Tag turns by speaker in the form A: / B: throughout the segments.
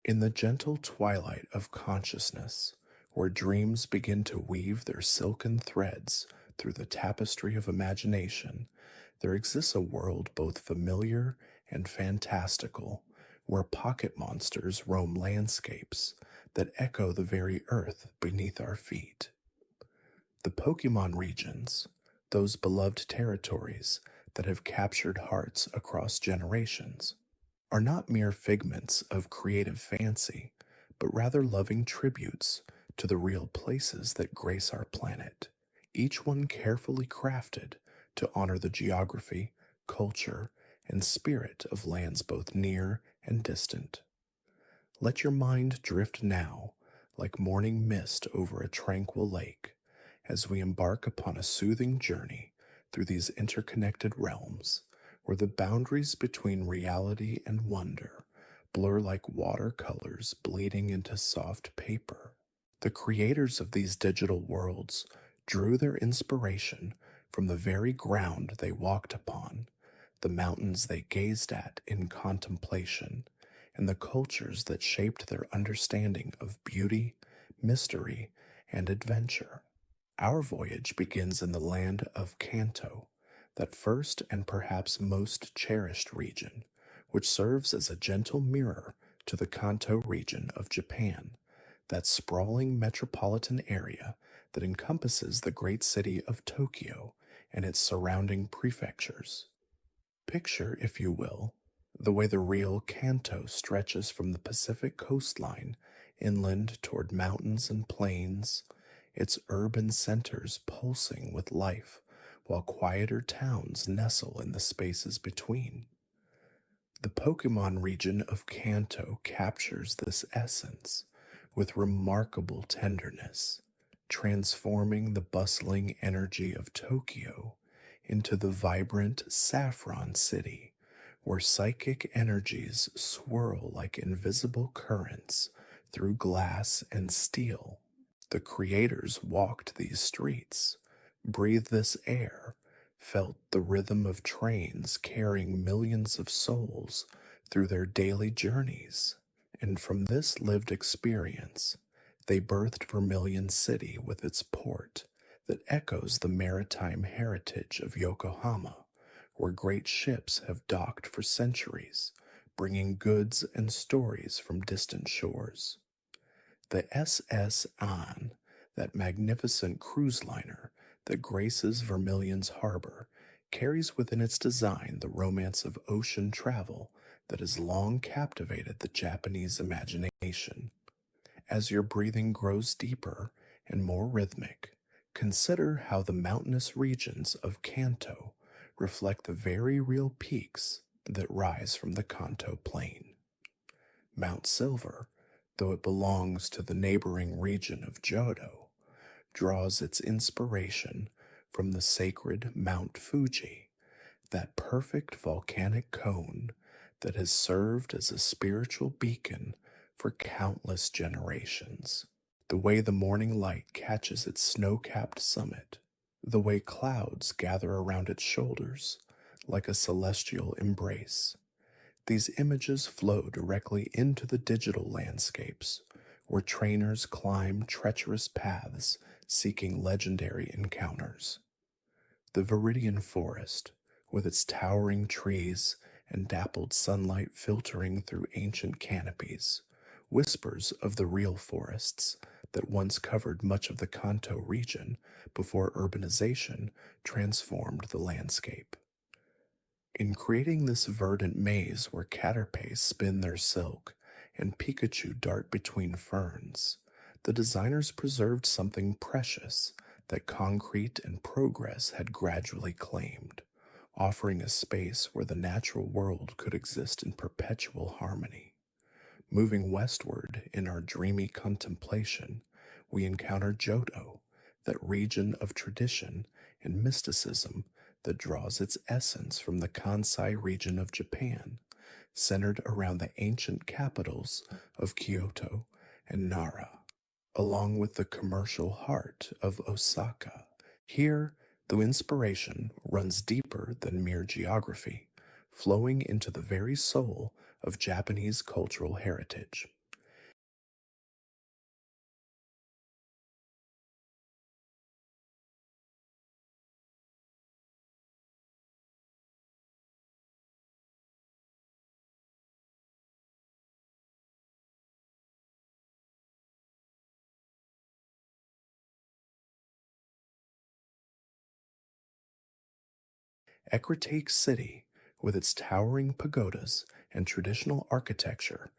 A: In the gentle twilight of consciousness, where dreams begin to weave their silken threads through the tapestry of imagination, there exists a world both familiar and fantastical, where pocket monsters roam landscapes that echo the very earth beneath our feet. The Pokémon regions, those beloved territories that have captured hearts across generations, are not mere figments of creative fancy, but rather loving tributes to the real places that grace our planet, each one carefully crafted to honor the geography, culture, and spirit of lands both near and distant. Let your mind drift now, like morning mist over a tranquil lake, as we embark upon a soothing journey through these interconnected realms, where the boundaries between reality and wonder blur like watercolors bleeding into soft paper. The creators of these digital worlds drew their inspiration from the very ground they walked upon, the mountains they gazed at in contemplation, and the cultures that shaped their understanding of beauty, mystery, and adventure. Our voyage begins in the land of Kanto, that first and perhaps most cherished region, which serves as a gentle mirror to the Kanto region of Japan, that sprawling metropolitan area that encompasses the great city of Tokyo and its surrounding prefectures. Picture, if you will, the way the real Kanto stretches from the Pacific coastline inland toward mountains and plains, its urban centers pulsing with life, while quieter towns nestle in the spaces between. The Pokemon region of Kanto captures this essence with remarkable tenderness, transforming the bustling energy of Tokyo into the vibrant Saffron City, where psychic energies swirl like invisible currents through glass and steel. The creators walked these streets, breathed this air, felt the rhythm of trains carrying millions of souls through their daily journeys, and from this lived experience, they birthed Vermillion City with its port that echoes the maritime heritage of Yokohama, where great ships have docked for centuries, bringing goods and stories from distant shores. The SS An, that magnificent cruise liner that graces Vermillion's harbor, carries within its design the romance of ocean travel that has long captivated the Japanese imagination. As your breathing grows deeper and more rhythmic, consider how the mountainous regions of Kanto reflect the very real peaks that rise from the Kanto plain. Mount Silver, though it belongs to the neighboring region of Johto, draws its inspiration from the sacred Mount Fuji, that perfect volcanic cone that has served as a spiritual beacon for countless generations. The way the morning light catches its snow-capped summit, the way clouds gather around its shoulders like a celestial embrace. These images flow directly into the digital landscapes, where trainers climb treacherous paths seeking legendary encounters. The Viridian forest, with its towering trees and dappled sunlight filtering through ancient canopies, whispers of the real forests that once covered much of the Kanto region before urbanization transformed the landscape. In creating this verdant maze where caterpillars spin their silk and Pikachu dart between ferns, the designers preserved something precious that concrete and progress had gradually claimed, offering a space where the natural world could exist in perpetual harmony. Moving westward in our dreamy contemplation, we encounter Johto, that region of tradition and mysticism that draws its essence from the Kansai region of Japan, centered around the ancient capitals of Kyoto and Nara, along with the commercial heart of Osaka. Here, the inspiration runs deeper than mere geography, flowing into the very soul of Japanese cultural heritage. Ecruteak City, with its towering pagodas and traditional architecture,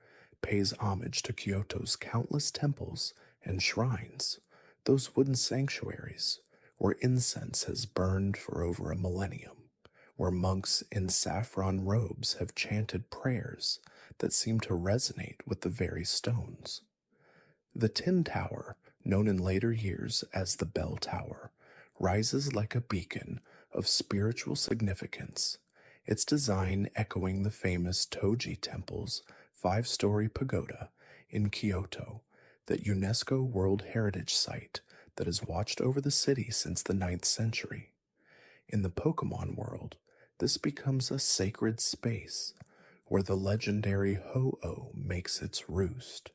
A: pays homage to Kyoto's countless temples and shrines, those wooden sanctuaries where incense has burned for over a millennium, where monks in saffron robes have chanted prayers that seem to resonate with the very stones. The Tin Tower, known in later years as the Bell Tower, rises like a beacon of spiritual significance, its design echoing the famous Toji Temple's five-story pagoda in Kyoto, that UNESCO World Heritage Site that has watched over the city since the 9th century. In the Pokémon world, this becomes a sacred space where the legendary Ho-Oh makes its roost,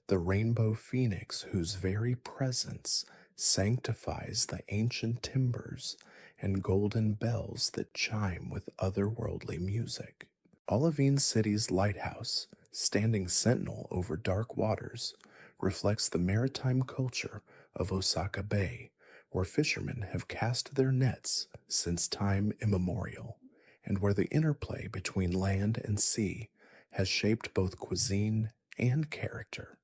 A: the rainbow phoenix whose very presence sanctifies the ancient timbers and golden bells that chime with otherworldly music. Olivine City's lighthouse, standing sentinel over dark waters, reflects the maritime culture of Osaka Bay, where fishermen have cast their nets since time immemorial, and where the interplay between land and sea has shaped both cuisine and character.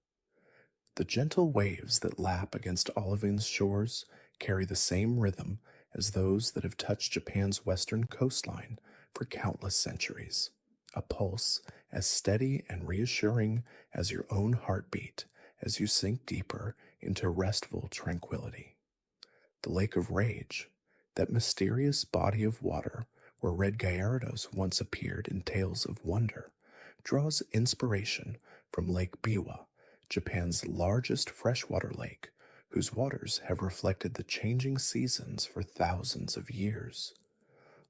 A: The gentle waves that lap against Olivine's shores carry the same rhythm as those that have touched Japan's western coastline for countless centuries, a pulse as steady and reassuring as your own heartbeat as you sink deeper into restful tranquility. The Lake of Rage, that mysterious body of water where red Gallardos once appeared in tales of wonder, draws inspiration from Lake Biwa, Japan's largest freshwater lake, whose waters have reflected the changing seasons for thousands of years.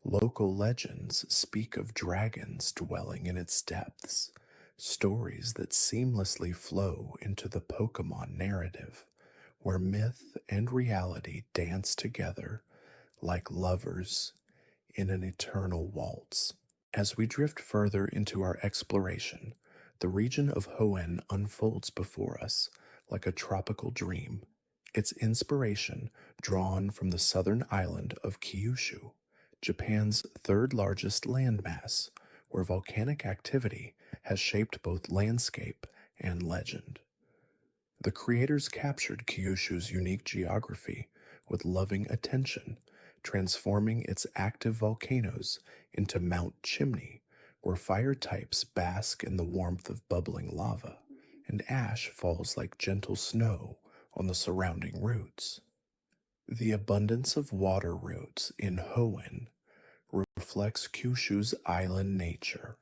A: Local legends speak of dragons dwelling in its depths, stories that seamlessly flow into the Pokémon narrative, where myth and reality dance together like lovers in an eternal waltz. As we drift further into our exploration, the region of Hoenn unfolds before us like a tropical dream, its inspiration drawn from the southern island of Kyushu, Japan's third largest landmass, where volcanic activity has shaped both landscape and legend. The creators captured Kyushu's unique geography with loving attention, transforming its active volcanoes into Mount Chimney, where fire types bask in the warmth of bubbling lava, and ash falls like gentle snow on the surrounding roots. The abundance of water roots in Hoenn reflects Kyushu's island nature,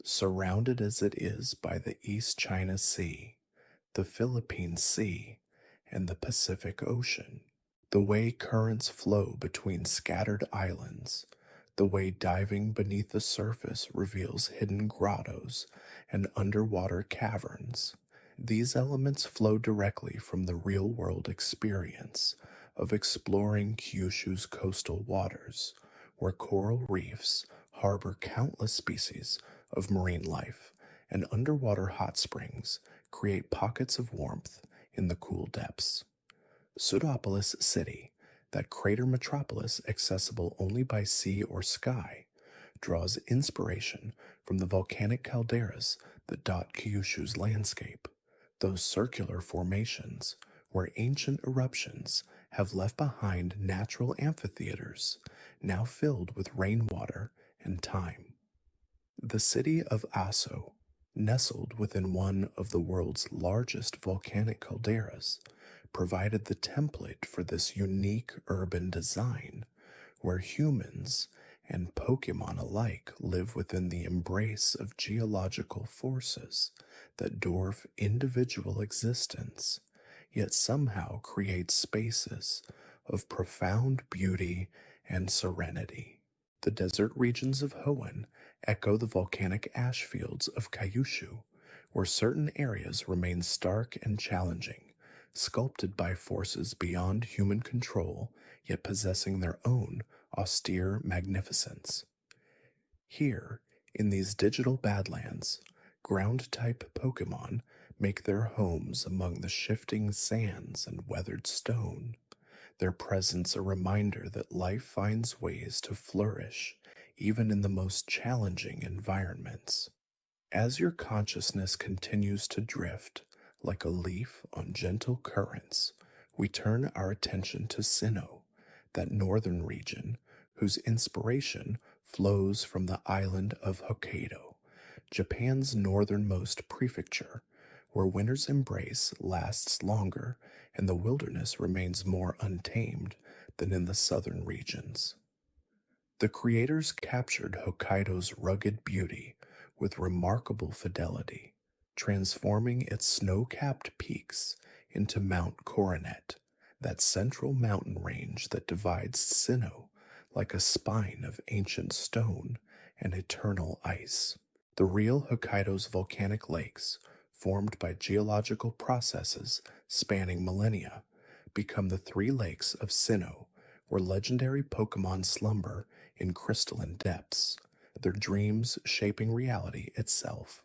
A: surrounded as it is by the East China Sea, the Philippine Sea, and the Pacific Ocean. The way currents flow between scattered islands, the way diving beneath the surface reveals hidden grottos and underwater caverns. These elements flow directly from the real-world experience of exploring Kyushu's coastal waters, where coral reefs harbor countless species of marine life, and underwater hot springs create pockets of warmth in the cool depths. Pseudopolis City, that crater metropolis accessible only by sea or sky, draws inspiration from the volcanic calderas that dot Kyushu's landscape, those circular formations where ancient eruptions have left behind natural amphitheaters, now filled with rainwater and thyme. The city of Aso, nestled within one of the world's largest volcanic calderas, provided the template for this unique urban design, where humans and Pokémon alike live within the embrace of geological forces that dwarf individual existence, yet somehow create spaces of profound beauty and serenity. The desert regions of Hoenn echo the volcanic ash fields of Kyushu, where certain areas remain stark and challenging, sculpted by forces beyond human control, yet possessing their own austere magnificence. Here, in these digital badlands, ground-type Pokémon make their homes among the shifting sands and weathered stone, their presence a reminder that life finds ways to flourish even in the most challenging environments. As your consciousness continues to drift like a leaf on gentle currents, we turn our attention to Sinnoh, that northern region whose inspiration flows from the island of Hokkaido, Japan's northernmost prefecture, where winter's embrace lasts longer and the wilderness remains more untamed than in the southern regions. The creators captured Hokkaido's rugged beauty with remarkable fidelity, transforming its snow capped peaks into Mount Coronet, that central mountain range that divides Sinnoh like a spine of ancient stone and eternal ice. The real Hokkaido's volcanic lakes, formed by geological processes spanning millennia, become the three lakes of Sinnoh, where legendary Pokémon slumber in crystalline depths, their dreams shaping reality itself.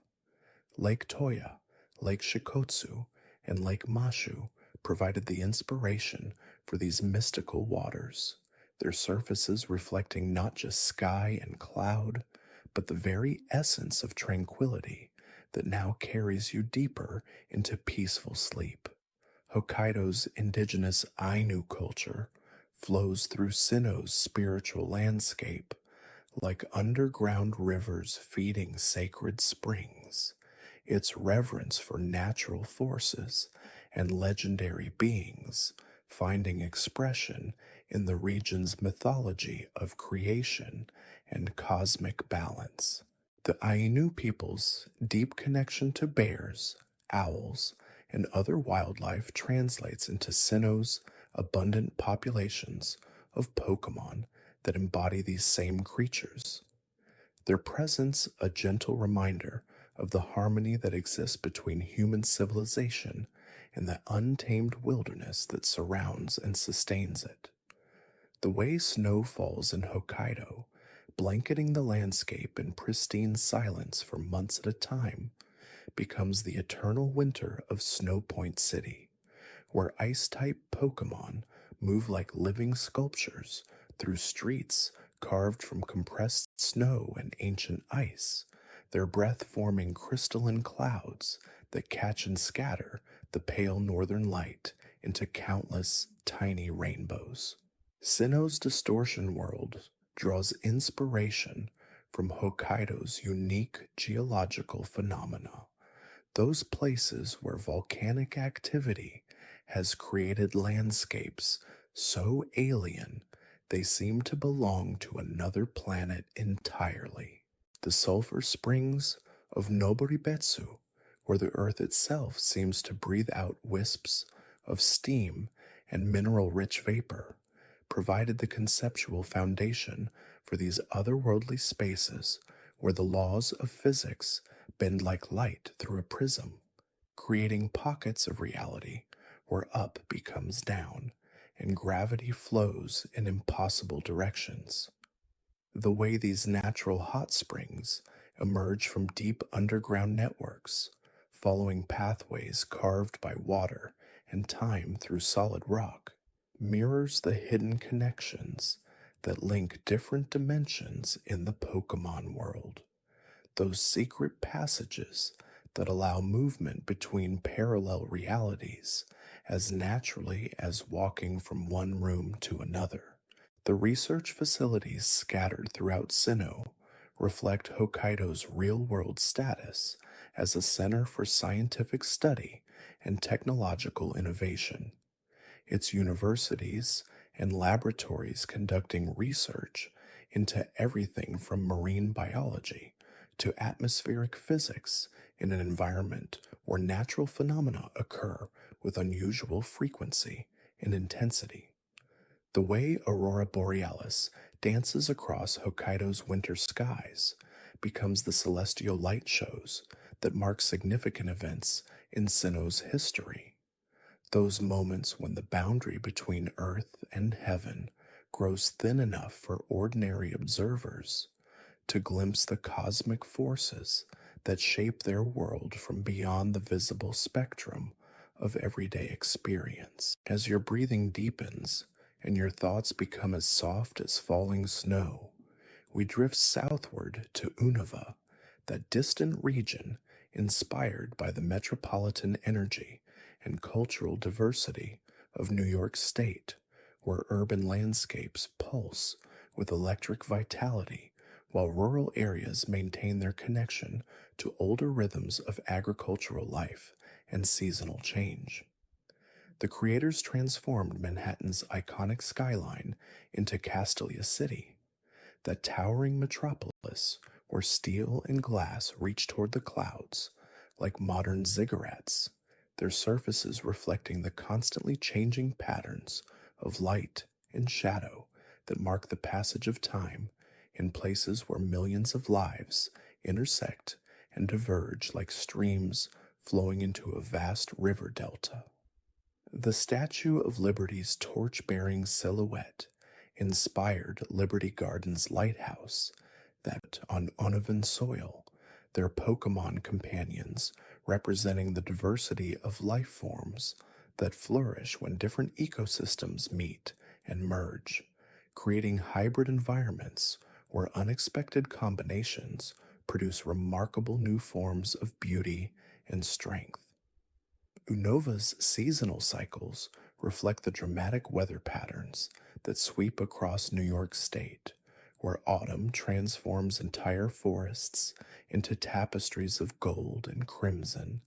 A: Lake Toya, Lake Shikotsu, and Lake Mashu provided the inspiration for these mystical waters, their surfaces reflecting not just sky and cloud, but the very essence of tranquility that now carries you deeper into peaceful sleep. Hokkaido's indigenous Ainu culture flows through Sinnoh's spiritual landscape like underground rivers feeding sacred springs. Its reverence for natural forces and legendary beings finding expression in the region's mythology of creation and cosmic balance. The Ainu people's deep connection to bears, owls, and other wildlife translates into Sinnoh's abundant populations of Pokémon that embody these same creatures. Their presence a gentle reminder of the harmony that exists between human civilization and the untamed wilderness that surrounds and sustains it. The way snow falls in Hokkaido, blanketing the landscape in pristine silence for months at a time, becomes the eternal winter of Snow Point City, where ice-type Pokémon move like living sculptures through streets carved from compressed snow and ancient ice, their breath forming crystalline clouds that catch and scatter the pale northern light into countless tiny rainbows. Sinnoh's distortion world draws inspiration from Hokkaido's unique geological phenomena, those places where volcanic activity has created landscapes so alien they seem to belong to another planet entirely. The sulfur springs of Noboribetsu, where the earth itself seems to breathe out wisps of steam and mineral-rich vapor, provided the conceptual foundation for these otherworldly spaces where the laws of physics bend like light through a prism, creating pockets of reality where up becomes down and gravity flows in impossible directions. The way these natural hot springs emerge from deep underground networks, following pathways carved by water and time through solid rock, mirrors the hidden connections that link different dimensions in the Pokémon world. Those secret passages that allow movement between parallel realities as naturally as walking from one room to another. The research facilities scattered throughout Sinnoh reflect Hokkaido's real-world status as a center for scientific study and technological innovation. Its universities and laboratories conducting research into everything from marine biology to atmospheric physics in an environment where natural phenomena occur with unusual frequency and intensity. The way Aurora Borealis dances across Hokkaido's winter skies becomes the celestial light shows that mark significant events in Sinnoh's history. Those moments when the boundary between earth and heaven grows thin enough for ordinary observers to glimpse the cosmic forces that shape their world from beyond the visible spectrum of everyday experience. As your breathing deepens, and your thoughts become as soft as falling snow. We drift southward to Unova, that distant region inspired by the metropolitan energy and cultural diversity of New York State, where urban landscapes pulse with electric vitality while rural areas maintain their connection to older rhythms of agricultural life and seasonal change. The creators transformed Manhattan's iconic skyline into Castalia City, that towering metropolis where steel and glass reach toward the clouds like modern ziggurats, their surfaces reflecting the constantly changing patterns of light and shadow that mark the passage of time in places where millions of lives intersect and diverge like streams flowing into a vast river delta. The Statue of Liberty's torch-bearing silhouette inspired Liberty Garden's Lighthouse, that on uneven soil, their Pokémon companions representing the diversity of life forms that flourish when different ecosystems meet and merge, creating hybrid environments where unexpected combinations produce remarkable new forms of beauty and strength. Unova's seasonal cycles reflect the dramatic weather patterns that sweep across New York State, where autumn transforms entire forests into tapestries of gold and crimson,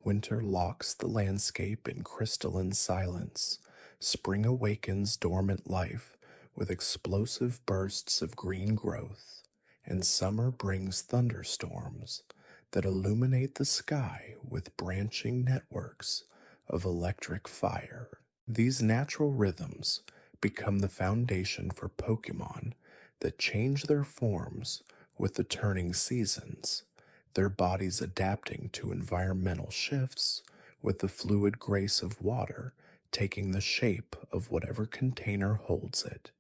A: winter locks the landscape in crystalline silence, spring awakens dormant life with explosive bursts of green growth, and summer brings thunderstorms that illuminate the sky with branching networks of electric fire. These natural rhythms become the foundation for Pokémon that change their forms with the turning seasons, their bodies adapting to environmental shifts with the fluid grace of water taking the shape of whatever container holds it,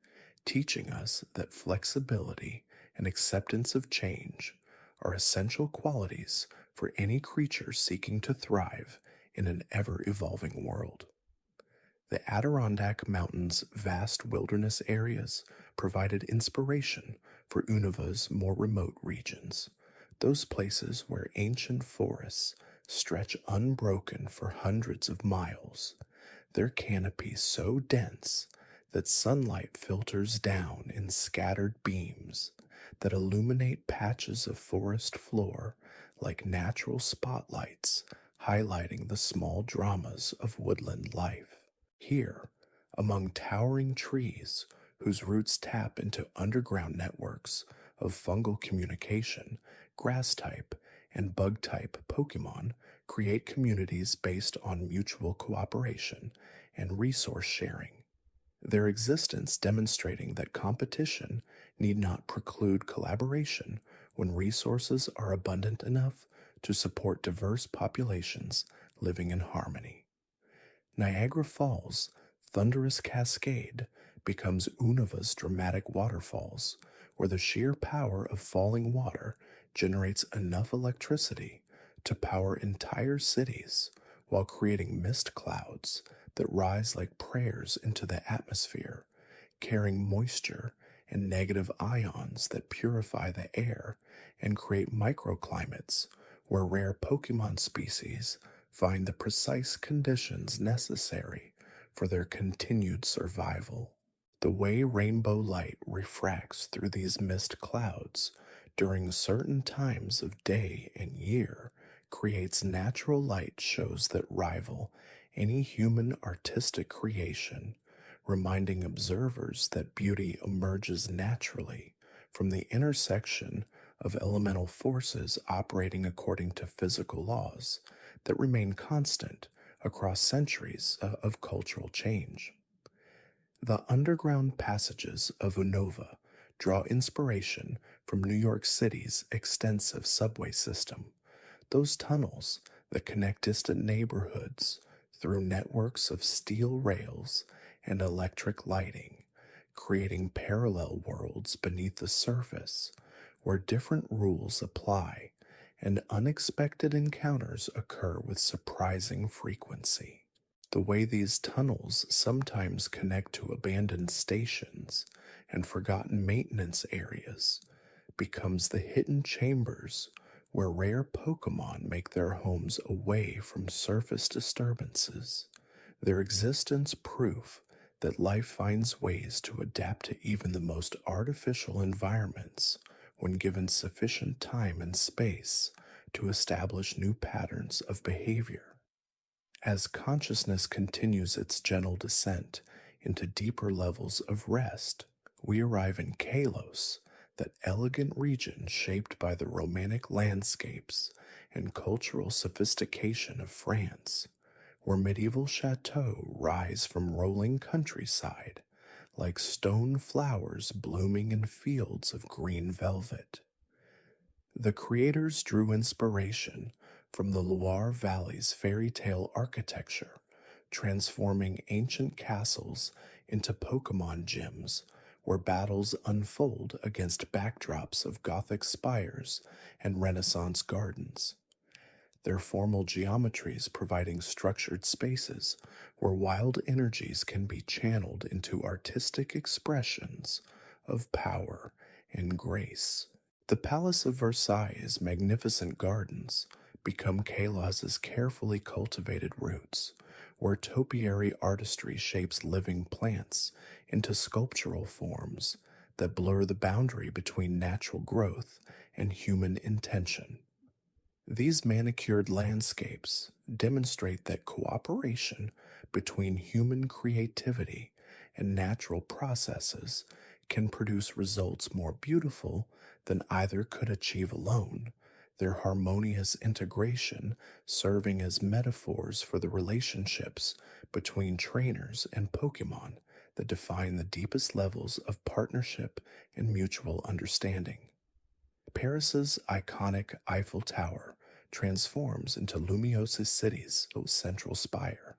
A: teaching us that flexibility and acceptance of change are essential qualities for any creature seeking to thrive in an ever-evolving world. The Adirondack Mountains' vast wilderness areas provided inspiration for Unova's more remote regions, those places where ancient forests stretch unbroken for hundreds of miles, their canopy so dense that sunlight filters down in scattered beams that illuminate patches of forest floor like natural spotlights, highlighting the small dramas of woodland life. Here, among towering trees whose roots tap into underground networks of fungal communication, grass-type and bug-type Pokémon create communities based on mutual cooperation and resource sharing, their existence demonstrating that competition need not preclude collaboration when resources are abundant enough to support diverse populations living in harmony. Niagara Falls' thunderous cascade becomes Unova's dramatic waterfalls, where the sheer power of falling water generates enough electricity to power entire cities while creating mist clouds that rise like prayers into the atmosphere, carrying moisture and negative ions that purify the air and create microclimates where rare Pokémon species find the precise conditions necessary for their continued survival. The way rainbow light refracts through these mist clouds during certain times of day and year creates natural light shows that rival any human artistic creation, reminding observers that beauty emerges naturally from the intersection of elemental forces operating according to physical laws that remain constant across centuries of cultural change. The underground passages of Unova draw inspiration from New York City's extensive subway system, those tunnels that connect distant neighborhoods through networks of steel rails and electric lighting, creating parallel worlds beneath the surface where different rules apply and unexpected encounters occur with surprising frequency. The way these tunnels sometimes connect to abandoned stations and forgotten maintenance areas becomes the hidden chambers where rare Pokémon make their homes away from surface disturbances, their existence proof that life finds ways to adapt to even the most artificial environments when given sufficient time and space to establish new patterns of behavior. As consciousness continues its gentle descent into deeper levels of rest, we arrive in Kalos, that elegant region shaped by the romantic landscapes and cultural sophistication of France, where medieval chateaux rise from rolling countryside like stone flowers blooming in fields of green velvet. The creators drew inspiration from the Loire Valley's fairy tale architecture, transforming ancient castles into Pokemon gyms where battles unfold against backdrops of Gothic spires and Renaissance gardens. Their formal geometries providing structured spaces where wild energies can be channeled into artistic expressions of power and grace. The Palace of Versailles' magnificent gardens become Kalos's carefully cultivated roots, where topiary artistry shapes living plants into sculptural forms that blur the boundary between natural growth and human intention. These manicured landscapes demonstrate that cooperation between human creativity and natural processes can produce results more beautiful than either could achieve alone, their harmonious integration serving as metaphors for the relationships between trainers and Pokemon that define the deepest levels of partnership and mutual understanding. Paris's iconic Eiffel Tower transforms into Lumiosa City's central spire,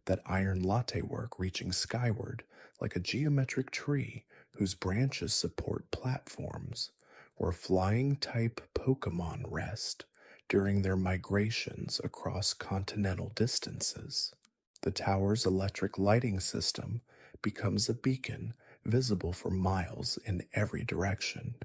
A: that iron latte work reaching skyward like a geometric tree whose branches support platforms where flying-type Pokémon rest during their migrations across continental distances. The tower's electric lighting system becomes a beacon visible for miles in every direction,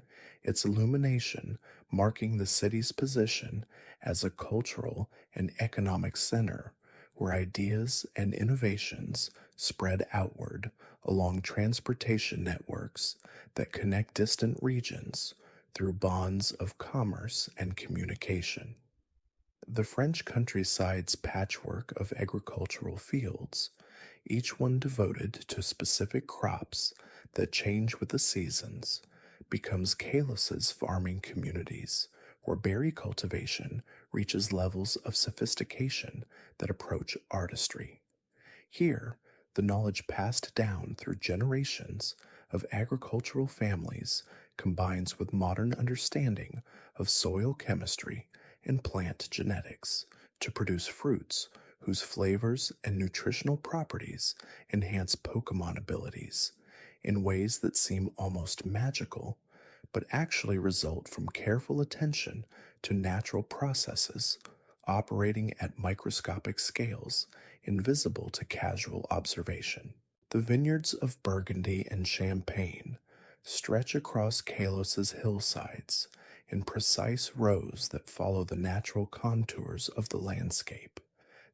A: its illumination marking the city's position as a cultural and economic center where ideas and innovations spread outward along transportation networks that connect distant regions through bonds of commerce and communication. The French countryside's patchwork of agricultural fields, each one devoted to specific crops that change with the seasons, becomes Kalos's farming communities, where berry cultivation reaches levels of sophistication that approach artistry. Here, the knowledge passed down through generations of agricultural families combines with modern understanding of soil chemistry and plant genetics to produce fruits whose flavors and nutritional properties enhance Pokemon abilities in ways that seem almost magical, but actually result from careful attention to natural processes operating at microscopic scales invisible to casual observation. The vineyards of Burgundy and Champagne stretch across Kalos's hillsides in precise rows that follow the natural contours of the landscape,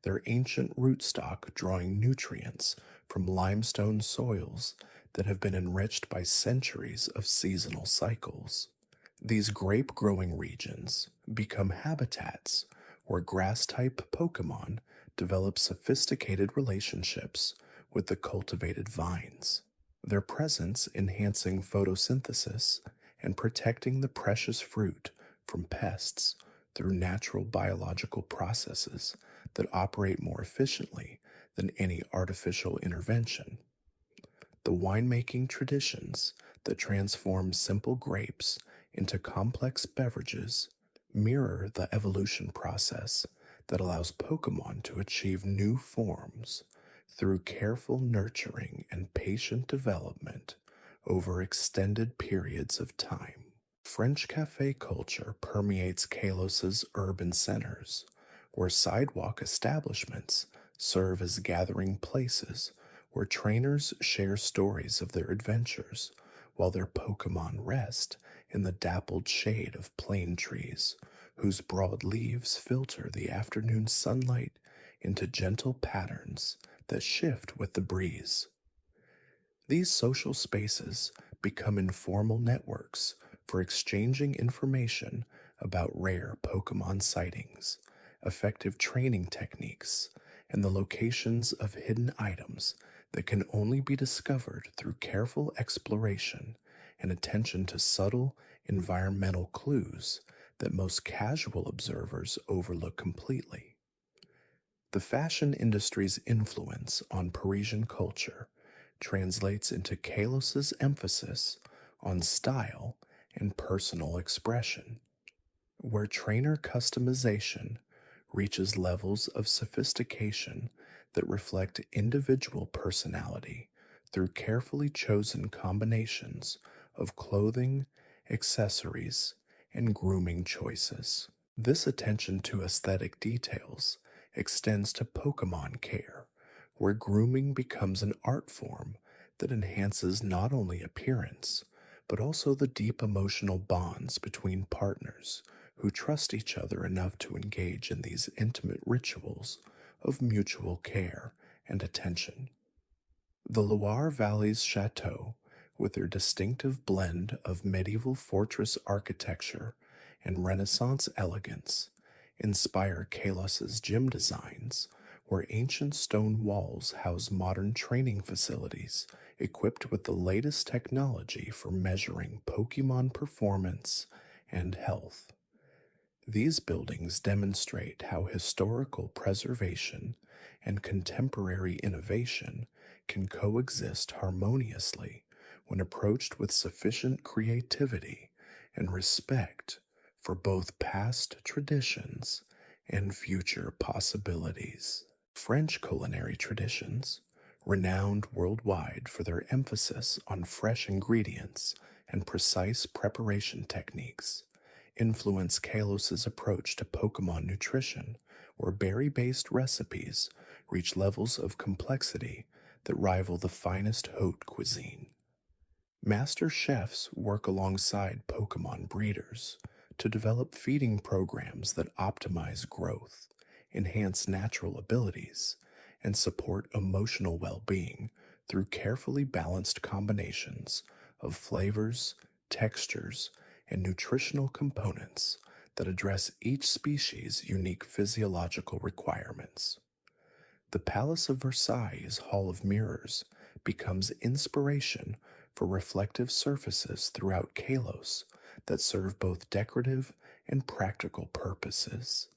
A: their ancient rootstock drawing nutrients from limestone soils that have been enriched by centuries of seasonal cycles. These grape-growing regions become habitats where grass-type Pokémon develop sophisticated relationships with the cultivated vines, their presence enhancing photosynthesis and protecting the precious fruit from pests through natural biological processes that operate more efficiently than any artificial intervention. The winemaking traditions that transform simple grapes into complex beverages mirror the evolution process that allows Pokemon to achieve new forms through careful nurturing and patient development over extended periods of time. French cafe culture permeates Kalos's urban centers, where sidewalk establishments serve as gathering places where trainers share stories of their adventures, while their Pokémon rest in the dappled shade of plane trees, whose broad leaves filter the afternoon sunlight into gentle patterns that shift with the breeze. These social spaces become informal networks for exchanging information about rare Pokemon sightings, effective training techniques, and the locations of hidden items that can only be discovered through careful exploration and attention to subtle environmental clues that most casual observers overlook completely. The fashion industry's influence on Parisian culture translates into Kalos's emphasis on style and personal expression, where trainer customization reaches levels of sophistication that reflect individual personality through carefully chosen combinations of clothing, accessories, and grooming choices. This attention to aesthetic details extends to Pokemon care, where grooming becomes an art form that enhances not only appearance, but also the deep emotional bonds between partners who trust each other enough to engage in these intimate rituals of mutual care and attention. The Loire Valley's chateaux, with their distinctive blend of medieval fortress architecture and Renaissance elegance, inspire Kalos's gym designs, where ancient stone walls house modern training facilities equipped with the latest technology for measuring Pokemon performance and health. These buildings demonstrate how historical preservation and contemporary innovation can coexist harmoniously when approached with sufficient creativity and respect for both past traditions and future possibilities. French culinary traditions, renowned worldwide for their emphasis on fresh ingredients and precise preparation techniques, influence Kalos's approach to Pokemon nutrition, where berry-based recipes reach levels of complexity that rival the finest haute cuisine. Master chefs work alongside Pokemon breeders to develop feeding programs that optimize growth, enhance natural abilities, and support emotional well-being through carefully balanced combinations of flavors, textures, and nutritional components that address each species' unique physiological requirements. The Palace of Versailles' Hall of Mirrors becomes inspiration for reflective surfaces throughout Kalos that serve both decorative and practical purposes,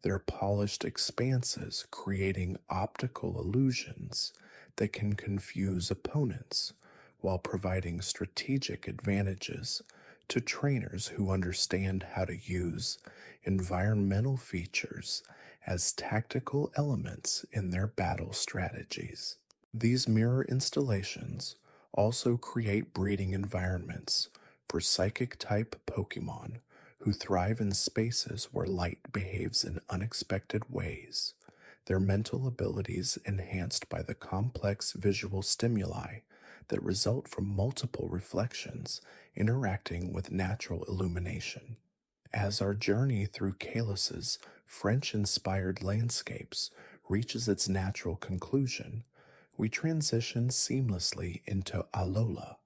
A: their polished expanses creating optical illusions that can confuse opponents while providing strategic advantages to trainers who understand how to use environmental features as tactical elements in their battle strategies. These mirror installations also create breeding environments for psychic type Pokemon who thrive in spaces where light behaves in unexpected ways, their mental abilities enhanced by the complex visual stimuli that result from multiple reflections interacting with natural illumination. As our journey through Kalos's French-inspired landscapes reaches its natural conclusion, we transition seamlessly into Alola,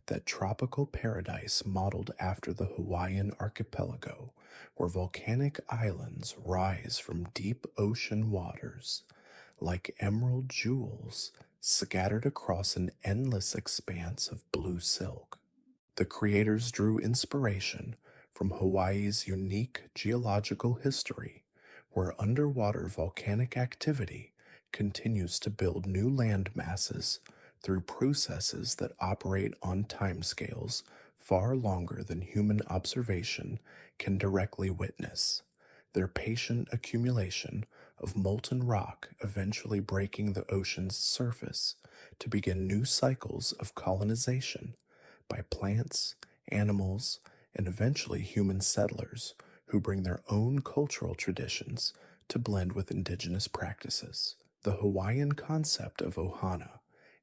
A: that tropical paradise modeled after the Hawaiian archipelago, where volcanic islands rise from deep ocean waters like emerald jewels scattered across an endless expanse of blue silk. The creators drew inspiration from Hawaii's unique geological history, where underwater volcanic activity continues to build new land masses through processes that operate on timescales far longer than human observation can directly witness, their patient accumulation of molten rock eventually breaking the ocean's surface to begin new cycles of colonization by plants, animals, and eventually human settlers who bring their own cultural traditions to blend with indigenous practices. The Hawaiian concept of ohana,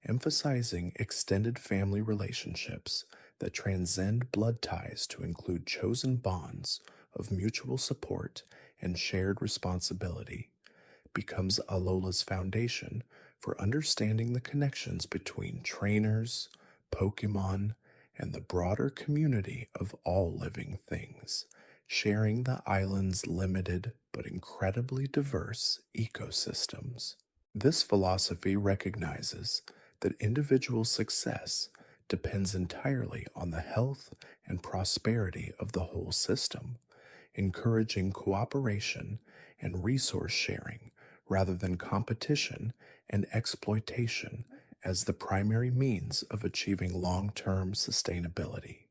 A: emphasizing extended family relationships that transcend blood ties to include chosen bonds of mutual support and shared responsibility, becomes Alola's foundation for understanding the connections between trainers, Pokémon, and the broader community of all living things, sharing the island's limited but incredibly diverse ecosystems. This philosophy recognizes that individual success depends entirely on the health and prosperity of the whole system, encouraging cooperation and resource sharing rather than competition and exploitation as the primary means of achieving long term sustainability.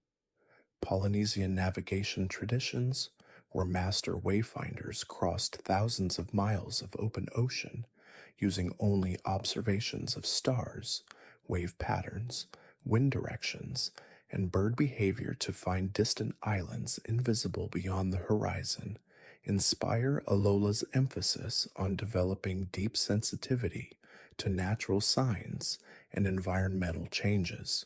A: Polynesian navigation traditions, where master wayfinders crossed thousands of miles of open ocean using only observations of stars, wave patterns, wind directions, and bird behavior to find distant islands invisible beyond the horizon, inspire Alola's emphasis on developing deep sensitivity to natural signs and environmental changes.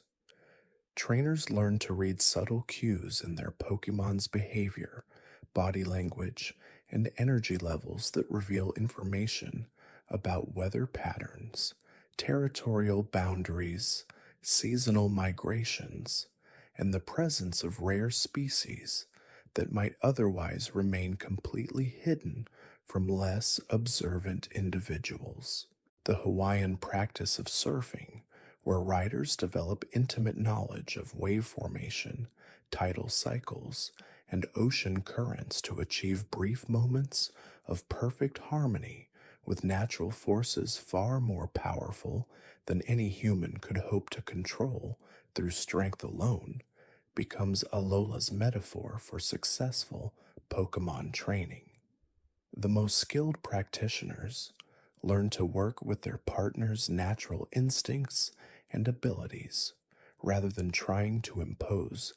A: Trainers learn to read subtle cues in their Pokemon's behavior, body language, and energy levels that reveal information about weather patterns, territorial boundaries, seasonal migrations, and the presence of rare species that might otherwise remain completely hidden from less observant individuals. The Hawaiian practice of surfing, where riders develop intimate knowledge of wave formation, tidal cycles, and ocean currents to achieve brief moments of perfect harmony with natural forces far more powerful than any human could hope to control through strength alone, becomes Alola's metaphor for successful Pokemon training. The most skilled practitioners learn to work with their partner's natural instincts and abilities rather than trying to impose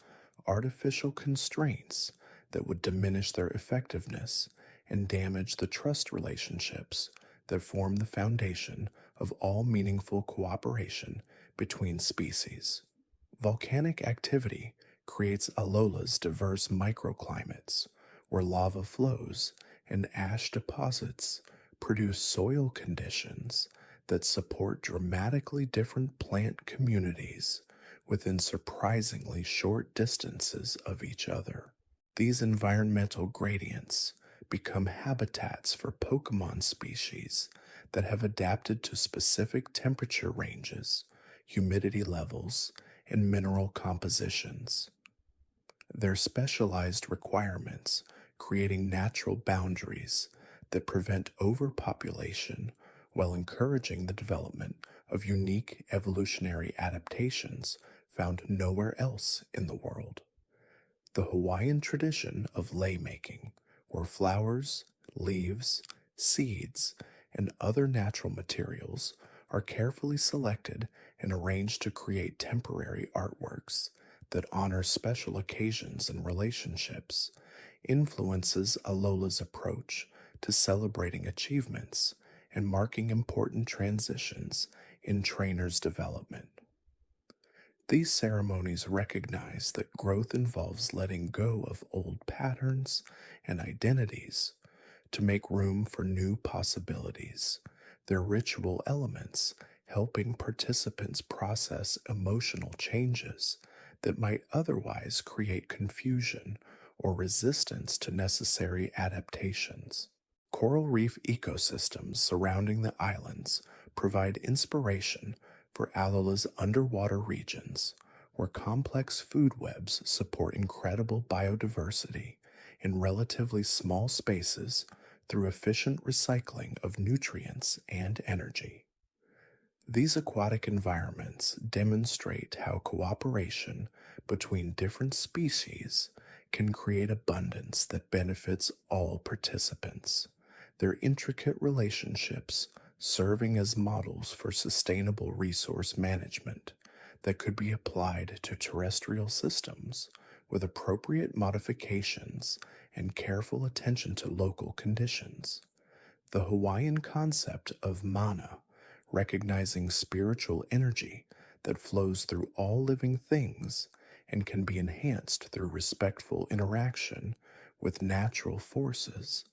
A: artificial constraints that would diminish their effectiveness and damage the trust relationships that form the foundation of all meaningful cooperation between species. Volcanic activity creates Alola's diverse microclimates, where lava flows and ash deposits produce soil conditions that support dramatically different plant communities within surprisingly short distances of each other. These environmental gradients become habitats for Pokemon species that have adapted to specific temperature ranges, humidity levels, and mineral compositions. Their specialized requirements creating natural boundaries that prevent overpopulation while encouraging the development of unique evolutionary adaptations found nowhere else in the world. The Hawaiian tradition of lei making, where flowers, leaves, seeds, and other natural materials are carefully selected and arranged to create temporary artworks that honor special occasions and relationships, influences Alola's approach to celebrating achievements and marking important transitions in trainers' development. These ceremonies recognize that growth involves letting go of old patterns and identities to make room for new possibilities, their ritual elements helping participants process emotional changes that might otherwise create confusion or resistance to necessary adaptations. Coral reef ecosystems surrounding the islands provide inspiration for Alola's underwater regions, where complex food webs support incredible biodiversity in relatively small spaces through efficient recycling of nutrients and energy. These aquatic environments demonstrate how cooperation between different species can create abundance that benefits all participants, their intricate relationships serving as models for sustainable resource management that could be applied to terrestrial systems with appropriate modifications and careful attention to local conditions. The Hawaiian concept of mana, recognizing spiritual energy that flows through all living things and can be enhanced through respectful interaction with natural forces,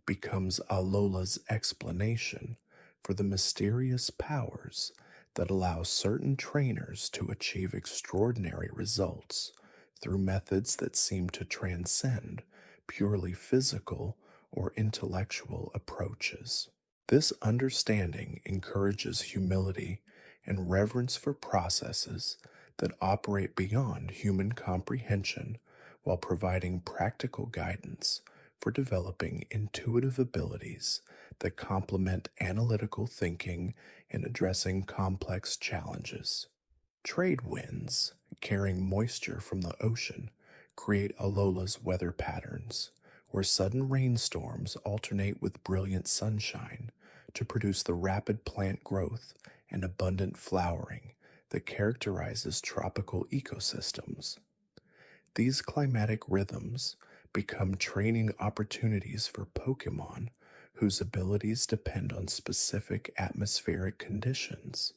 A: becomes Alola's explanation for the mysterious powers that allow certain trainers to achieve extraordinary results through methods that seem to transcend purely physical or intellectual approaches. This understanding encourages humility and reverence for processes that operate beyond human comprehension while providing practical guidance for developing intuitive abilities that complement analytical thinking and addressing complex challenges. Trade winds, carrying moisture from the ocean, create Alola's weather patterns, where sudden rainstorms alternate with brilliant sunshine to produce the rapid plant growth and abundant flowering that characterizes tropical ecosystems. These climatic rhythms become training opportunities for Pokémon whose abilities depend on specific atmospheric conditions,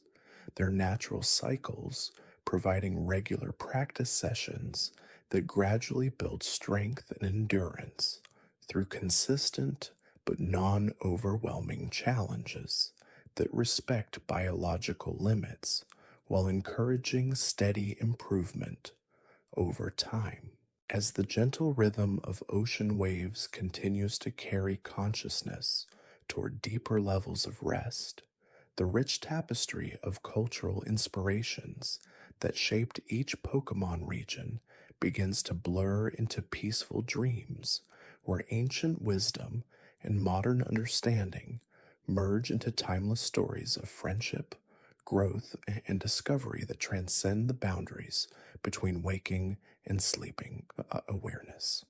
A: their natural cycles providing regular practice sessions that gradually build strength and endurance through consistent but non overwhelming challenges that respect biological limits while encouraging steady improvement over time. As the gentle rhythm of ocean waves continues to carry consciousness toward deeper levels of rest, the rich tapestry of cultural inspirations that shaped each Pokemon region begins to blur into peaceful dreams where ancient wisdom and modern understanding merge into timeless stories of friendship, growth, and discovery that transcend the boundaries between waking and sleeping awareness.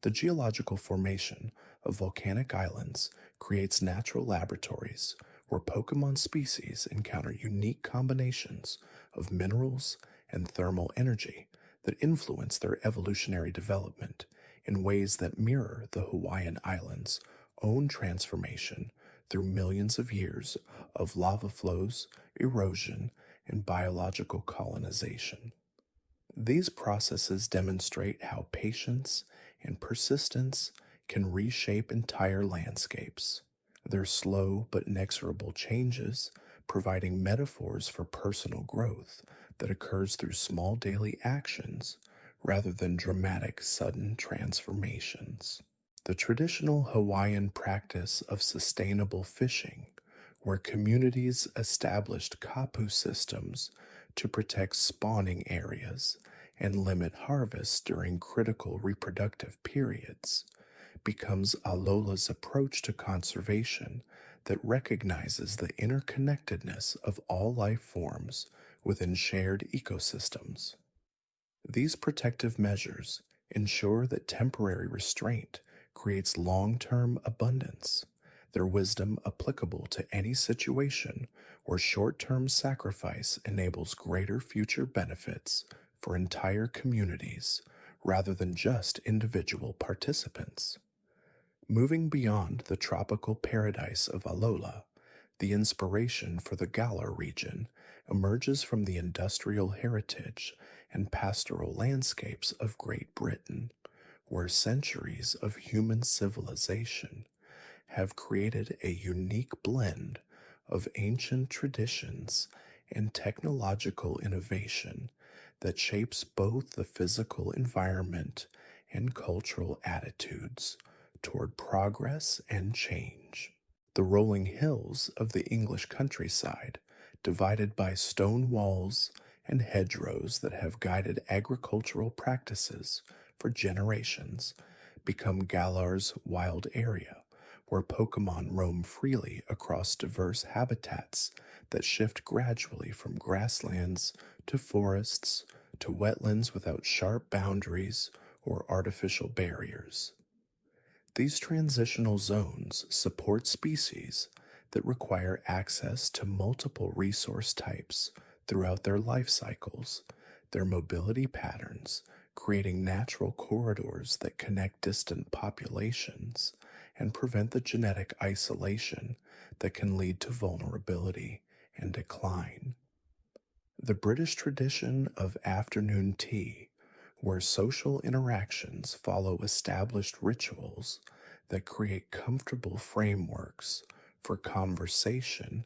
A: The geological formation of volcanic islands creates natural laboratories where Pokemon species encounter unique combinations of minerals and thermal energy that influence their evolutionary development in ways that mirror the Hawaiian Islands' own transformation through millions of years of lava flows, erosion, and biological colonization. These processes demonstrate how patience and persistence can reshape entire landscapes, their slow but inexorable changes providing metaphors for personal growth that occurs through small daily actions rather than dramatic sudden transformations. The traditional Hawaiian practice of sustainable fishing, where communities established kapu systems to protect spawning areas and limit harvests during critical reproductive periods, becomes Alola's approach to conservation that recognizes the interconnectedness of all life forms within shared ecosystems. These protective measures ensure that temporary restraint creates long-term abundance, their wisdom applicable to any situation where short-term sacrifice enables greater future benefits for entire communities rather than just individual participants. Moving beyond the tropical paradise of Alola, the inspiration for the Galar region emerges from the industrial heritage and pastoral landscapes of Great Britain, where centuries of human civilization have created a unique blend of ancient traditions and technological innovation that shapes both the physical environment and cultural attitudes toward progress and change. The rolling hills of the English countryside, divided by stone walls and hedgerows that have guided agricultural practices for generations, become Galar's wild area, where Pokemon roam freely across diverse habitats that shift gradually from grasslands to forests to wetlands without sharp boundaries or artificial barriers. These transitional zones support species that require access to multiple resource types throughout their life cycles, their mobility patterns, creating natural corridors that connect distant populations, and prevent the genetic isolation that can lead to vulnerability and decline. The British tradition of afternoon tea, where social interactions follow established rituals that create comfortable frameworks for conversation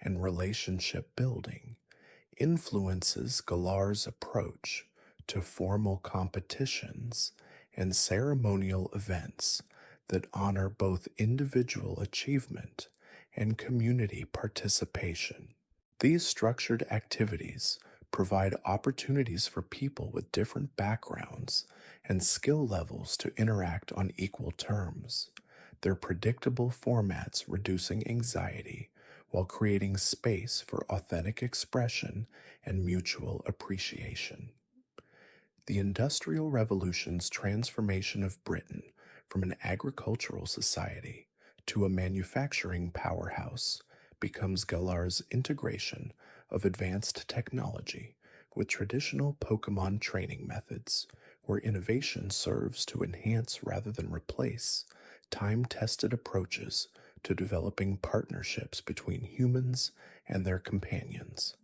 A: and relationship building, influences Galar's approach to formal competitions and ceremonial events that honor both individual achievement and community participation. These structured activities provide opportunities for people with different backgrounds and skill levels to interact on equal terms, their predictable formats reducing anxiety while creating space for authentic expression and mutual appreciation. The Industrial Revolution's transformation of Britain from an agricultural society to a manufacturing powerhouse becomes Galar's integration of advanced technology with traditional Pokémon training methods, where innovation serves to enhance rather than replace time-tested approaches to developing partnerships between humans and their companions.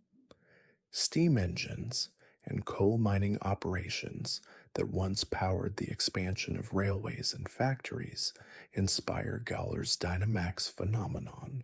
A: Steam engines and coal mining operations that once powered the expansion of railways and factories inspire Galar's Dynamax phenomenon,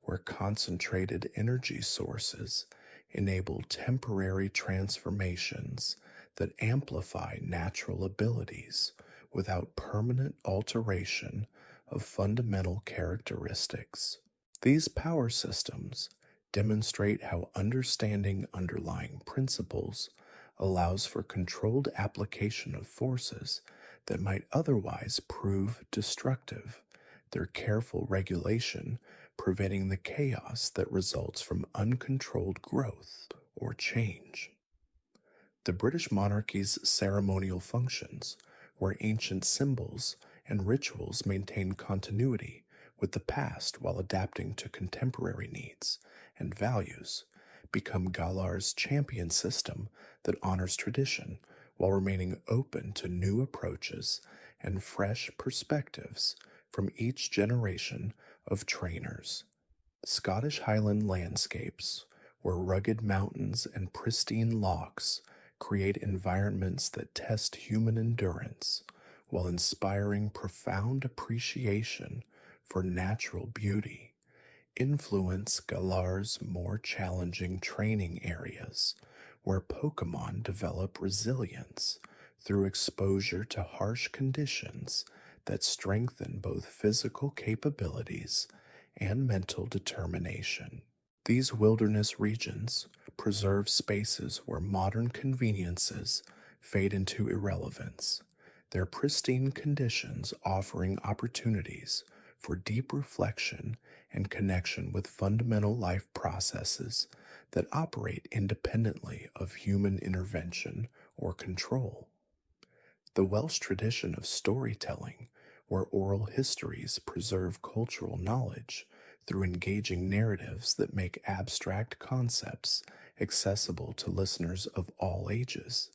A: where concentrated energy sources enable temporary transformations that amplify natural abilities without permanent alteration of fundamental characteristics. These power systems demonstrate how understanding underlying principles allows for controlled application of forces that might otherwise prove destructive, their careful regulation preventing the chaos that results from uncontrolled growth or change. The British monarchy's ceremonial functions, where ancient symbols and rituals maintain continuity with the past while adapting to contemporary needs and values, become Galar's champion system that honors tradition while remaining open to new approaches and fresh perspectives from each generation of trainers. Scottish Highland landscapes, where rugged mountains and pristine lochs create environments that test human endurance while inspiring profound appreciation for natural beauty, influence Galar's more challenging training areas, where Pokémon develop resilience through exposure to harsh conditions that strengthen both physical capabilities and mental determination. These wilderness regions preserve spaces where modern conveniences fade into irrelevance, their pristine conditions offering opportunities for deep reflection and connection with fundamental life processes that operate independently of human intervention or control. The Welsh tradition of storytelling, where oral histories preserve cultural knowledge through engaging narratives that make abstract concepts accessible to listeners of all ages,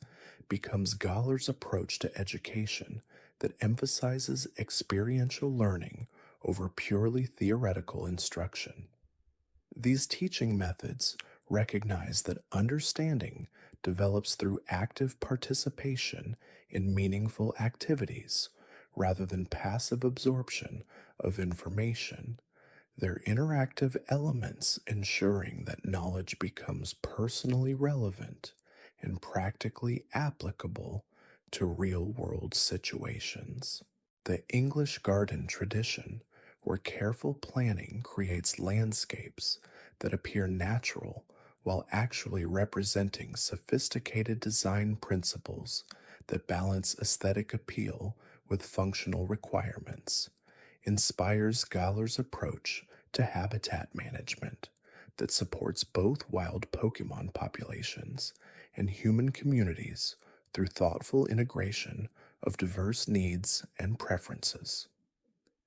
A: becomes Galar's approach to education that emphasizes experiential learning over purely theoretical instruction. These teaching methods recognize that understanding develops through active participation in meaningful activities rather than passive absorption of information, their interactive elements ensuring that knowledge becomes personally relevant and practically applicable to real-world situations. The English garden tradition, where careful planning creates landscapes that appear natural while actually representing sophisticated design principles that balance aesthetic appeal with functional requirements, inspires Galar's approach to habitat management that supports both wild Pokémon populations and human communities through thoughtful integration of diverse needs and preferences.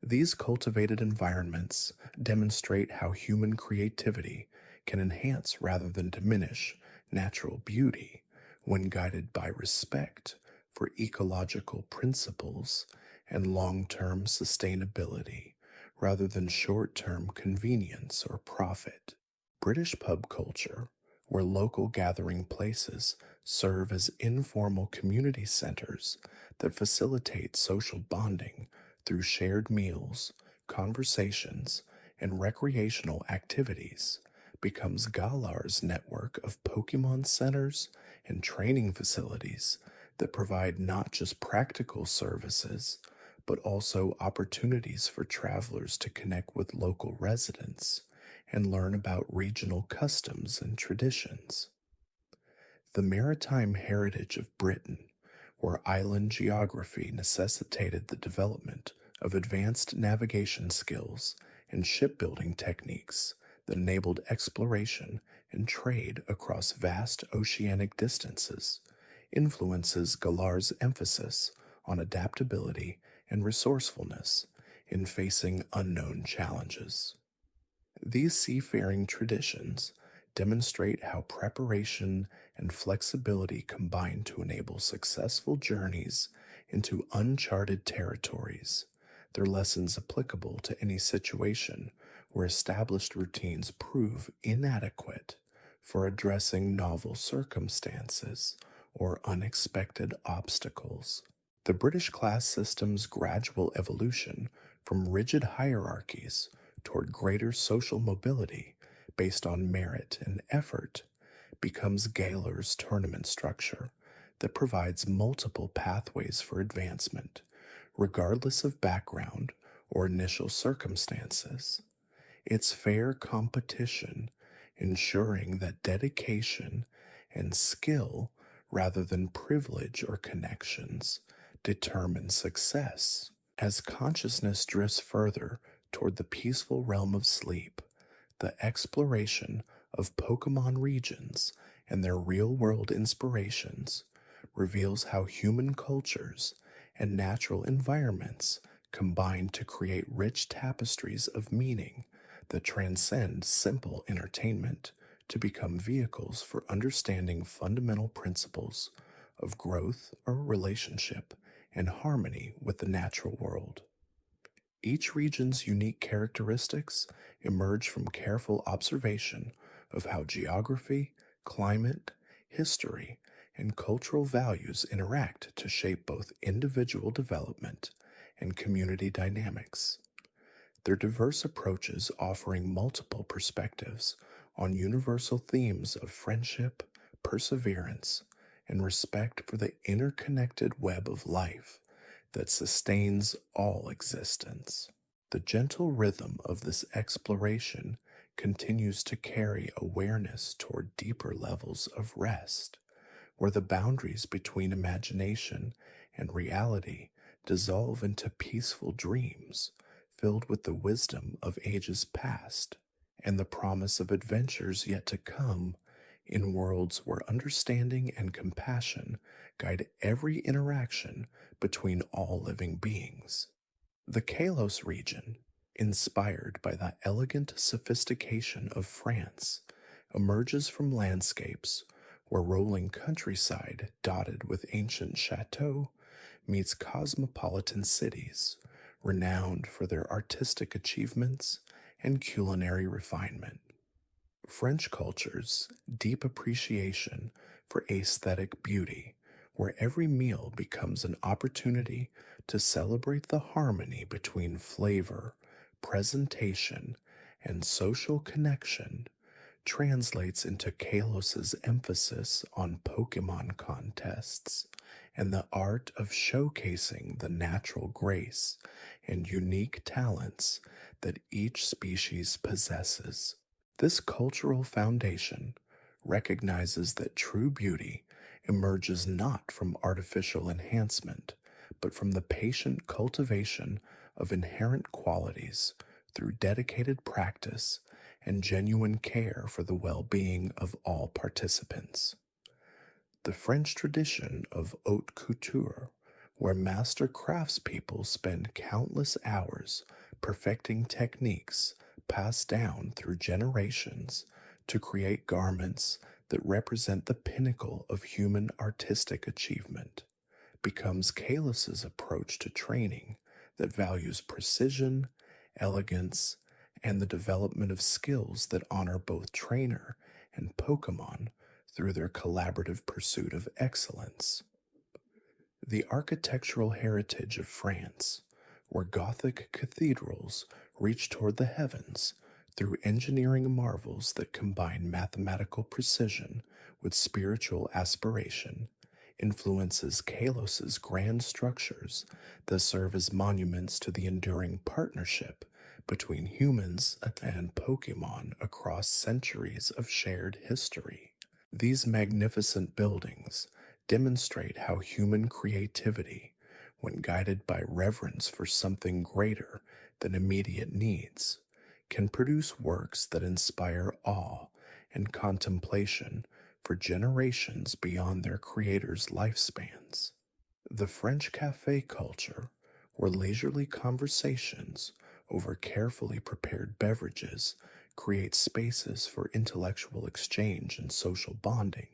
A: These cultivated environments demonstrate how human creativity can enhance rather than diminish natural beauty when guided by respect for ecological principles and long-term sustainability rather than short-term convenience or profit. British pub culture, where local gathering places serve as informal community centers that facilitate social bonding through shared meals, conversations, and recreational activities, becomes Galar's network of Pokémon centers and training facilities that provide not just practical services, but also opportunities for travelers to connect with local residents and learn about regional customs and traditions. The maritime heritage of Britain, where island geography necessitated the development of advanced navigation skills and shipbuilding techniques that enabled exploration and trade across vast oceanic distances, influences Galar's emphasis on adaptability and resourcefulness in facing unknown challenges. These seafaring traditions demonstrate how preparation and flexibility combine to enable successful journeys into uncharted territories, their lessons applicable to any situation where established routines prove inadequate for addressing novel circumstances or unexpected obstacles. The British class system's gradual evolution from rigid hierarchies toward greater social mobility based on merit and effort becomes Galar's tournament structure that provides multiple pathways for advancement, regardless of background or initial circumstances. It's fair competition, ensuring that dedication and skill, rather than privilege or connections, determine success. As consciousness drifts further toward the peaceful realm of sleep, the exploration of Pokemon regions and their real-world inspirations reveals how human cultures and natural environments combine to create rich tapestries of meaning that transcend simple entertainment to become vehicles for understanding fundamental principles of growth or relationship and harmony with the natural world. Each region's unique characteristics emerge from careful observation of how geography, climate, history, and cultural values interact to shape both individual development and community dynamics. Their diverse approaches offering multiple perspectives on universal themes of friendship, perseverance, and respect for the interconnected web of life that sustains all existence. The gentle rhythm of this exploration continues to carry awareness toward deeper levels of rest, where the boundaries between imagination and reality dissolve into peaceful dreams filled with the wisdom of ages past and the promise of adventures yet to come in worlds where understanding and compassion guide every interaction between all living beings. The Kalos region, inspired by the elegant sophistication of France, emerges from landscapes where rolling countryside dotted with ancient chateaux meets cosmopolitan cities renowned for their artistic achievements and culinary refinement. French culture's deep appreciation for aesthetic beauty, where every meal becomes an opportunity to celebrate the harmony between flavor, presentation, and social connection, translates into Kalos's emphasis on Pokémon contests and the art of showcasing the natural grace and unique talents that each species possesses. This cultural foundation recognizes that true beauty emerges not from artificial enhancement, but from the patient cultivation of inherent qualities through dedicated practice and genuine care for the well-being of all participants. The French tradition of haute couture, where master craftspeople spend countless hours perfecting techniques passed down through generations to create garments that represent the pinnacle of human artistic achievement, becomes Kalos's approach to training that values precision, elegance, and the development of skills that honor both trainer and Pokémon through their collaborative pursuit of excellence. The architectural heritage of France, where Gothic cathedrals reach toward the heavens through engineering marvels that combine mathematical precision with spiritual aspiration, influences Kalos's grand structures that serve as monuments to the enduring partnership between humans and Pokémon across centuries of shared history. These magnificent buildings demonstrate how human creativity, when guided by reverence for something greater than immediate needs, can produce works that inspire awe and contemplation for generations beyond their creators' lifespans. The French cafe culture, where leisurely conversations over carefully prepared beverages create spaces for intellectual exchange and social bonding,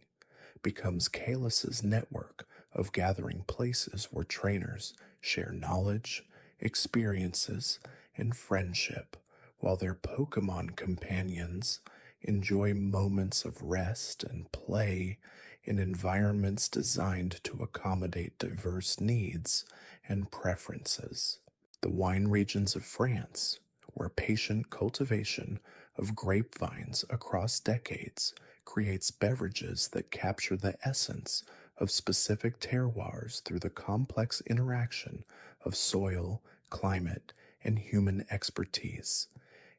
A: becomes Kalos's network of gathering places where trainers share knowledge, experiences, and friendship, while their Pokemon companions enjoy moments of rest and play in environments designed to accommodate diverse needs and preferences. The wine regions of France, where patient cultivation of grapevines across decades creates beverages that capture the essence of specific terroirs through the complex interaction of soil, climate, and human expertise,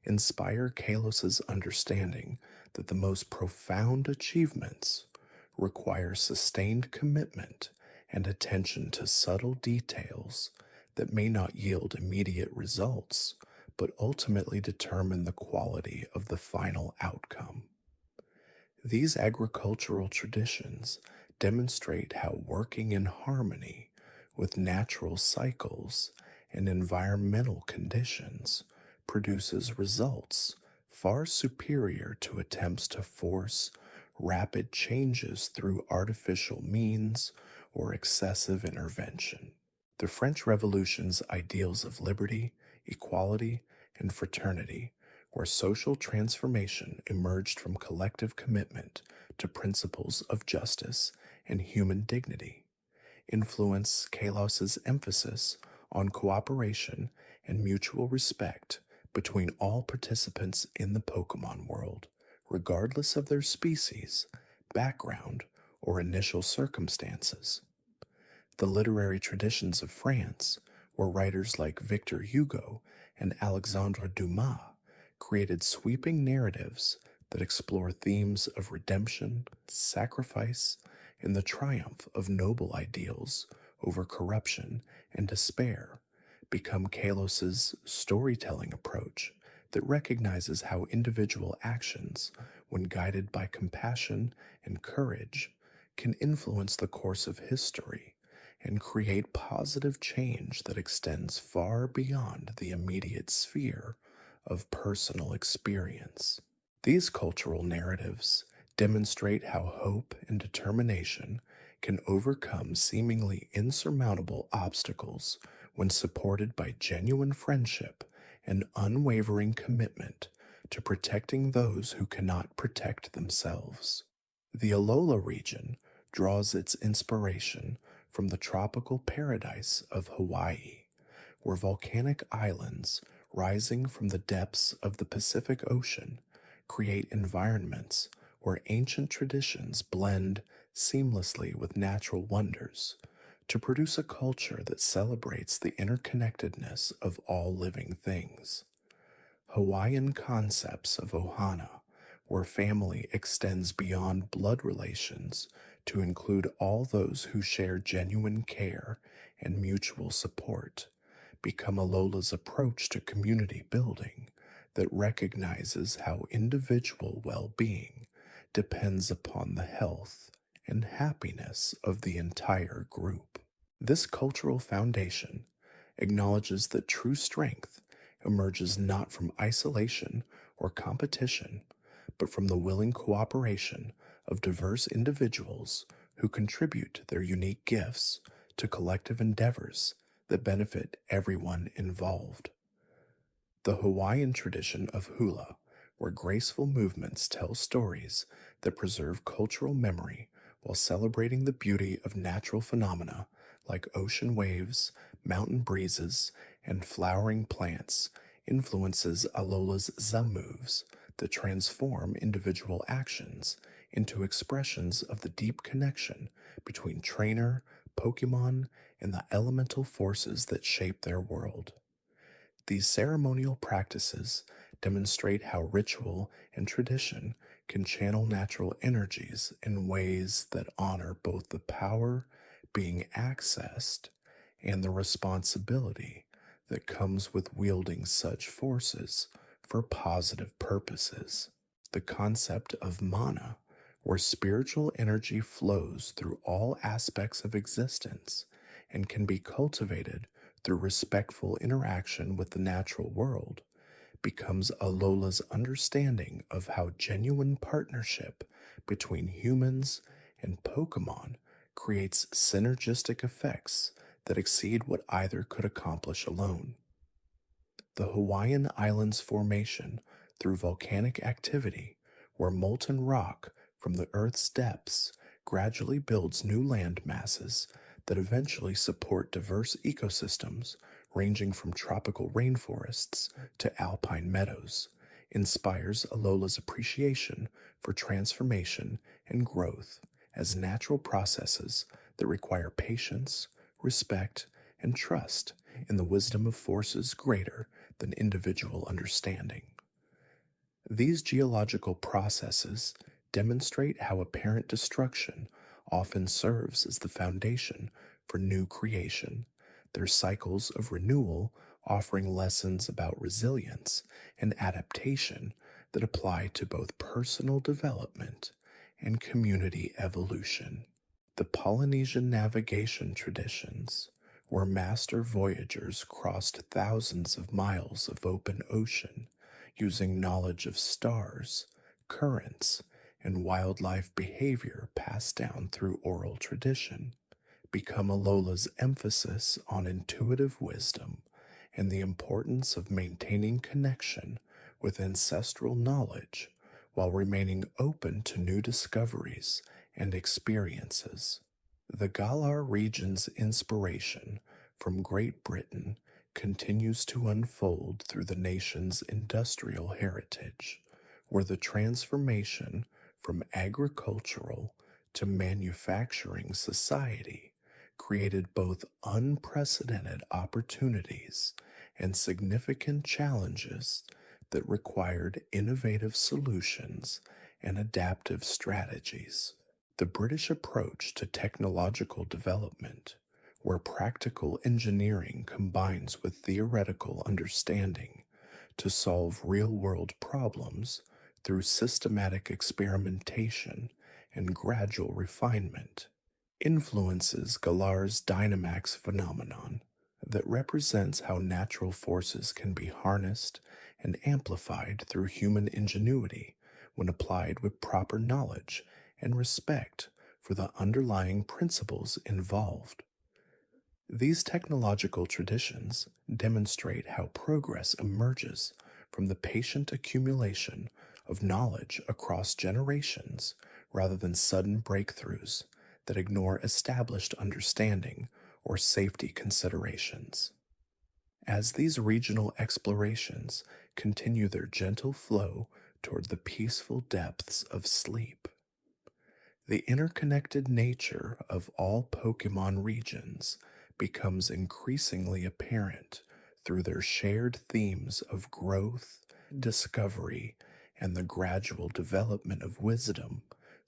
A: inspire Kalos's understanding that the most profound achievements require sustained commitment and attention to subtle details that may not yield immediate results, but ultimately determine the quality of the final outcome. These agricultural traditions demonstrate how working in harmony with natural cycles and environmental conditions produces results far superior to attempts to force rapid changes through artificial means or excessive intervention. The French Revolution's ideals of liberty, equality, and fraternity, where social transformation emerged from collective commitment to principles of justice and human dignity, influence Kalos's emphasis on cooperation and mutual respect between all participants in the Pokemon world, regardless of their species, background, or initial circumstances. The literary traditions of France, where writers like Victor Hugo and Alexandre Dumas created sweeping narratives that explore themes of redemption, sacrifice, and the triumph of noble ideals over corruption and despair, become Kalos's storytelling approach that recognizes how individual actions, when guided by compassion and courage, can influence the course of history and create positive change that extends far beyond the immediate sphere of personal experience. These cultural narratives demonstrate how hope and determination can overcome seemingly insurmountable obstacles when supported by genuine friendship and unwavering commitment to protecting those who cannot protect themselves. The Alola region draws its inspiration from the tropical paradise of Hawaii, where volcanic islands rising from the depths of the Pacific Ocean create environments where ancient traditions blend seamlessly with natural wonders to produce a culture that celebrates the interconnectedness of all living things. Hawaiian concepts of ohana, where family extends beyond blood relations to include all those who share genuine care and mutual support, become Alola's approach to community building that recognizes how individual well-being depends upon the health and happiness of the entire group. This cultural foundation acknowledges that true strength emerges not from isolation or competition, but from the willing cooperation of diverse individuals who contribute their unique gifts to collective endeavors that benefit everyone involved. The Hawaiian tradition of hula, where graceful movements tell stories that preserve cultural memory while celebrating the beauty of natural phenomena like ocean waves, mountain breezes, and flowering plants, influences Alola's za moves that transform individual actions into expressions of the deep connection between trainer, Pokémon, and the elemental forces that shape their world. These ceremonial practices demonstrate how ritual and tradition can channel natural energies in ways that honor both the power being accessed and the responsibility that comes with wielding such forces for positive purposes. The concept of mana, where spiritual energy flows through all aspects of existence and can be cultivated through respectful interaction with the natural world, becomes Alola's understanding of how genuine partnership between humans and Pokemon creates synergistic effects that exceed what either could accomplish alone. The Hawaiian Islands formation through volcanic activity, where molten rock from the Earth's depths gradually builds new land masses that eventually support diverse ecosystems ranging from tropical rainforests to alpine meadows, inspires Alola's appreciation for transformation and growth as natural processes that require patience, respect, and trust in the wisdom of forces greater than individual understanding. These geological processes demonstrate how apparent destruction often serves as the foundation for new creation, their cycles of renewal offering lessons about resilience and adaptation that apply to both personal development and community evolution. The Polynesian navigation traditions, where master voyagers crossed thousands of miles of open ocean using knowledge of stars, currents, and wildlife behavior passed down through oral tradition, become Alola's emphasis on intuitive wisdom and the importance of maintaining connection with ancestral knowledge while remaining open to new discoveries and experiences. The Galar region's inspiration from Great Britain continues to unfold through the nation's industrial heritage, where the transformation from agricultural to manufacturing society created both unprecedented opportunities and significant challenges that required innovative solutions and adaptive strategies. The British approach to technological development, where practical engineering combines with theoretical understanding to solve real-world problems through systematic experimentation and gradual refinement, influences Galar's Dynamax phenomenon that represents how natural forces can be harnessed and amplified through human ingenuity when applied with proper knowledge and respect for the underlying principles involved. These technological traditions demonstrate how progress emerges from the patient accumulation of knowledge across generations rather than sudden breakthroughs that ignore established understanding or safety considerations. As these regional explorations continue their gentle flow toward the peaceful depths of sleep, the interconnected nature of all Pokémon regions becomes increasingly apparent through their shared themes of growth, discovery, and the gradual development of wisdom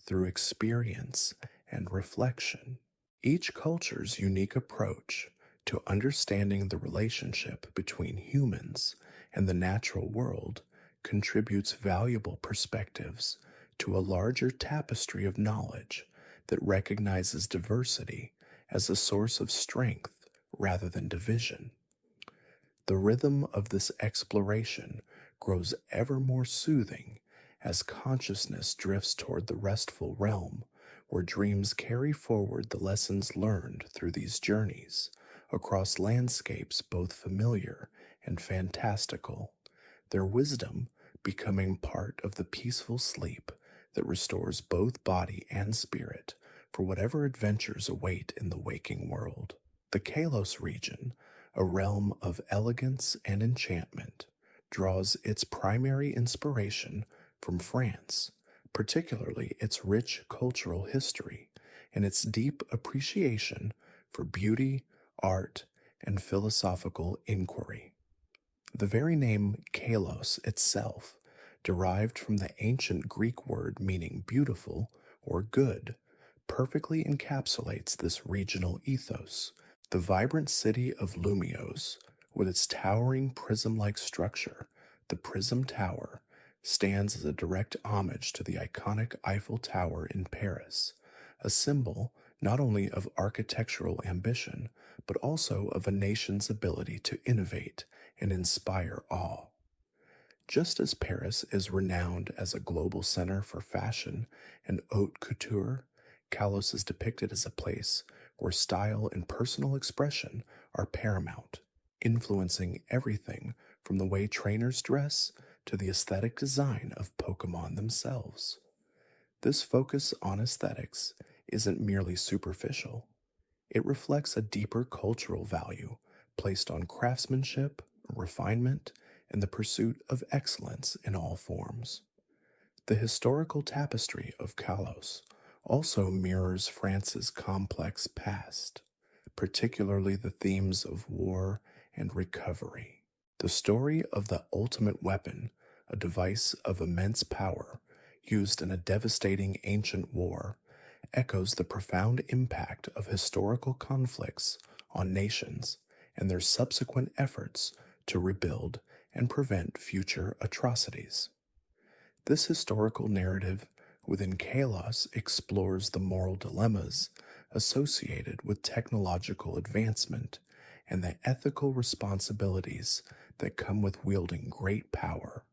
A: through experience and reflection. Each culture's unique approach to understanding the relationship between humans and the natural world contributes valuable perspectives to a larger tapestry of knowledge that recognizes diversity as a source of strength rather than division. The rhythm of this exploration grows ever more soothing as consciousness drifts toward the restful realm where dreams carry forward the lessons learned through these journeys across landscapes both familiar and fantastical, their wisdom becoming part of the peaceful sleep that restores both body and spirit for whatever adventures await in the waking world. The Kalos region, a realm of elegance and enchantment, draws its primary inspiration from France, particularly its rich cultural history and its deep appreciation for beauty, art, and philosophical inquiry. The very name Kalos itself, derived from the ancient Greek word meaning beautiful or good, perfectly encapsulates this regional ethos. The vibrant city of Lumiose, with its towering prism-like structure, the Prism Tower, stands as a direct homage to the iconic Eiffel Tower in Paris, a symbol not only of architectural ambition, but also of a nation's ability to innovate and inspire awe. Just as Paris is renowned as a global center for fashion and haute couture, Kalos is depicted as a place where style and personal expression are paramount, influencing everything from the way trainers dress to the aesthetic design of Pokémon themselves. This focus on aesthetics isn't merely superficial. It reflects a deeper cultural value placed on craftsmanship, refinement, and the pursuit of excellence in all forms. The historical tapestry of Kalos also mirrors France's complex past, particularly the themes of war and recovery. The story of the ultimate weapon, a device of immense power used in a devastating ancient war, echoes the profound impact of historical conflicts on nations and their subsequent efforts to rebuild and prevent future atrocities. This historical narrative within Kalos explores the moral dilemmas associated with technological advancement and the ethical responsibilities that come with wielding great power,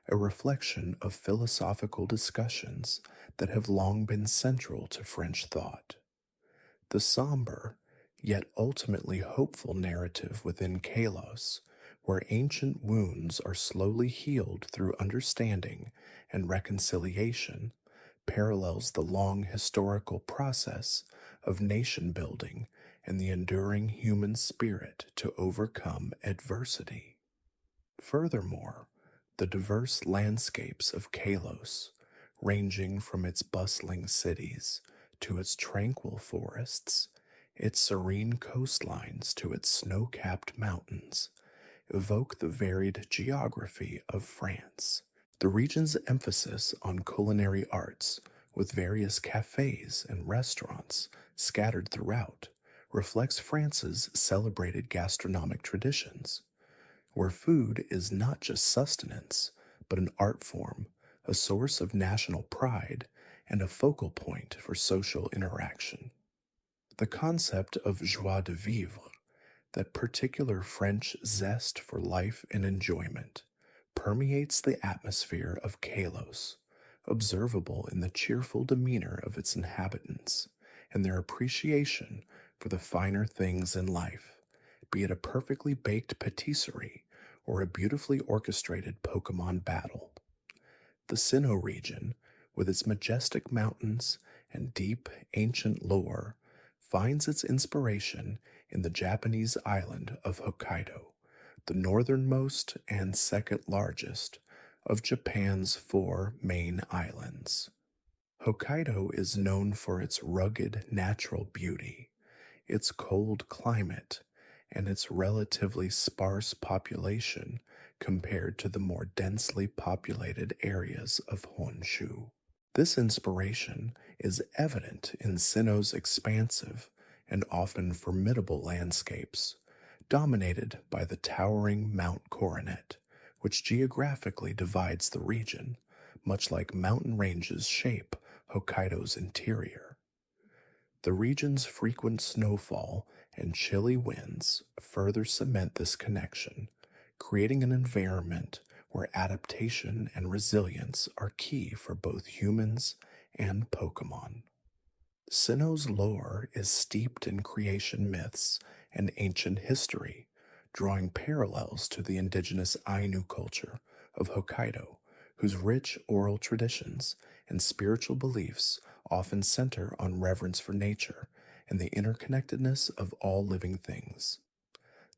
A: a reflection of philosophical discussions that have long been central to French thought. The somber, yet ultimately hopeful narrative within Kalos, where ancient wounds are slowly healed through understanding and reconciliation, parallels the long historical process of nation building and the enduring human spirit to overcome adversity. Furthermore, the diverse landscapes of Kalos, ranging from its bustling cities to its tranquil forests, its serene coastlines to its snow-capped mountains, evoke the varied geography of France. The region's emphasis on culinary arts, with various cafes and restaurants scattered throughout, reflects France's celebrated gastronomic traditions, where food is not just sustenance, but an art form, a source of national pride, and a focal point for social interaction. The concept of joie de vivre, that particular French zest for life and enjoyment, permeates the atmosphere of Kalos, observable in the cheerful demeanor of its inhabitants and their appreciation for the finer things in life, be it a perfectly baked patisserie or a beautifully orchestrated Pokémon battle. The Sinnoh region, with its majestic mountains and deep ancient lore, finds its inspiration in the Japanese island of Hokkaido, the northernmost and second largest of Japan's 4 main islands. Hokkaido is known for its rugged natural beauty, its cold climate, and its relatively sparse population compared to the more densely populated areas of Honshu. This inspiration is evident in Sinnoh's expansive and often formidable landscapes, dominated by the towering Mount Coronet, which geographically divides the region, much like mountain ranges shape Hokkaido's interior. The region's frequent snowfall and chilly winds further cement this connection, creating an environment where adaptation and resilience are key for both humans and Pokémon. Sinnoh's lore is steeped in creation myths and ancient history, drawing parallels to the indigenous Ainu culture of Hokkaido, whose rich oral traditions and spiritual beliefs often center on reverence for nature and the interconnectedness of all living things.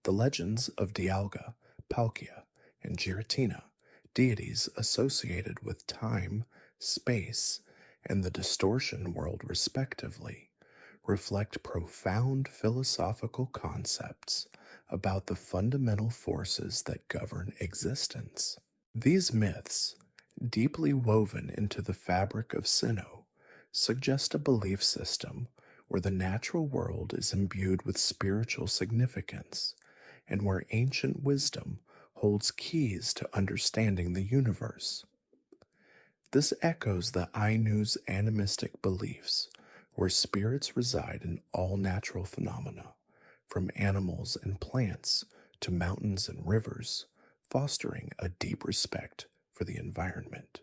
A: The legends of Dialga, Palkia, and Giratina, deities associated with time, space, and the distortion world respectively, reflect profound philosophical concepts about the fundamental forces that govern existence. These myths, deeply woven into the fabric of Sinnoh, suggest a belief system where the natural world is imbued with spiritual significance and where ancient wisdom holds keys to understanding the universe. This echoes the Ainu's animistic beliefs, where spirits reside in all natural phenomena, from animals and plants to mountains and rivers, fostering a deep respect for the environment.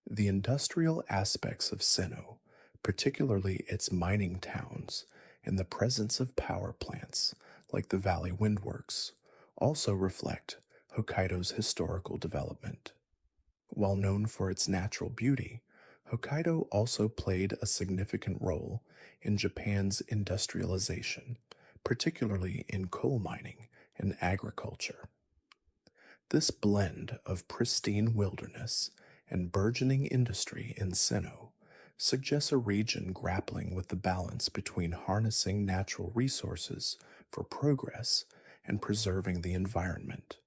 A: The industrial aspects of Sinnoh, particularly its mining towns and the presence of power plants like the Valley Windworks, also reflect Hokkaido's historical development. While known for its natural beauty, Hokkaido also played a significant role in Japan's industrialization, particularly in coal mining and agriculture. This blend of pristine wilderness and burgeoning industry in Sinnoh suggests a region grappling with the balance between harnessing natural resources for progress and preserving the environment,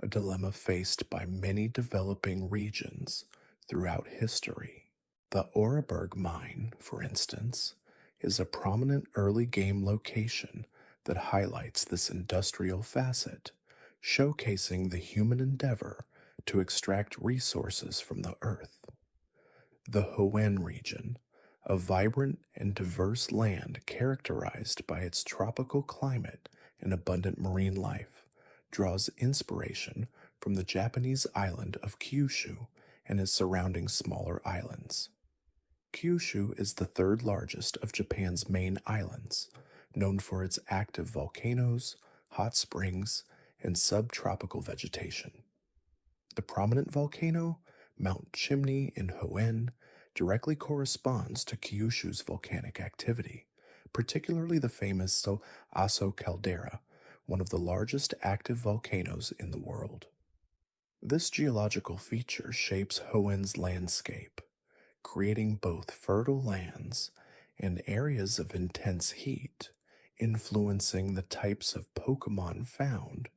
A: a dilemma faced by many developing regions throughout history. The Oreburg mine, for instance, is a prominent early game location that highlights this industrial facet, showcasing the human endeavor to extract resources from the earth. The Hoenn region, a vibrant and diverse land characterized by its tropical climate and abundant marine life, draws inspiration from the Japanese island of Kyushu and its surrounding smaller islands. Kyushu is the third largest of Japan's main islands, known for its active volcanoes, hot springs, and subtropical vegetation. The prominent volcano, Mount Chimney in Hoenn, directly corresponds to Kyushu's volcanic activity, particularly the famous Aso caldera, one of the largest active volcanoes in the world. This geological feature shapes Hoenn's landscape, creating both fertile lands and areas of intense heat, influencing the types of Pokémon found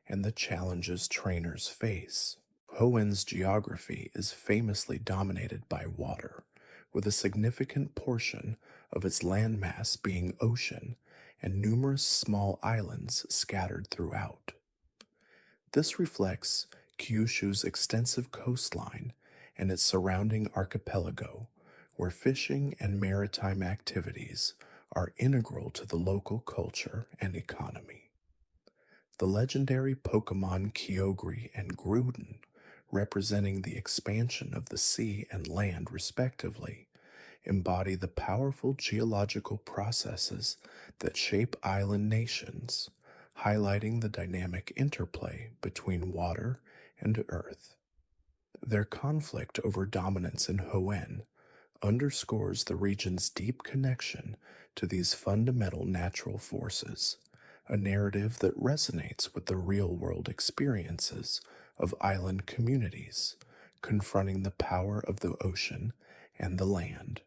A: and the challenges trainers face. Hoenn's geography is famously dominated by water, with a significant portion of its landmass being ocean and numerous small islands scattered throughout. This reflects Kyushu's extensive coastline and its surrounding archipelago, where fishing and maritime activities are integral to the local culture and economy. The legendary Pokémon Kyogre and Gruden, representing the expansion of the sea and land respectively, embody the powerful geological processes that shape island nations, highlighting the dynamic interplay between water and earth. Their conflict over dominance in Hoenn underscores the region's deep connection to these fundamental natural forces, a narrative that resonates with the real-world experiences of island communities, confronting the power of the ocean and the land.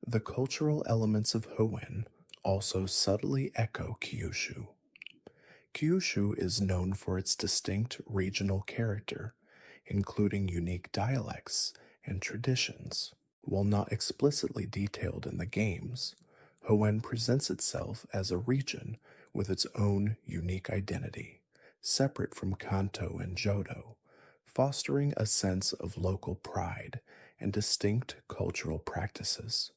A: The cultural elements of Hoenn also subtly echo Kyushu. Kyushu is known for its distinct regional character, including unique dialects and traditions. While not explicitly detailed in the games, Hoenn presents itself as a region with its own unique identity, separate from Kanto and Johto, fostering a sense of local pride and distinct cultural practices.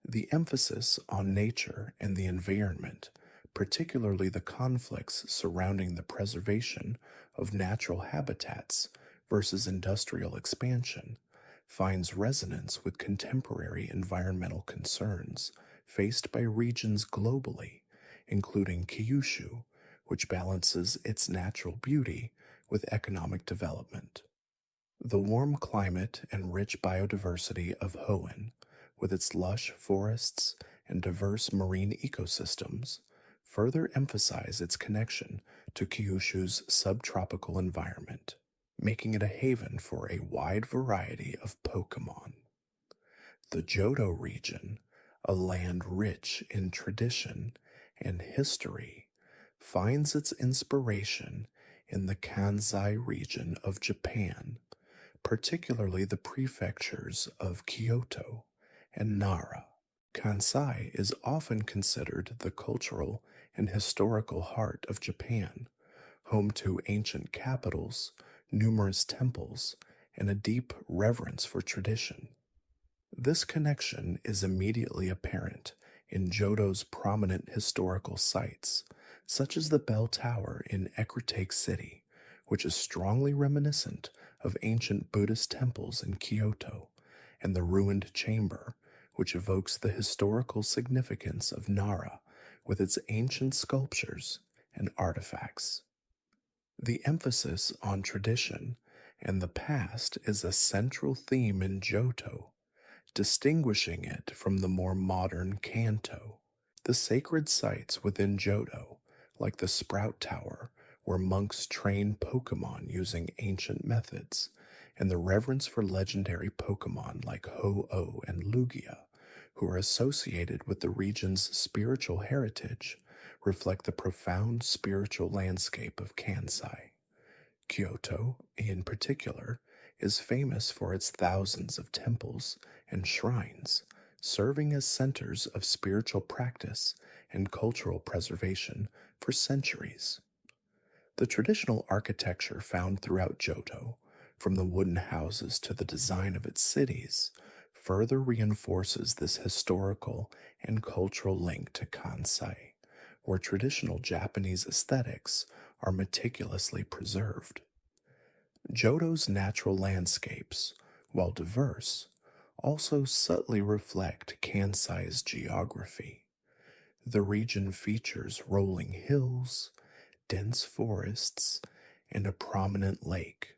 A: The emphasis on nature and the environment, particularly the conflicts surrounding the preservation of natural habitats versus industrial expansion, finds resonance with contemporary environmental concerns faced by regions globally including Kyushu, which balances its natural beauty with economic development. The warm climate and rich biodiversity of Hoenn, with its lush forests and diverse marine ecosystems, further emphasize its connection to Kyushu's subtropical environment, making it a haven for a wide variety of Pokémon. The Johto region, a land rich in tradition and history, finds its inspiration in the Kansai region of Japan, particularly the prefectures of Kyoto and Nara. Kansai is often considered the cultural and historical heart of Japan, home to ancient capitals, numerous temples, and a deep reverence for tradition. This connection is immediately apparent in Johto's prominent historical sites, such as the Bell Tower in Ecruteak City, which is strongly reminiscent of ancient Buddhist temples in Kyoto, and the ruined chamber, which evokes the historical significance of Nara with its ancient sculptures and artifacts. The emphasis on tradition and the past is a central theme in Johto, distinguishing it from the more modern Kanto. The sacred sites within Johto, like the Sprout Tower, where monks train Pokémon using ancient methods, and the reverence for legendary Pokémon like Ho-Oh and Lugia, who are associated with the region's spiritual heritage, reflect the profound spiritual landscape of Kansai. Kyoto, in particular, is famous for its thousands of temples and shrines, serving as centers of spiritual practice and cultural preservation for centuries. The traditional architecture found throughout Johto, from the wooden houses to the design of its cities, further reinforces this historical and cultural link to Kansai, where traditional Japanese aesthetics are meticulously preserved. Johto's natural landscapes, while diverse, also subtly reflect Kansai's geography. The region features rolling hills, dense forests, and a prominent lake,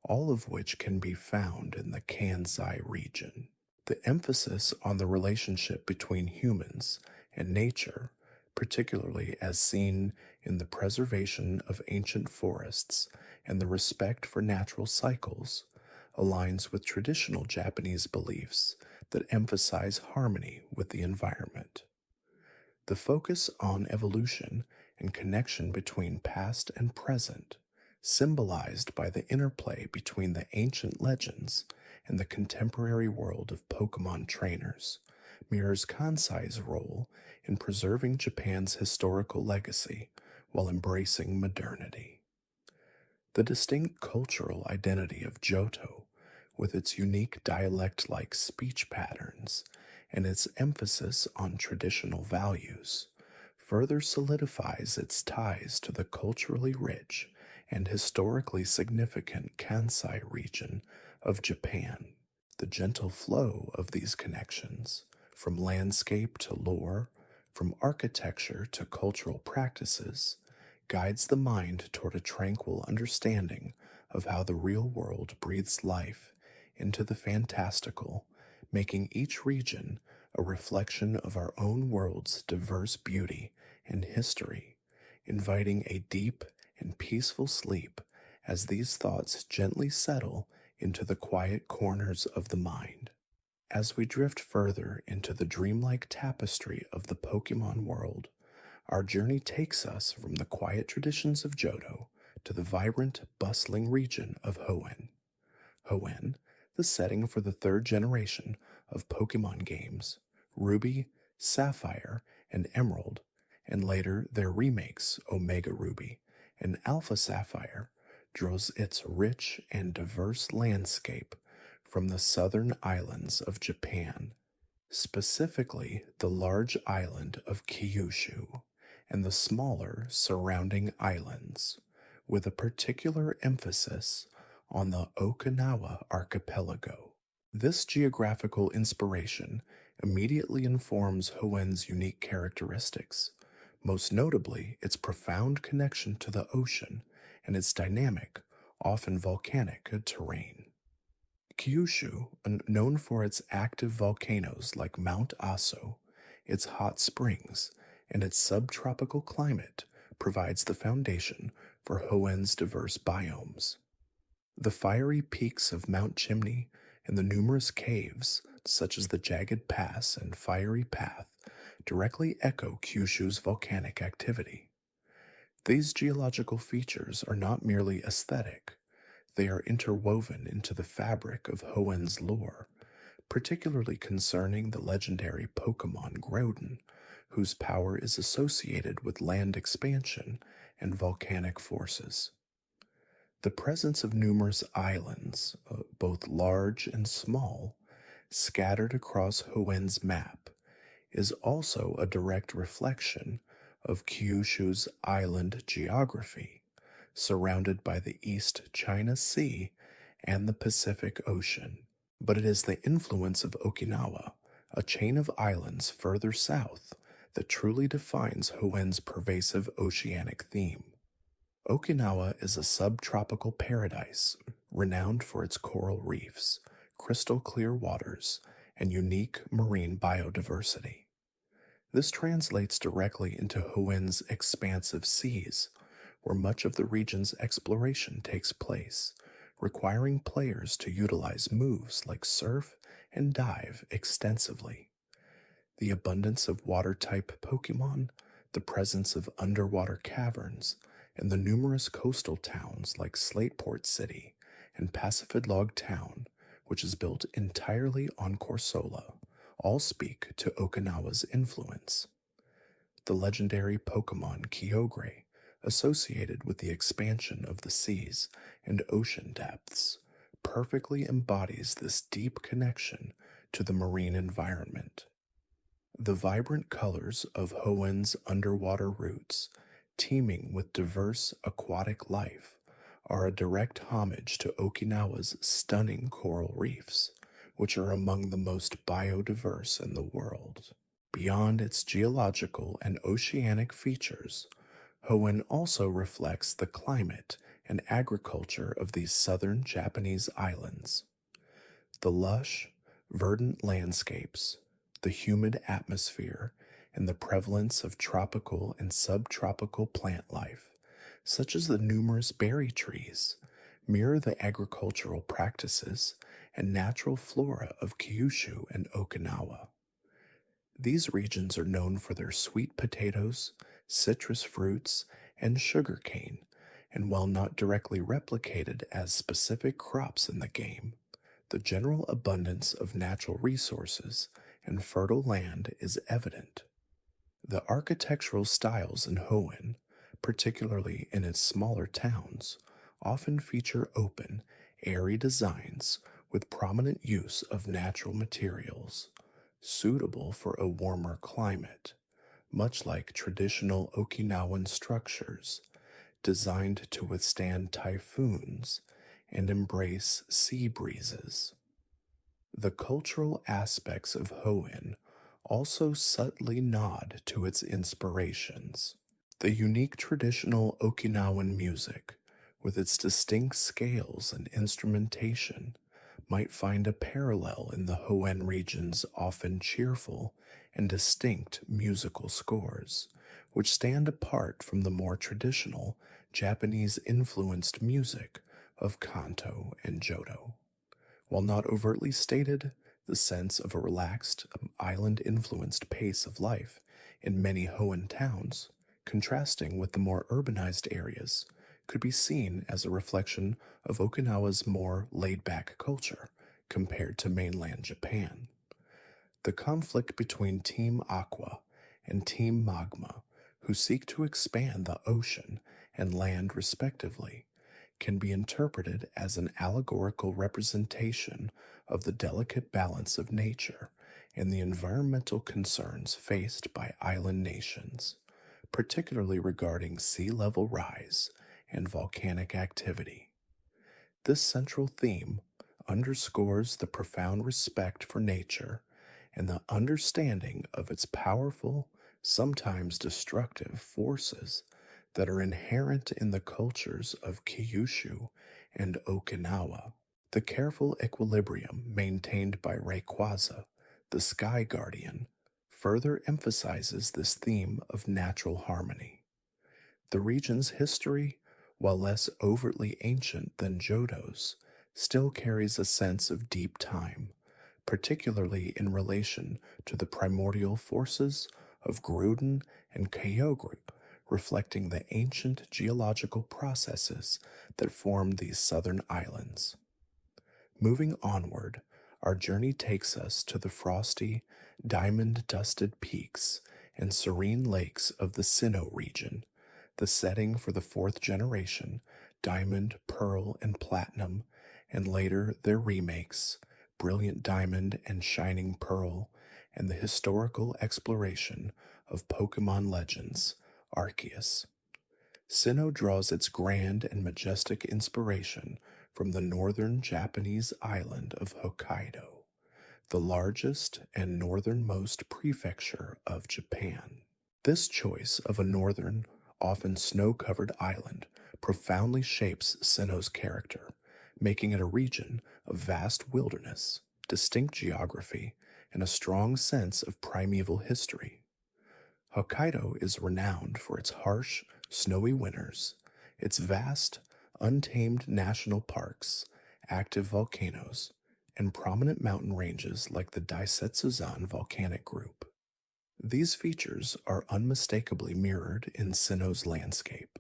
A: all of which can be found in the Kansai region. The emphasis on the relationship between humans and nature, particularly as seen in the preservation of ancient forests and the respect for natural cycles, aligns with traditional Japanese beliefs that emphasize harmony with the environment. The focus on evolution and connection between past and present, symbolized by the interplay between the ancient legends and the contemporary world of Pokémon trainers, mirrors Kansai's role in preserving Japan's historical legacy while embracing modernity. The distinct cultural identity of Johto, with its unique dialect-like speech patterns and its emphasis on traditional values, further solidifies its ties to the culturally rich and historically significant Kansai region of Japan. The gentle flow of these connections, from landscape to lore, from architecture to cultural practices, guides the mind toward a tranquil understanding of how the real world breathes life into the fantastical, making each region a reflection of our own world's diverse beauty and history, inviting a deep and peaceful sleep as these thoughts gently settle into the quiet corners of the mind. As we drift further into the dreamlike tapestry of the Pokémon world, our journey takes us from the quiet traditions of Johto to the vibrant, bustling region of Hoenn. Hoenn, the setting for the third generation of Pokémon games, Ruby, Sapphire, and Emerald, and later their remakes Omega Ruby and Alpha Sapphire, draws its rich and diverse landscape from the southern islands of Japan, specifically the large island of Kyushu and the smaller surrounding islands, with a particular emphasis on the Okinawa archipelago. This geographical inspiration immediately informs Hoenn's unique characteristics, most notably its profound connection to the ocean and its dynamic, often volcanic terrain. Kyushu, known for its active volcanoes like Mount Aso, its hot springs, and its subtropical climate, provides the foundation for Hoenn's diverse biomes. The fiery peaks of Mount Chimney and the numerous caves, such as the Jagged Pass and Fiery Path, directly echo Kyushu's volcanic activity. These geological features are not merely aesthetic, they are interwoven into the fabric of Hoenn's lore, particularly concerning the legendary Pokémon Groudon, whose power is associated with land expansion and volcanic forces. The presence of numerous islands, both large and small, scattered across Hoenn's map, is also a direct reflection of Kyushu's island geography, surrounded by the East China Sea and the Pacific Ocean. But it is the influence of Okinawa, a chain of islands further south, that truly defines Hoenn's pervasive oceanic theme. Okinawa is a subtropical paradise renowned for its coral reefs, crystal clear waters, and unique marine biodiversity. This translates directly into Hoenn's expansive seas, where much of the region's exploration takes place, requiring players to utilize moves like surf and dive extensively. The abundance of water-type Pokémon, the presence of underwater caverns, and the numerous coastal towns like Slateport City and Pacifidlog Town, which is built entirely on Corsola, all speak to Okinawa's influence. The legendary Pokémon Kyogre, associated with the expansion of the seas and ocean depths, perfectly embodies this deep connection to the marine environment. The vibrant colors of Hoenn's underwater routes, teeming with diverse aquatic life, are a direct homage to Okinawa's stunning coral reefs, which are among the most biodiverse in the world. Beyond its geological and oceanic features, Hoenn also reflects the climate and agriculture of these southern Japanese islands. The lush, verdant landscapes, the humid atmosphere, and the prevalence of tropical and subtropical plant life, such as the numerous berry trees, mirror the agricultural practices and natural flora of Kyushu and Okinawa. These regions are known for their sweet potatoes, citrus fruits, and sugar cane, and while not directly replicated as specific crops in the game, the general abundance of natural resources and fertile land is evident. The architectural styles in Hoenn, particularly in its smaller towns, often feature open, airy designs with prominent use of natural materials, suitable for a warmer climate, much like traditional Okinawan structures, designed to withstand typhoons and embrace sea breezes. The cultural aspects of Hoenn also subtly nod to its inspirations. The unique traditional Okinawan music, with its distinct scales and instrumentation, might find a parallel in the Hoenn region's often cheerful and distinct musical scores, which stand apart from the more traditional Japanese-influenced music of Kanto and Johto. While not overtly stated, the sense of a relaxed, island-influenced pace of life in many Hoenn towns, contrasting with the more urbanized areas, could be seen as a reflection of Okinawa's more laid-back culture compared to mainland Japan. The conflict between Team Aqua and Team Magma, who seek to expand the ocean and land respectively, can be interpreted as an allegorical representation of the delicate balance of nature and the environmental concerns faced by island nations, particularly regarding sea level rise and volcanic activity. This central theme underscores the profound respect for nature and the understanding of its powerful, sometimes destructive forces that are inherent in the cultures of Kyushu and Okinawa. The careful equilibrium maintained by Rayquaza, the Sky Guardian, further emphasizes this theme of natural harmony. The region's history, while less overtly ancient than Johto's, still carries a sense of deep time, particularly in relation to the primordial forces of Gruden and Kyogre, reflecting the ancient geological processes that formed these southern islands. Moving onward, our journey takes us to the frosty, diamond-dusted peaks and serene lakes of the Sinnoh region, the setting for the fourth generation Diamond, Pearl, and Platinum, and later their remakes, Brilliant Diamond and Shining Pearl, and the historical exploration of Pokémon Legends, Arceus. Sinnoh draws its grand and majestic inspiration from the northern Japanese island of Hokkaido, the largest and northernmost prefecture of Japan. This choice of a northern, often snow-covered island profoundly shapes Sinnoh's character, making it a region of vast wilderness, distinct geography, and a strong sense of primeval history. Hokkaido is renowned for its harsh, snowy winters, its vast, untamed national parks, active volcanoes, and prominent mountain ranges like the Daisetsuzan volcanic group. These features are unmistakably mirrored in Sinnoh's landscape.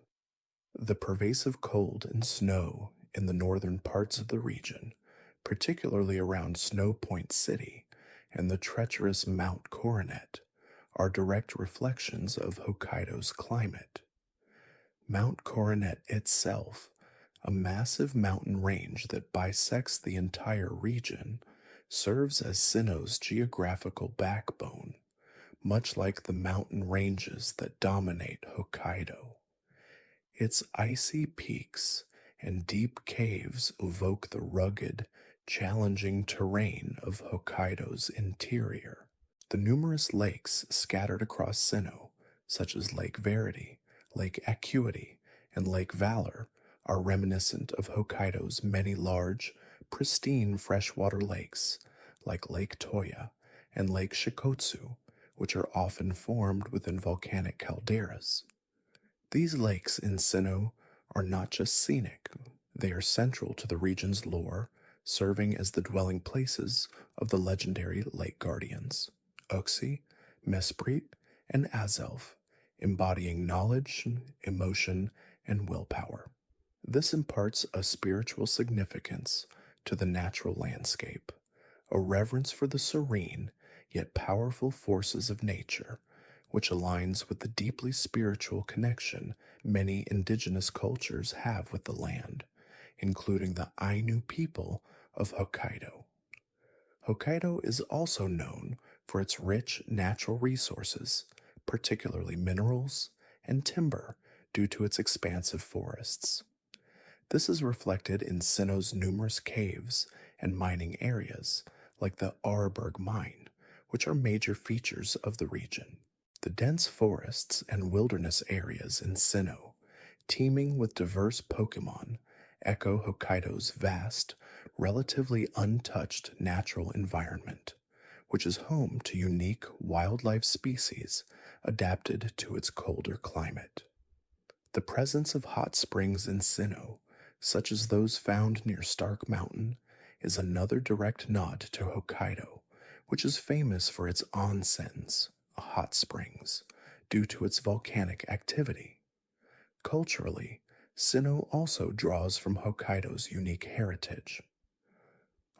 A: The pervasive cold and snow in the northern parts of the region, particularly around Snow Point City and the treacherous Mount Coronet, are direct reflections of Hokkaido's climate. Mount Coronet itself, a massive mountain range that bisects the entire region, serves as Sinnoh's geographical backbone, much like the mountain ranges that dominate Hokkaido. Its icy peaks and deep caves evoke the rugged, challenging terrain of Hokkaido's interior. The numerous lakes scattered across Sinnoh, such as Lake Verity, Lake Acuity, and Lake Valor, are reminiscent of Hokkaido's many large, pristine freshwater lakes, like Lake Toya and Lake Shikotsu, which are often formed within volcanic calderas. These lakes in Sinnoh are not just scenic, they are central to the region's lore, serving as the dwelling places of the legendary lake guardians, Uxie, Mesprit, and Azelf, embodying knowledge, emotion, and willpower. This imparts a spiritual significance to the natural landscape, a reverence for the serene yet powerful forces of nature, which aligns with the deeply spiritual connection many indigenous cultures have with the land, including the Ainu people of Hokkaido. Hokkaido is also known for its rich natural resources, particularly minerals and timber, due to its expansive forests. This is reflected in Sinnoh's numerous caves and mining areas, like the Aarberg mine, which are major features of the region. The dense forests and wilderness areas in Sinnoh, teeming with diverse Pokémon, echo Hokkaido's vast, relatively untouched natural environment, which is home to unique wildlife species adapted to its colder climate. The presence of hot springs in Sinnoh, such as those found near Stark Mountain, is another direct nod to Hokkaido, which is famous for its onsens, hot springs, due to its volcanic activity. Culturally, Sinnoh also draws from Hokkaido's unique heritage.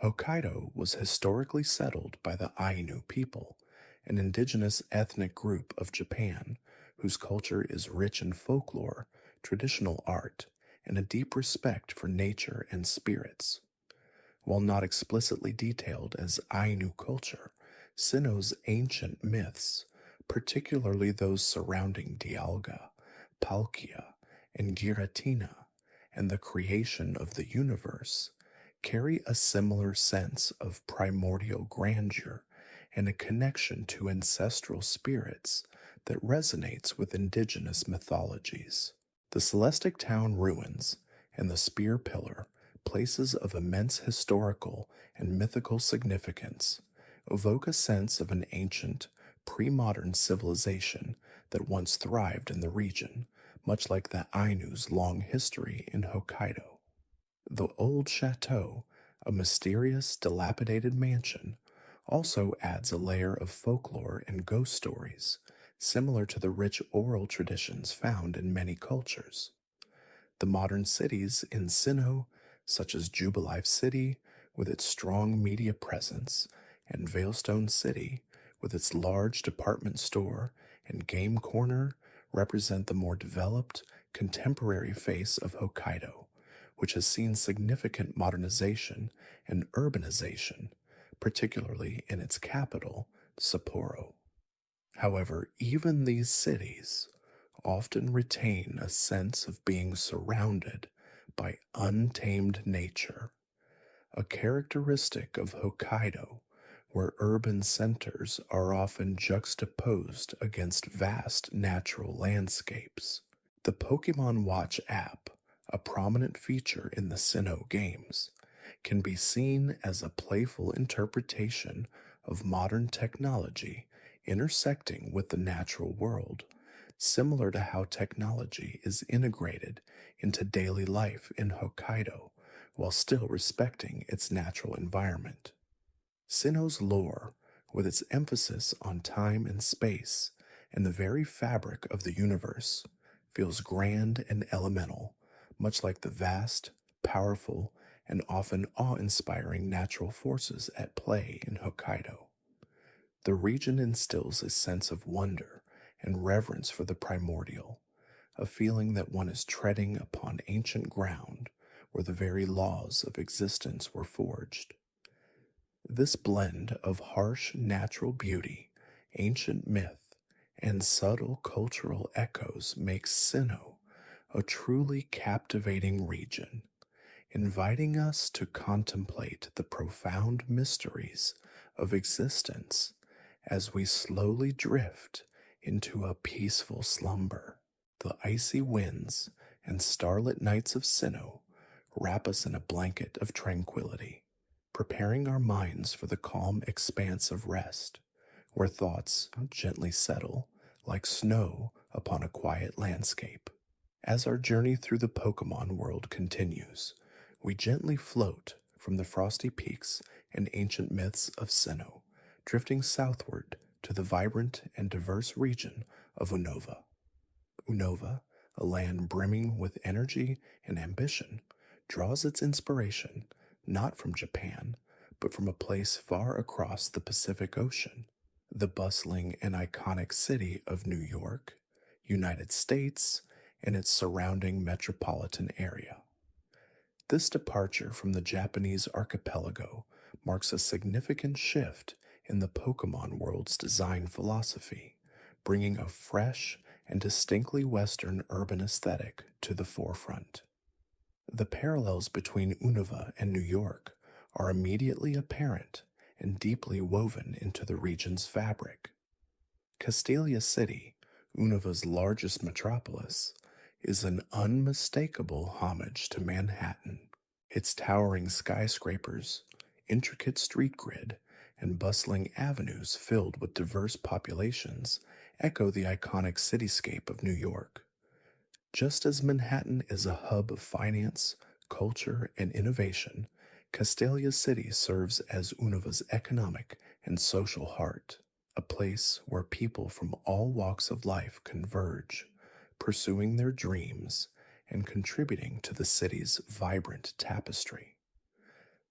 A: Hokkaido was historically settled by the Ainu people, an indigenous ethnic group of Japan whose culture is rich in folklore, traditional art, and a deep respect for nature and spirits. While not explicitly detailed as Ainu culture, Sinnoh's ancient myths, particularly those surrounding Dialga, Palkia, and Giratina, and the creation of the universe, carry a similar sense of primordial grandeur and a connection to ancestral spirits that resonates with indigenous mythologies. The Celestic Town ruins and the Spear Pillar, places of immense historical and mythical significance, evoke a sense of an ancient, pre-modern civilization that once thrived in the region, much like the Ainu's long history in Hokkaido. The old chateau, a mysterious, dilapidated mansion, also adds a layer of folklore and ghost stories, similar to the rich oral traditions found in many cultures. The modern cities in Sinnoh, such as Jubilife City, with its strong media presence, and Veilstone City, with its large department store and game corner, represent the more developed, contemporary face of Hokkaido, which has seen significant modernization and urbanization, particularly in its capital, Sapporo. However, even these cities often retain a sense of being surrounded by untamed nature, a characteristic of Hokkaido, where urban centers are often juxtaposed against vast natural landscapes. The Pokemon Watch app, a prominent feature in the Sinnoh games, can be seen as a playful interpretation of modern technology intersecting with the natural world, similar to how technology is integrated into daily life in Hokkaido while still respecting its natural environment. Sinnoh's lore, with its emphasis on time and space and the very fabric of the universe, feels grand and elemental, much like the vast, powerful, and often awe-inspiring natural forces at play in Hokkaido. The region instills a sense of wonder and reverence for the primordial, a feeling that one is treading upon ancient ground where the very laws of existence were forged. This blend of harsh natural beauty, ancient myth, and subtle cultural echoes makes Sinnoh a truly captivating region, inviting us to contemplate the profound mysteries of existence as we slowly drift into a peaceful slumber. The icy winds and starlit nights of Sinnoh wrap us in a blanket of tranquility, preparing our minds for the calm expanse of rest, where thoughts gently settle like snow upon a quiet landscape. As our journey through the Pokemon world continues, we gently float from the frosty peaks and ancient myths of Sinnoh, drifting southward to the vibrant and diverse region of Unova. Unova, a land brimming with energy and ambition, draws its inspiration not from Japan, but from a place far across the Pacific Ocean, the bustling and iconic city of New York, United States, and its surrounding metropolitan area. This departure from the Japanese archipelago marks a significant shift in the Pokemon world's design philosophy, bringing a fresh and distinctly Western urban aesthetic to the forefront. The parallels between Unova and New York are immediately apparent and deeply woven into the region's fabric. Castelia City, Unova's largest metropolis, is an unmistakable homage to Manhattan. Its towering skyscrapers, intricate street grid, and bustling avenues filled with diverse populations echo the iconic cityscape of New York. Just as Manhattan is a hub of finance, culture, and innovation, Castelia City serves as Unova's economic and social heart, a place where people from all walks of life converge, pursuing their dreams and contributing to the city's vibrant tapestry.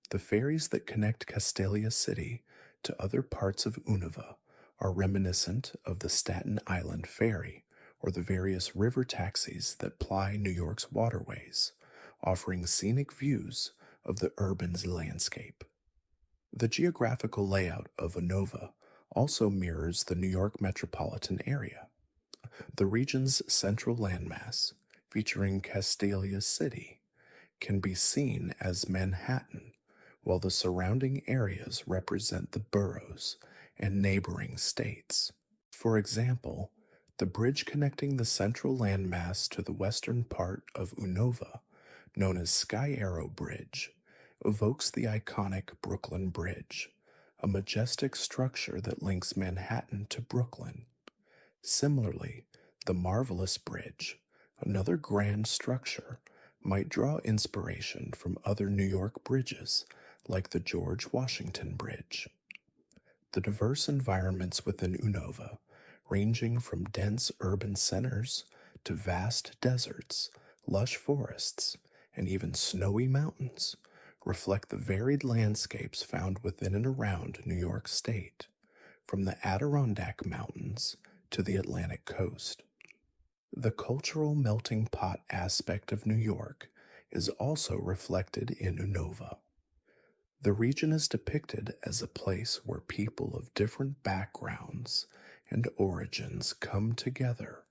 A: The ferries that connect Castelia City to other parts of Unova are reminiscent of the Staten Island Ferry or the various river taxis that ply New York's waterways, offering scenic views of the urban landscape. The geographical layout of Unova also mirrors the New York metropolitan area. The region's central landmass, featuring Castelia City, can be seen as Manhattan, while the surrounding areas represent the boroughs and neighboring states. For example, the bridge connecting the central landmass to the western part of Unova, known as Sky Arrow Bridge, evokes the iconic Brooklyn Bridge, a majestic structure that links Manhattan to Brooklyn. Similarly, the Marvelous Bridge, another grand structure, might draw inspiration from other New York bridges like the George Washington Bridge. The diverse environments within Unova, ranging from dense urban centers to vast deserts, lush forests, and even snowy mountains, reflect the varied landscapes found within and around New York State, from the Adirondack Mountains to the Atlantic coast. The cultural melting pot aspect of New York is also reflected in Unova. The region is depicted as a place where people of different backgrounds and origins come together,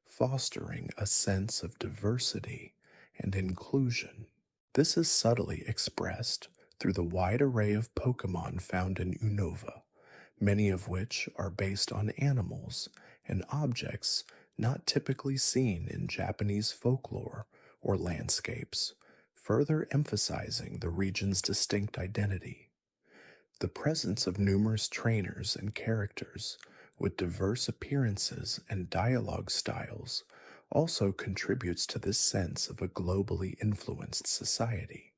A: fostering a sense of diversity and inclusion. This is subtly expressed through the wide array of Pokémon found in Unova, many of which are based on animals and objects not typically seen in Japanese folklore or landscapes, further emphasizing the region's distinct identity. The presence of numerous trainers and characters with diverse appearances and dialogue styles also contributes to this sense of a globally influenced society.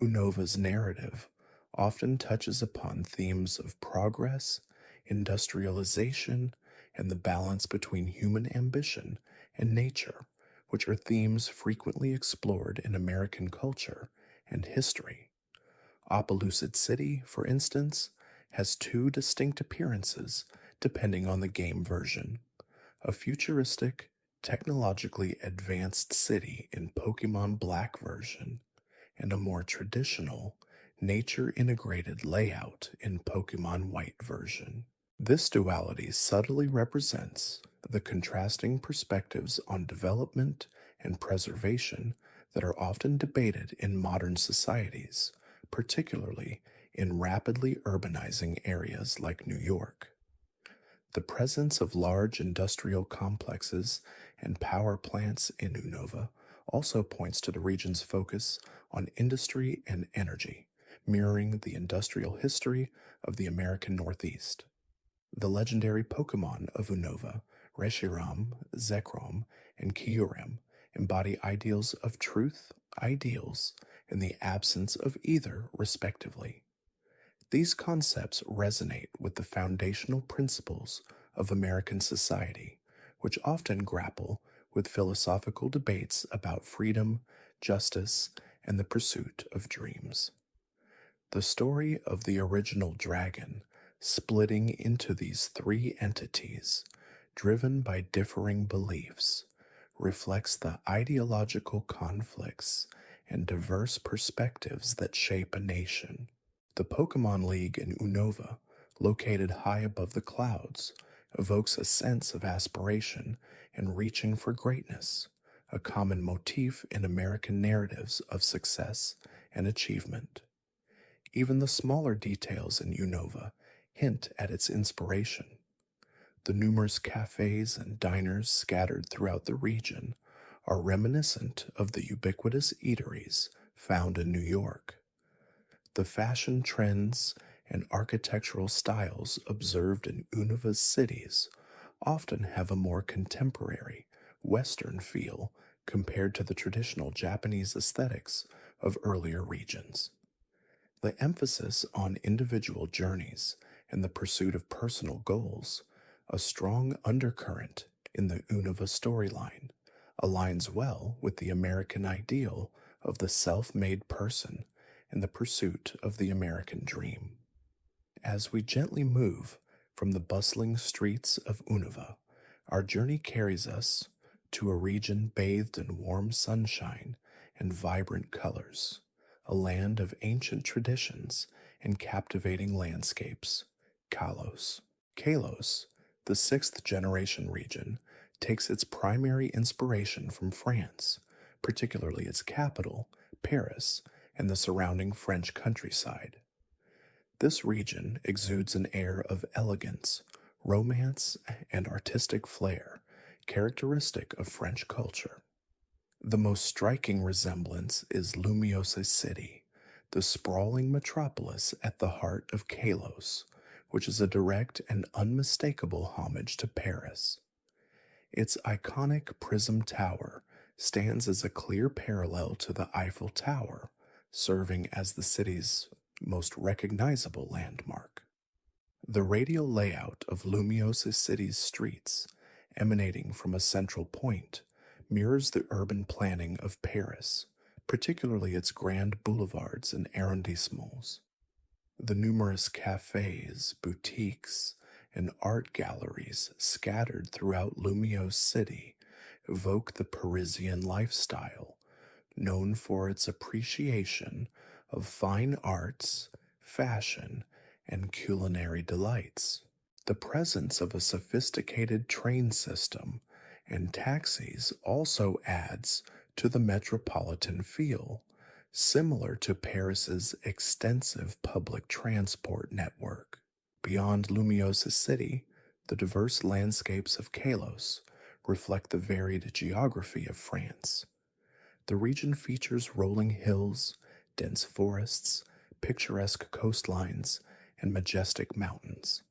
A: Unova's narrative often touches upon themes of progress, industrialization, and the balance between human ambition and nature, which are themes frequently explored in American culture and history. Opelucid City, for instance, has two distinct appearances depending on the game version: a futuristic, technologically advanced city in Pokemon Black version, and a more traditional, nature-integrated layout in Pokemon White version. This duality subtly represents the contrasting perspectives on development and preservation that are often debated in modern societies, particularly in rapidly urbanizing areas like New York. The presence of large industrial complexes and power plants in Unova also points to the region's focus on industry and energy, mirroring the industrial history of the American Northeast. The legendary Pokémon of Unova, Reshiram, Zekrom, and Kyurem, embody ideals of truth, ideals, and the absence of either, respectively. These concepts resonate with the foundational principles of American society, which often grapple with philosophical debates about freedom, justice, and the pursuit of dreams. The story of the original dragon splitting into these three entities, driven by differing beliefs, reflects the ideological conflicts and diverse perspectives that shape a nation. The Pokemon League in Unova, located high above the clouds, evokes a sense of aspiration and reaching for greatness, a common motif in American narratives of success and achievement. Even the smaller details in Unova hint at its inspiration. The numerous cafes and diners scattered throughout the region are reminiscent of the ubiquitous eateries found in New York. The fashion trends and architectural styles observed in Unova's cities often have a more contemporary, Western feel compared to the traditional Japanese aesthetics of earlier regions. The emphasis on individual journeys and the pursuit of personal goals, a strong undercurrent in the Unova storyline, aligns well with the American ideal of the self-made person and the pursuit of the American dream. As we gently move from the bustling streets of Unova, our journey carries us to a region bathed in warm sunshine and vibrant colors, a land of ancient traditions and captivating landscapes, Kalos. Kalos, the sixth-generation region, takes its primary inspiration from France, particularly its capital, Paris, and the surrounding French countryside. This region exudes an air of elegance, romance, and artistic flair, characteristic of French culture. The most striking resemblance is Lumiosa City, the sprawling metropolis at the heart of Kalos, which is a direct and unmistakable homage to Paris. Its iconic prism tower stands as a clear parallel to the Eiffel Tower, serving as the city's most recognizable landmark. The radial layout of Lumiosa City's streets, emanating from a central point, mirrors the urban planning of Paris, particularly its grand boulevards and arrondissements. The numerous cafes, boutiques, and art galleries scattered throughout Lumiose City evoke the Parisian lifestyle, known for its appreciation of fine arts, fashion, and culinary delights. The presence of a sophisticated train system and taxis also adds to the metropolitan feel, similar to Paris's extensive public transport network. Beyond Lumiosa City, the diverse landscapes of Kalos reflect the varied geography of France. The region features rolling hills, dense forests, picturesque coastlines, and majestic mountains.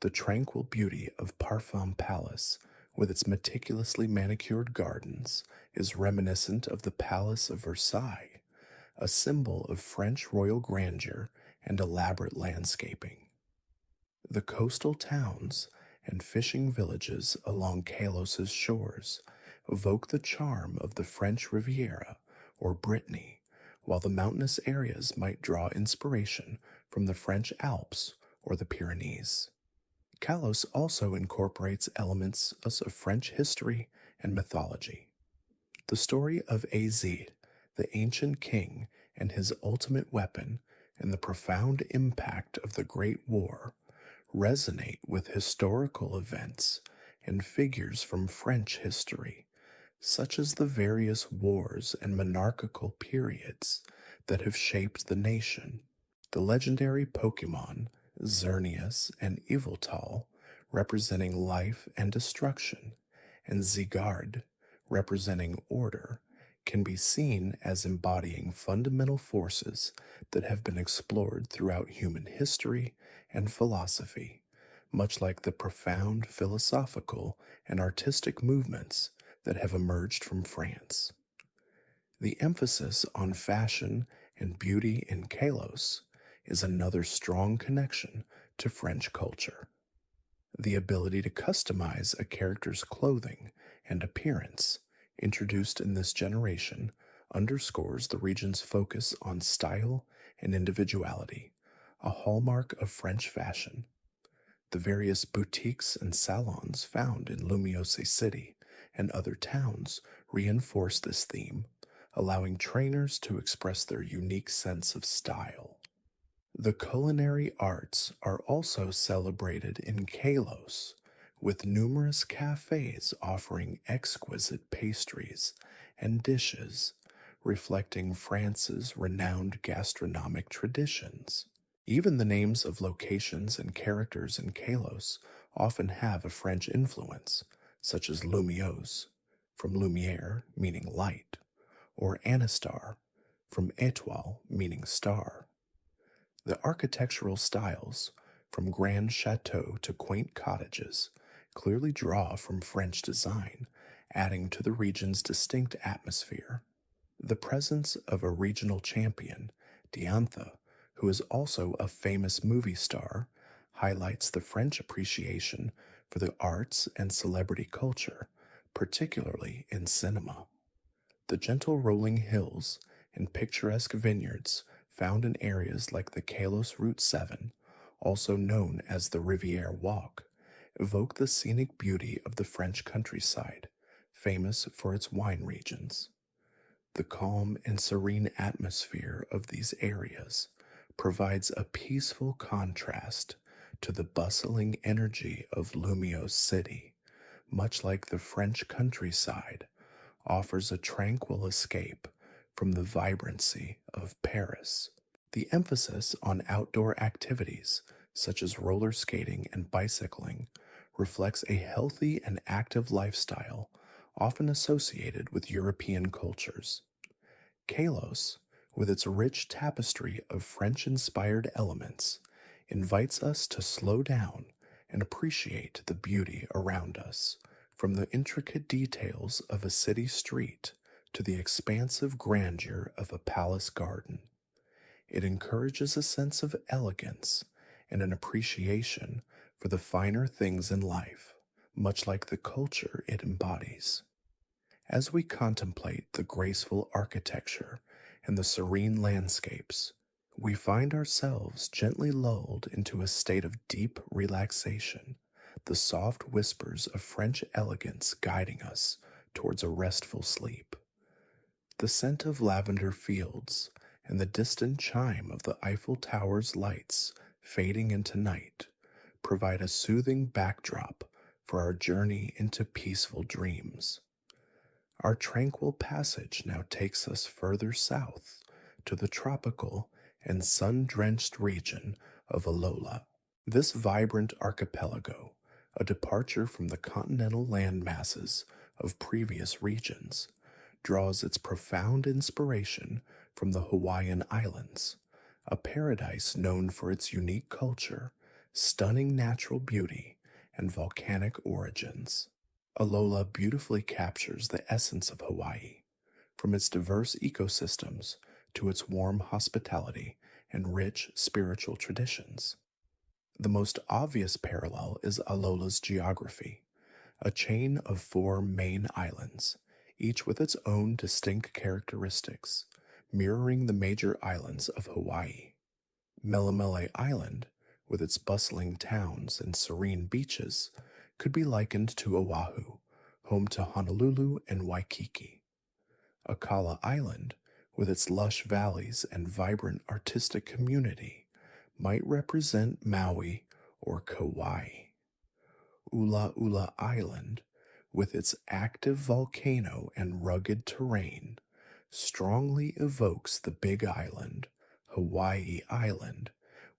A: The tranquil beauty of Parfum Palace, with its meticulously manicured gardens, is reminiscent of the Palace of Versailles, a symbol of French royal grandeur and elaborate landscaping. The coastal towns and fishing villages along Kalos's shores evoke the charm of the French Riviera or Brittany, while the mountainous areas might draw inspiration from the French Alps or the Pyrenees. Kalos also incorporates elements of French history and mythology. The story of Azid, the ancient king, and his ultimate weapon, and the profound impact of the Great War resonate with historical events and figures from French history, such as the various wars and monarchical periods that have shaped the nation. The legendary Pokémon, Xerneas and Yveltal, representing life and destruction, and Zygarde, representing order, can be seen as embodying fundamental forces that have been explored throughout human history and philosophy, much like the profound philosophical and artistic movements that have emerged from France. The emphasis on fashion and beauty in Kalos is another strong connection to French culture. The ability to customize a character's clothing and appearance, introduced in this generation, underscores the region's focus on style and individuality, a hallmark of French fashion. The various boutiques and salons found in Lumiose City and other towns reinforce this theme, allowing trainers to express their unique sense of style. The culinary arts are also celebrated in Kalos, with numerous cafes offering exquisite pastries and dishes, reflecting France's renowned gastronomic traditions. Even the names of locations and characters in Kalos often have a French influence, such as Lumiose, from lumière, meaning light, or Anastar, from étoile, meaning star. The architectural styles, from grand chateaux to quaint cottages, clearly draw from French design, adding to the region's distinct atmosphere. The presence of a regional champion, Diantha, who is also a famous movie star, highlights the French appreciation for the arts and celebrity culture, particularly in cinema. The gentle rolling hills and picturesque vineyards found in areas like the Kalos Route 7, also known as the Riviera Walk, evoke the scenic beauty of the French countryside, famous for its wine regions. The calm and serene atmosphere of these areas provides a peaceful contrast to the bustling energy of Lumiose City, much like the French countryside offers a tranquil escape from the vibrancy of Paris. The emphasis on outdoor activities, such as roller skating and bicycling, reflects a healthy and active lifestyle often associated with European cultures. Kalos, with its rich tapestry of French inspired elements, invites us to slow down and appreciate the beauty around us, from the intricate details of a city street to the expansive grandeur of a palace garden. It encourages a sense of elegance and an appreciation for the finer things in life, much like the culture it embodies. As we contemplate the graceful architecture and the serene landscapes, we find ourselves gently lulled into a state of deep relaxation, the soft whispers of French elegance guiding us towards a restful sleep. The scent of lavender fields and the distant chime of the Eiffel Tower's lights fading into night provide a soothing backdrop for our journey into peaceful dreams. Our tranquil passage now takes us further south to the tropical and sun-drenched region of Alola. This vibrant archipelago, a departure from the continental land masses of previous regions, draws its profound inspiration from the Hawaiian Islands, a paradise known for its unique culture, stunning natural beauty, and volcanic origins. Alola beautifully captures the essence of Hawaii, from its diverse ecosystems to its warm hospitality and rich spiritual traditions. The most obvious parallel is Alola's geography, a chain of 4 main islands, each with its own distinct characteristics, mirroring the major islands of Hawaii. Melemele Island, with its bustling towns and serene beaches, could be likened to Oahu, home to Honolulu and Waikiki. Akala Island, with its lush valleys and vibrant artistic community, might represent Maui or Kauai. Ula Ula Island, with its active volcano and rugged terrain, strongly evokes the Big Island, Hawaii Island,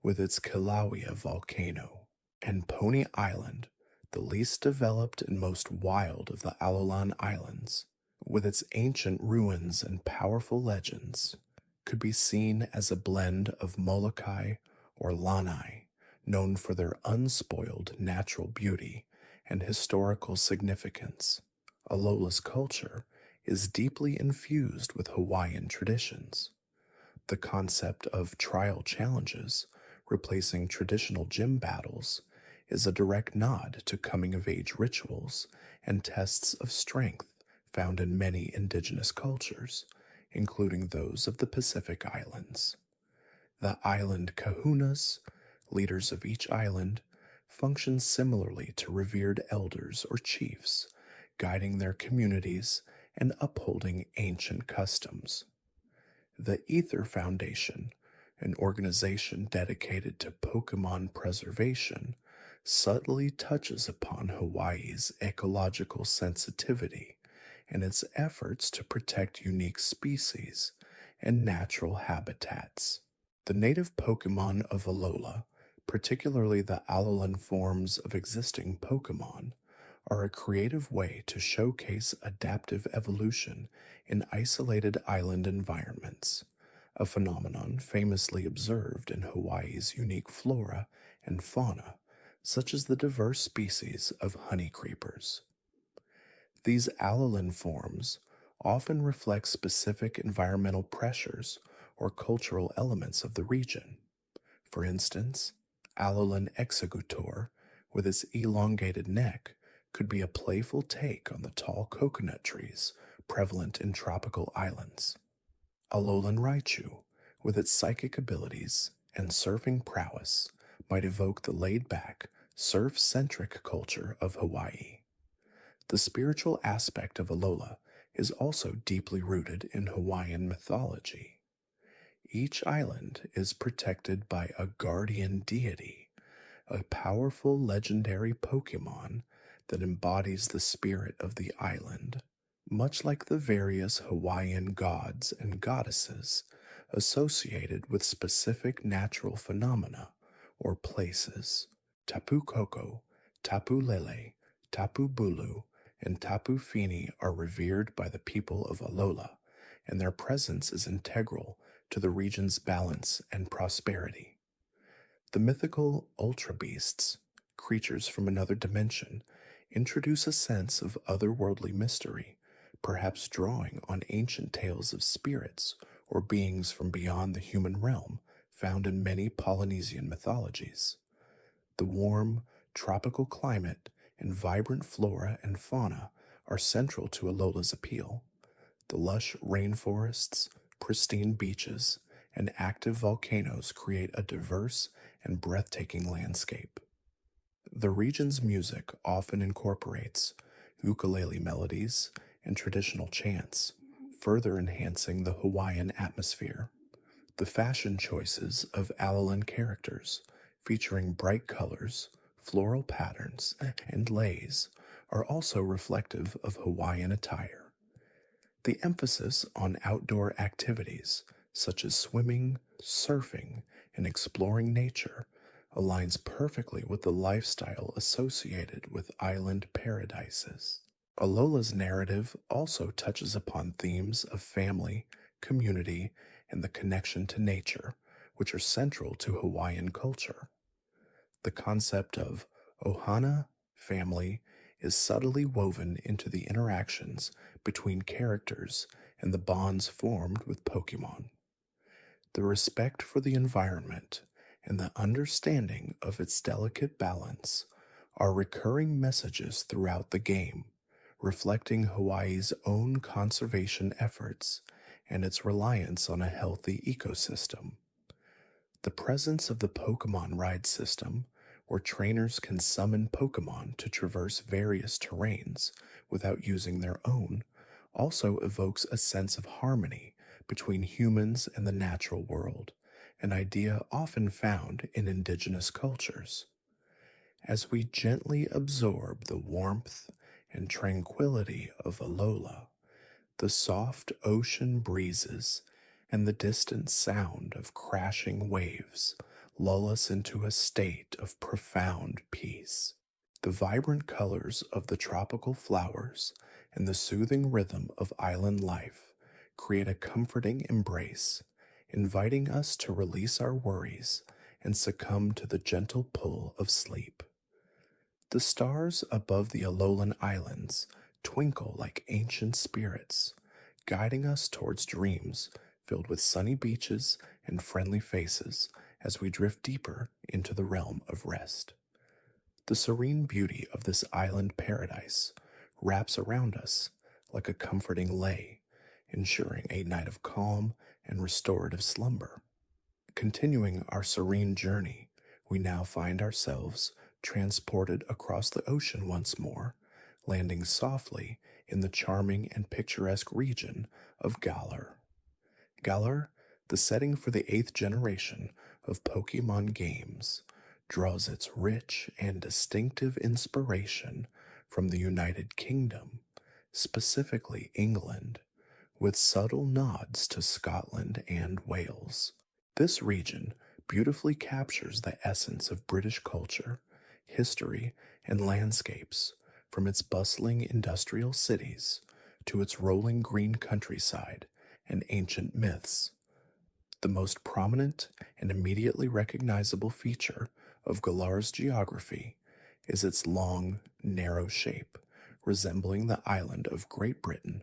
A: with its Kilauea volcano, and Pony Island, the least developed and most wild of the Alolan Islands, with its ancient ruins and powerful legends, could be seen as a blend of Molokai or Lanai, known for their unspoiled natural beauty and historical significance. Alola's culture is deeply infused with Hawaiian traditions. The concept of trial challenges, replacing traditional gym battles, is a direct nod to coming-of-age rituals and tests of strength found in many indigenous cultures, including those of the Pacific Islands. The island kahunas, leaders of each island, function similarly to revered elders or chiefs, guiding their communities and upholding ancient customs. The Ether Foundation, an organization dedicated to Pokémon preservation, subtly touches upon Hawaii's ecological sensitivity and its efforts to protect unique species and natural habitats. The native Pokémon of Alola, particularly the Alolan forms of existing Pokémon, are a creative way to showcase adaptive evolution in isolated island environments, a phenomenon famously observed in Hawaii's unique flora and fauna, such as the diverse species of honey creepers. These Alolan forms often reflect specific environmental pressures or cultural elements of the region. For instance, Alolan Executor, with its elongated neck, could be a playful take on the tall coconut trees prevalent in tropical islands. Alolan Raichu, with its psychic abilities and surfing prowess, might evoke the laid-back, surf-centric culture of Hawaii. The spiritual aspect of Alola is also deeply rooted in Hawaiian mythology. Each island is protected by a guardian deity, a powerful legendary Pokémon that embodies the spirit of the island. Much like the various Hawaiian gods and goddesses, associated with specific natural phenomena or places. Tapu Koko, Tapu Lele, Tapu Bulu, and Tapu Fini are revered by the people of Alola, and their presence is integral to the region's balance and prosperity. The mythical Ultra Beasts, creatures from another dimension, introduce a sense of otherworldly mystery, perhaps drawing on ancient tales of spirits or beings from beyond the human realm found in many Polynesian mythologies. The warm, tropical climate and vibrant flora and fauna are central to Alola's appeal. The lush rainforests, pristine beaches, and active volcanoes create a diverse and breathtaking landscape. The region's music often incorporates ukulele melodies and traditional chants, further enhancing the Hawaiian atmosphere. The fashion choices of Alolan characters, featuring bright colors, floral patterns, and leis, are also reflective of Hawaiian attire. The emphasis on outdoor activities, such as swimming, surfing, and exploring nature, aligns perfectly with the lifestyle associated with island paradises. Alola's narrative also touches upon themes of family, community, and the connection to nature, which are central to Hawaiian culture. The concept of ohana, family, is subtly woven into the interactions between characters and the bonds formed with Pokémon. The respect for the environment and the understanding of its delicate balance are recurring messages throughout the game, reflecting Hawaii's own conservation efforts and its reliance on a healthy ecosystem. The presence of the Pokemon Ride system, where trainers can summon Pokemon to traverse various terrains without using their own, also evokes a sense of harmony between humans and the natural world, an idea often found in indigenous cultures. As we gently absorb the warmth and tranquility of Alola, the soft ocean breezes and the distant sound of crashing waves lull us into a state of profound peace. The vibrant colors of the tropical flowers and the soothing rhythm of island life create a comforting embrace, inviting us to release our worries and succumb to the gentle pull of sleep. The stars above the Alolan Islands twinkle like ancient spirits, guiding us towards dreams filled with sunny beaches and friendly faces as we drift deeper into the realm of rest. The serene beauty of this island paradise wraps around us like a comforting lei, ensuring a night of calm and restorative slumber. Continuing our serene journey, we now find ourselves transported across the ocean once more, landing softly in the charming and picturesque region of Galar. Galar, the setting for the 8th generation of Pokémon games, draws its rich and distinctive inspiration from the United Kingdom, specifically England, with subtle nods to Scotland and Wales. This region beautifully captures the essence of British culture, history, and landscapes, from its bustling industrial cities to its rolling green countryside and ancient myths. The most prominent and immediately recognizable feature of Galar's geography is its long, narrow shape, resembling the island of Great Britain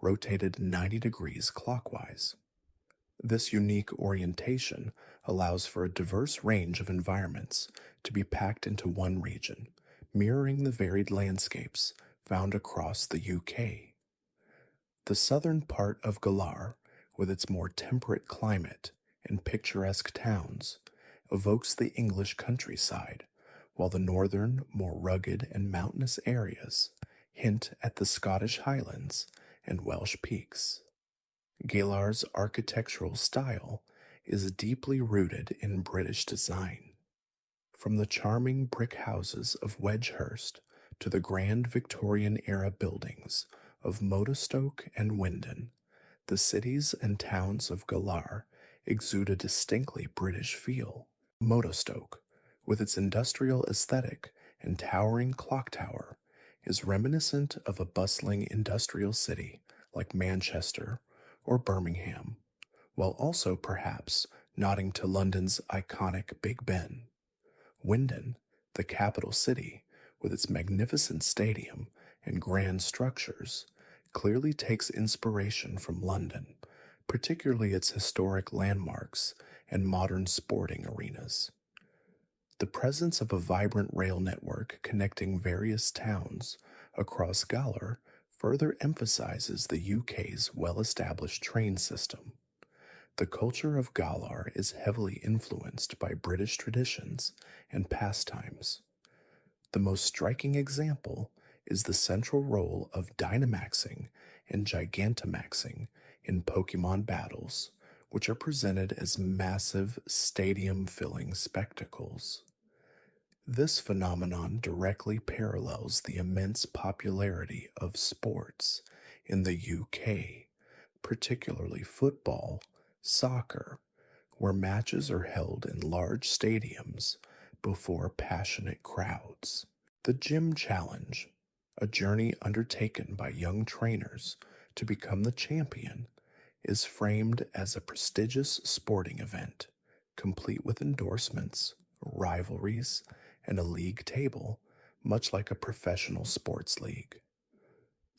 A: rotated 90 degrees clockwise. This unique orientation allows for a diverse range of environments to be packed into one region, mirroring the varied landscapes found across the UK. The southern part of Galar, with its more temperate climate and picturesque towns, evokes the English countryside, while the northern, more rugged and mountainous areas hint at the Scottish Highlands and Welsh peaks. Galar's architectural style is deeply rooted in British design. From the charming brick houses of Wedgehurst to the grand Victorian-era buildings of Modestoke and Windon, the cities and towns of Galar exude a distinctly British feel. Motostoke, with its industrial aesthetic and towering clock tower, is reminiscent of a bustling industrial city like Manchester or Birmingham, while also perhaps nodding to London's iconic Big Ben. Winden, the capital city, with its magnificent stadium and grand structures, clearly takes inspiration from London, particularly its historic landmarks and modern sporting arenas. The presence of a vibrant rail network connecting various towns across Galar further emphasizes the UK's well established train system. The culture of Galar is heavily influenced by British traditions and pastimes. The most striking example is the central role of Dynamaxing and Gigantamaxing in Pokémon battles, which are presented as massive, stadium filling spectacles. This phenomenon directly parallels the immense popularity of sports in the UK, particularly football, soccer, where matches are held in large stadiums before passionate crowds. The Gym Challenge, a journey undertaken by young trainers to become the champion, is framed as a prestigious sporting event, complete with endorsements, rivalries, and a league table, much like a professional sports league.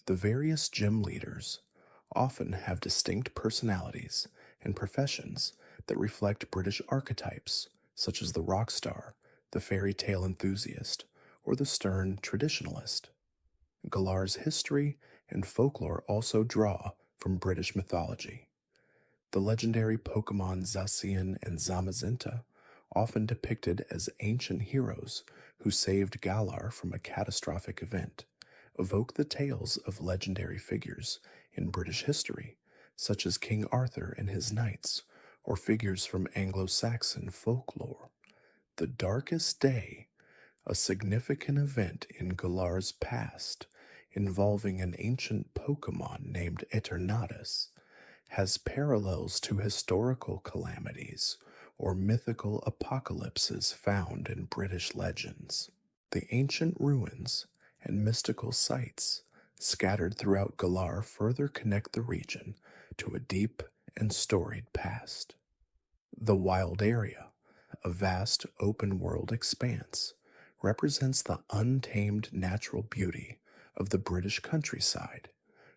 A: The various gym leaders often have distinct personalities and professions that reflect British archetypes, such as the rock star, the fairy tale enthusiast, or the stern traditionalist. Galar's history and folklore also draw from British mythology. The legendary Pokémon Zacian and Zamazenta, often depicted as ancient heroes who saved Galar from a catastrophic event, evoke the tales of legendary figures in British history, such as King Arthur and his knights, or figures from Anglo-Saxon folklore. The Darkest Day, a significant event in Galar's past involving an ancient Pokémon named Eternatus, has parallels to historical calamities or mythical apocalypses found in British legends. The ancient ruins and mystical sites scattered throughout Galar further connect the region to a deep and storied past. The Wild Area, a vast open-world expanse, represents the untamed natural beauty of the British countryside,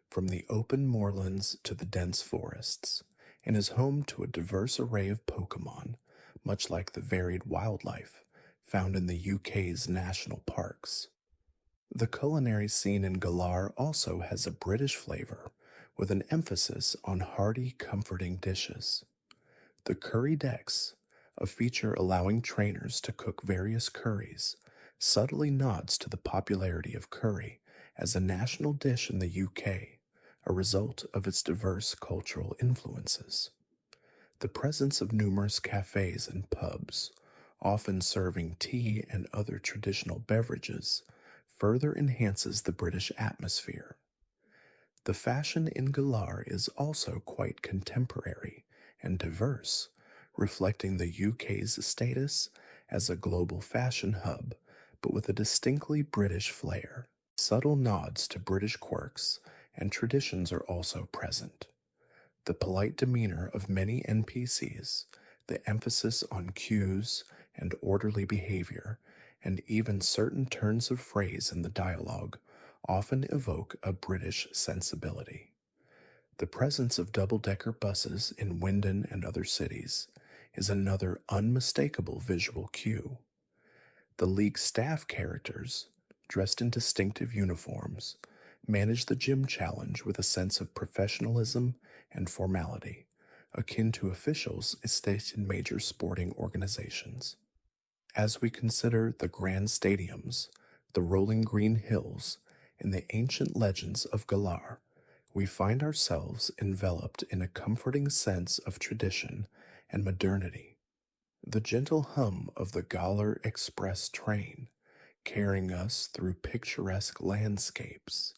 A: from the open moorlands to the dense forests, and is home to a diverse array of Pokémon, much like the varied wildlife found in the UK's national parks. The culinary scene in Galar also has a British flavor, with an emphasis on hearty, comforting dishes. The Curry Decks, a feature allowing trainers to cook various curries, subtly nods to the popularity of curry as a national dish in the UK, a result of its diverse cultural influences. The presence of numerous cafes and pubs, often serving tea and other traditional beverages, further enhances the British atmosphere. The fashion in Galar is also quite contemporary and diverse, reflecting the UK's status as a global fashion hub, but with a distinctly British flair. Subtle nods to British quirks and traditions are also present. The polite demeanor of many NPCs, the emphasis on cues and orderly behavior, and even certain turns of phrase in the dialogue often evoke a British sensibility. The presence of double-decker buses in Winden and other cities is another unmistakable visual cue. The League staff characters, dressed in distinctive uniforms, manage the gym challenge with a sense of professionalism and formality, akin to officials stationed in major sporting organizations. As we consider the grand stadiums, the rolling green hills, and the ancient legends of Galar, we find ourselves enveloped in a comforting sense of tradition and modernity. The gentle hum of the Galar Express train, carrying us through picturesque landscapes,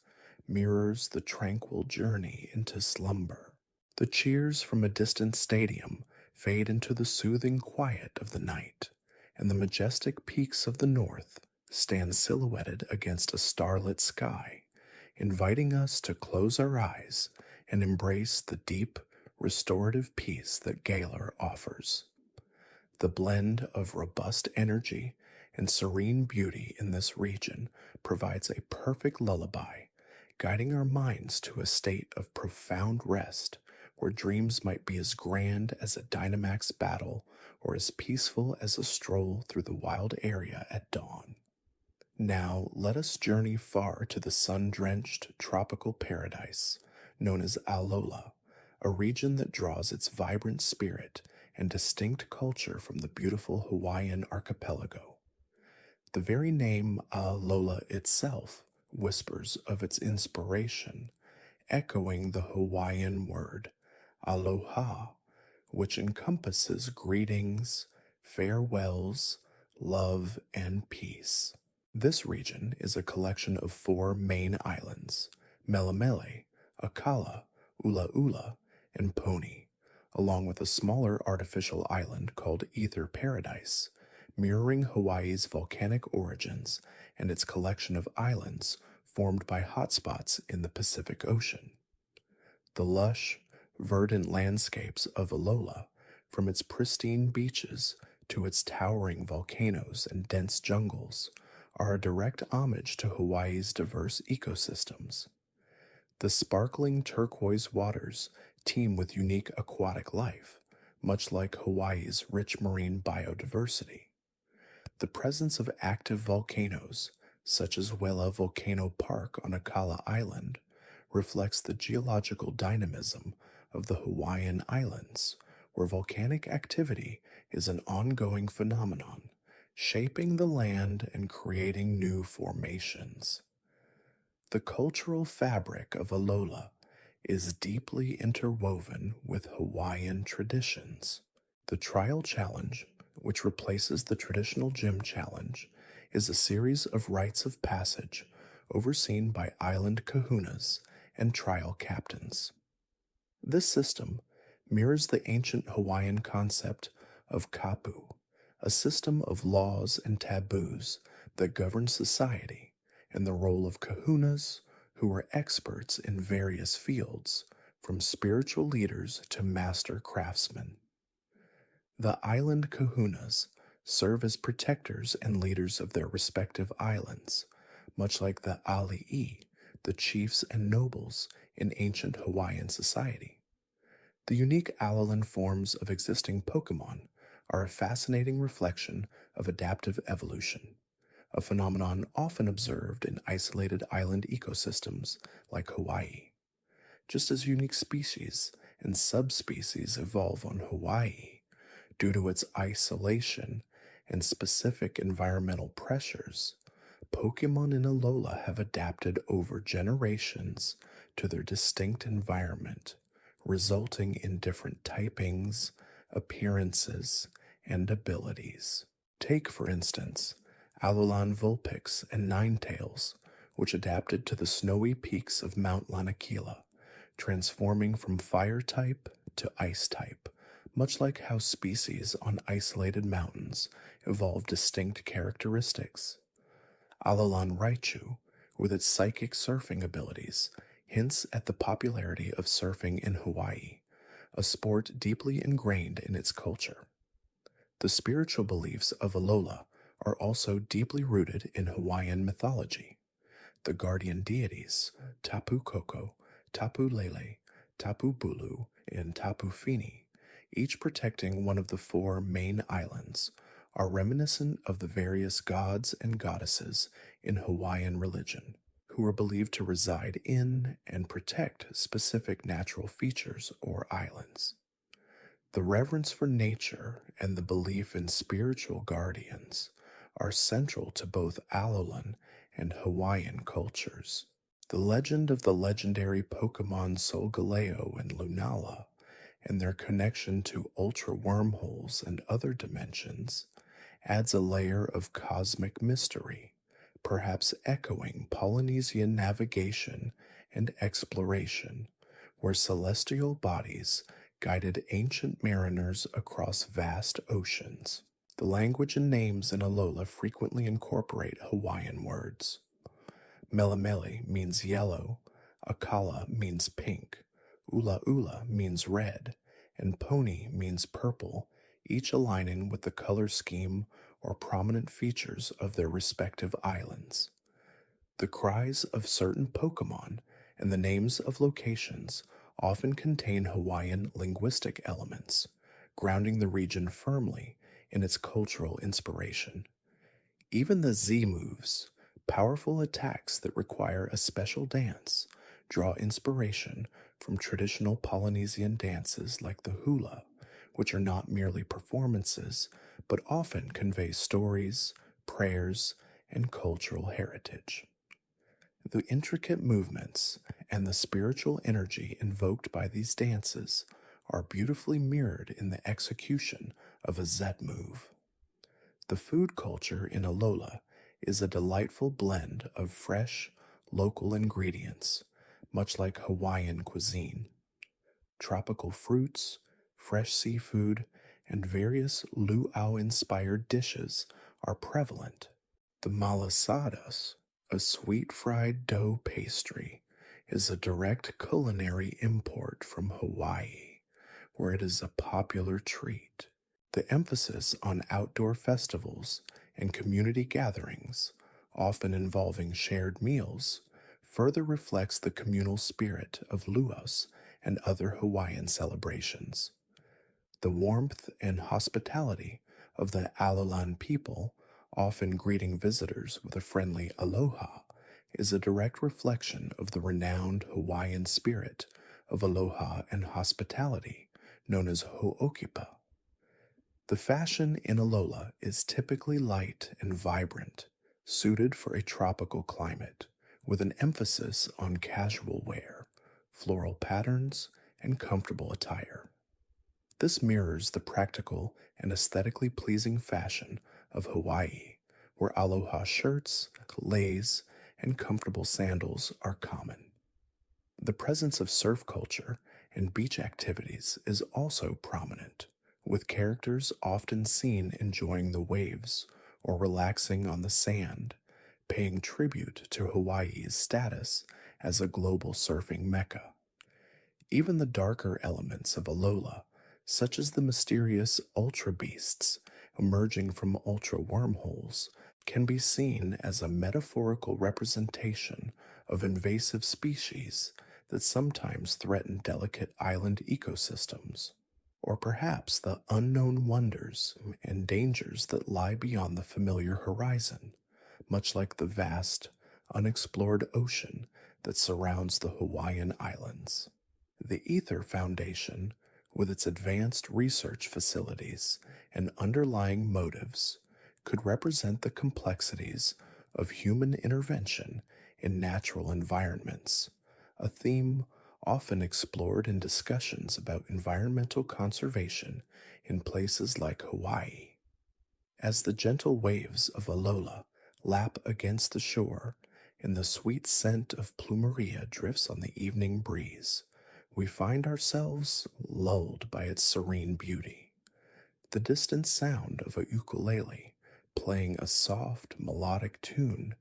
A: mirrors the tranquil journey into slumber. The cheers from a distant stadium fade into the soothing quiet of the night, and the majestic peaks of the north stand silhouetted against a starlit sky, inviting us to close our eyes and embrace the deep, restorative peace that Galar offers. The blend of robust energy and serene beauty in this region provides a perfect lullaby, guiding our minds to a state of profound rest where dreams might be as grand as a Dynamax battle or as peaceful as a stroll through the wild area at dawn. Now let us journey far to the sun-drenched tropical paradise known as Alola, a region that draws its vibrant spirit and distinct culture from the beautiful Hawaiian archipelago. The very name Alola itself whispers of its inspiration, echoing the Hawaiian word aloha, which encompasses greetings, farewells, love, and peace. This region is a collection of 4 main islands, Melemele, Akala, Ulaula, and Poni, along with a smaller artificial island called Ether Paradise, mirroring Hawaii's volcanic origins and its collection of islands formed by hotspots in the Pacific Ocean. The lush, verdant landscapes of Alola, from its pristine beaches to its towering volcanoes and dense jungles, are a direct homage to Hawaii's diverse ecosystems. The sparkling turquoise waters teem with unique aquatic life, much like Hawaii's rich marine biodiversity. The presence of active volcanoes, such as Wela Volcano Park on Akala Island, reflects the geological dynamism of the Hawaiian Islands, where volcanic activity is an ongoing phenomenon, shaping the land and creating new formations. The cultural fabric of Alola is deeply interwoven with Hawaiian traditions. The Trial Challenge, which replaces the traditional gym challenge, is a series of rites of passage overseen by island kahunas and trial captains. This system mirrors the ancient Hawaiian concept of kapu, a system of laws and taboos that govern society, and the role of kahunas, who are experts in various fields, from spiritual leaders to master craftsmen. The island kahunas serve as protectors and leaders of their respective islands, much like the ali'i, the chiefs and nobles in ancient Hawaiian society. The unique Alolan forms of existing Pokémon are a fascinating reflection of adaptive evolution, a phenomenon often observed in isolated island ecosystems like Hawaii. Just as unique species and subspecies evolve on Hawaii due to its isolation and specific environmental pressures, Pokémon in Alola have adapted over generations to their distinct environment, resulting in different typings, appearances, and abilities. Take, for instance, Alolan Vulpix and Ninetales, which adapted to the snowy peaks of Mount Lanakila, transforming from fire type to ice type, much like how species on isolated mountains evolve distinct characteristics. Alolan Raichu, with its psychic surfing abilities, hints at the popularity of surfing in Hawaii, a sport deeply ingrained in its culture. The spiritual beliefs of Alola are also deeply rooted in Hawaiian mythology. The guardian deities, Tapu Koko, Tapu Lele, Tapu Bulu, and Tapu Fini, each protecting one of the 4 main islands, are reminiscent of the various gods and goddesses in Hawaiian religion, who are believed to reside in and protect specific natural features or islands. The reverence for nature and the belief in spiritual guardians are central to both Alolan and Hawaiian cultures. The legend of the legendary Pokémon Solgaleo and Lunala, and their connection to ultra wormholes and other dimensions, adds a layer of cosmic mystery, perhaps echoing Polynesian navigation and exploration, where celestial bodies guided ancient mariners across vast oceans. The language and names in Alola frequently incorporate Hawaiian words. Melemele means yellow, Akala means pink, Ula Ula means red, and Poni means purple, each aligning with the color scheme or prominent features of their respective islands. The cries of certain Pokémon and the names of locations often contain Hawaiian linguistic elements, grounding the region firmly in its cultural inspiration. Even the Z moves, powerful attacks that require a special dance, draw inspiration from traditional Polynesian dances like the hula, which are not merely performances, but often convey stories, prayers, and cultural heritage. The intricate movements and the spiritual energy invoked by these dances are beautifully mirrored in the execution of a Z move. The food culture in Alola is a delightful blend of fresh, local ingredients, much like Hawaiian cuisine. Tropical fruits, fresh seafood, and various luau-inspired dishes are prevalent. The malasadas, a sweet fried dough pastry, is a direct culinary import from Hawaii, where it is a popular treat. The emphasis on outdoor festivals and community gatherings, often involving shared meals, further reflects the communal spirit of luaus and other Hawaiian celebrations. The warmth and hospitality of the Alolan people, often greeting visitors with a friendly aloha, is a direct reflection of the renowned Hawaiian spirit of aloha and hospitality, known as ho'okipa. The fashion in Alola is typically light and vibrant, suited for a tropical climate, with an emphasis on casual wear, floral patterns, and comfortable attire. This mirrors the practical and aesthetically pleasing fashion of Hawaii, where aloha shirts, leis, and comfortable sandals are common. The presence of surf culture and beach activities is also prominent, with characters often seen enjoying the waves or relaxing on the sand, paying tribute to Hawaii's status as a global surfing mecca. Even the darker elements of Alola, such as the mysterious ultra beasts emerging from ultra wormholes, can be seen as a metaphorical representation of invasive species that sometimes threaten delicate island ecosystems, or perhaps the unknown wonders and dangers that lie beyond the familiar horizon, much like the vast, unexplored ocean that surrounds the Hawaiian Islands. The Ether Foundation, with its advanced research facilities and underlying motives, could represent the complexities of human intervention in natural environments, a theme often explored in discussions about environmental conservation in places like Hawaii. As the gentle waves of Alola lap against the shore and the sweet scent of plumeria drifts on the evening breeze, we find ourselves lulled by its serene beauty. The distant sound of a ukulele playing a soft, melodic tune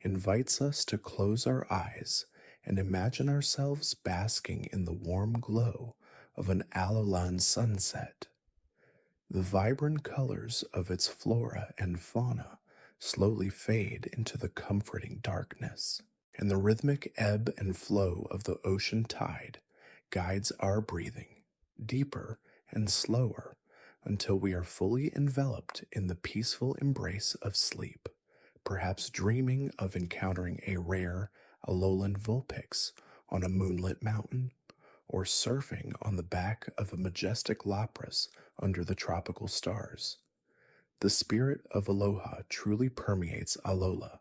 A: invites us to close our eyes and imagine ourselves basking in the warm glow of an Alolan sunset. The vibrant colors of its flora and fauna slowly fade into the comforting darkness, and the rhythmic ebb and flow of the ocean tide guides our breathing, deeper and slower, until we are fully enveloped in the peaceful embrace of sleep, perhaps dreaming of encountering a rare Alolan Vulpix on a moonlit mountain, or surfing on the back of a majestic Lapras under the tropical stars. The spirit of Aloha truly permeates Alola,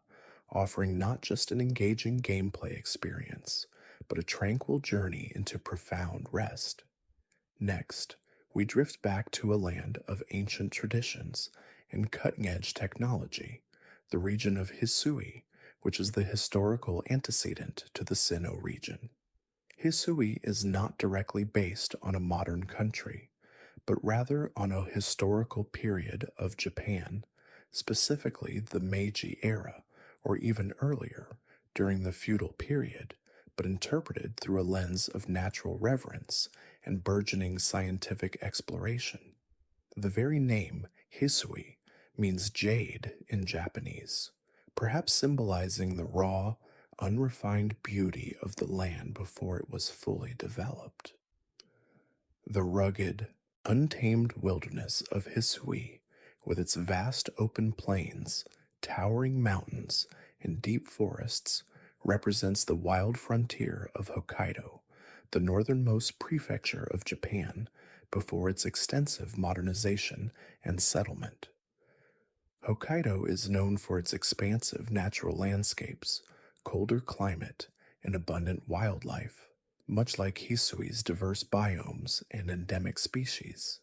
A: offering not just an engaging gameplay experience, but a tranquil journey into profound rest. Next, we drift back to a land of ancient traditions and cutting-edge technology, the region of Hisui, which is the historical antecedent to the Sinnoh region. Hisui is not directly based on a modern country, but rather on a historical period of Japan, specifically the Meiji era, or even earlier, during the feudal period, but interpreted through a lens of natural reverence and burgeoning scientific exploration. The very name, Hisui, means jade in Japanese, perhaps symbolizing the raw, unrefined beauty of the land before it was fully developed. The rugged, untamed wilderness of Hisui, with its vast open plains, towering mountains, and deep forests, represents the wild frontier of Hokkaido, the northernmost prefecture of Japan, before its extensive modernization and settlement. Hokkaido is known for its expansive natural landscapes, colder climate, and abundant wildlife, much like Hisui's diverse biomes and endemic species.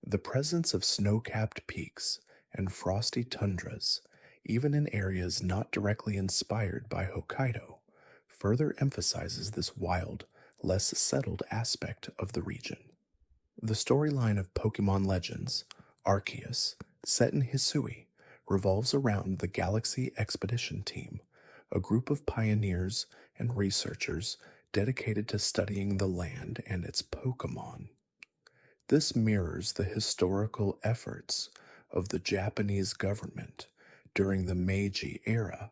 A: The presence of snow-capped peaks and frosty tundras, even in areas not directly inspired by Hokkaido, further emphasizes this wild, less settled aspect of the region. The storyline of Pokémon Legends, Arceus, set in Hisui, revolves around the Galaxy Expedition Team, a group of pioneers and researchers dedicated to studying the land and its Pokémon. This mirrors the historical efforts of the Japanese government during the Meiji era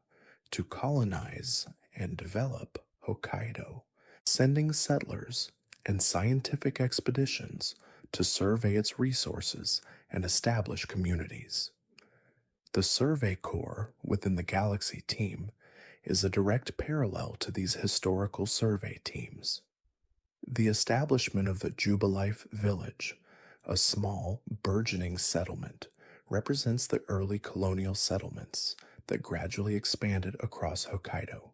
A: to colonize and develop Hokkaido, sending settlers and scientific expeditions to survey its resources and establish communities. The Survey Corps within the Galaxy team is a direct parallel to these historical survey teams. The establishment of the Jubilife village, a small, burgeoning settlement, represents the early colonial settlements that gradually expanded across Hokkaido.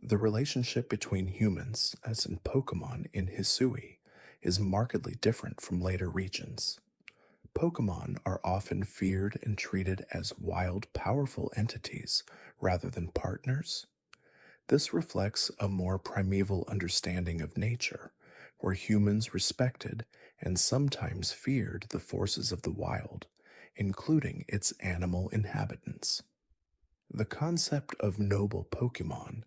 A: The relationship between humans, as in Pokémon in Hisui, is markedly different from later regions. Pokémon are often feared and treated as wild, powerful entities rather than partners. This reflects a more primeval understanding of nature, where humans respected and sometimes feared the forces of the wild, including its animal inhabitants. The concept of noble Pokémon,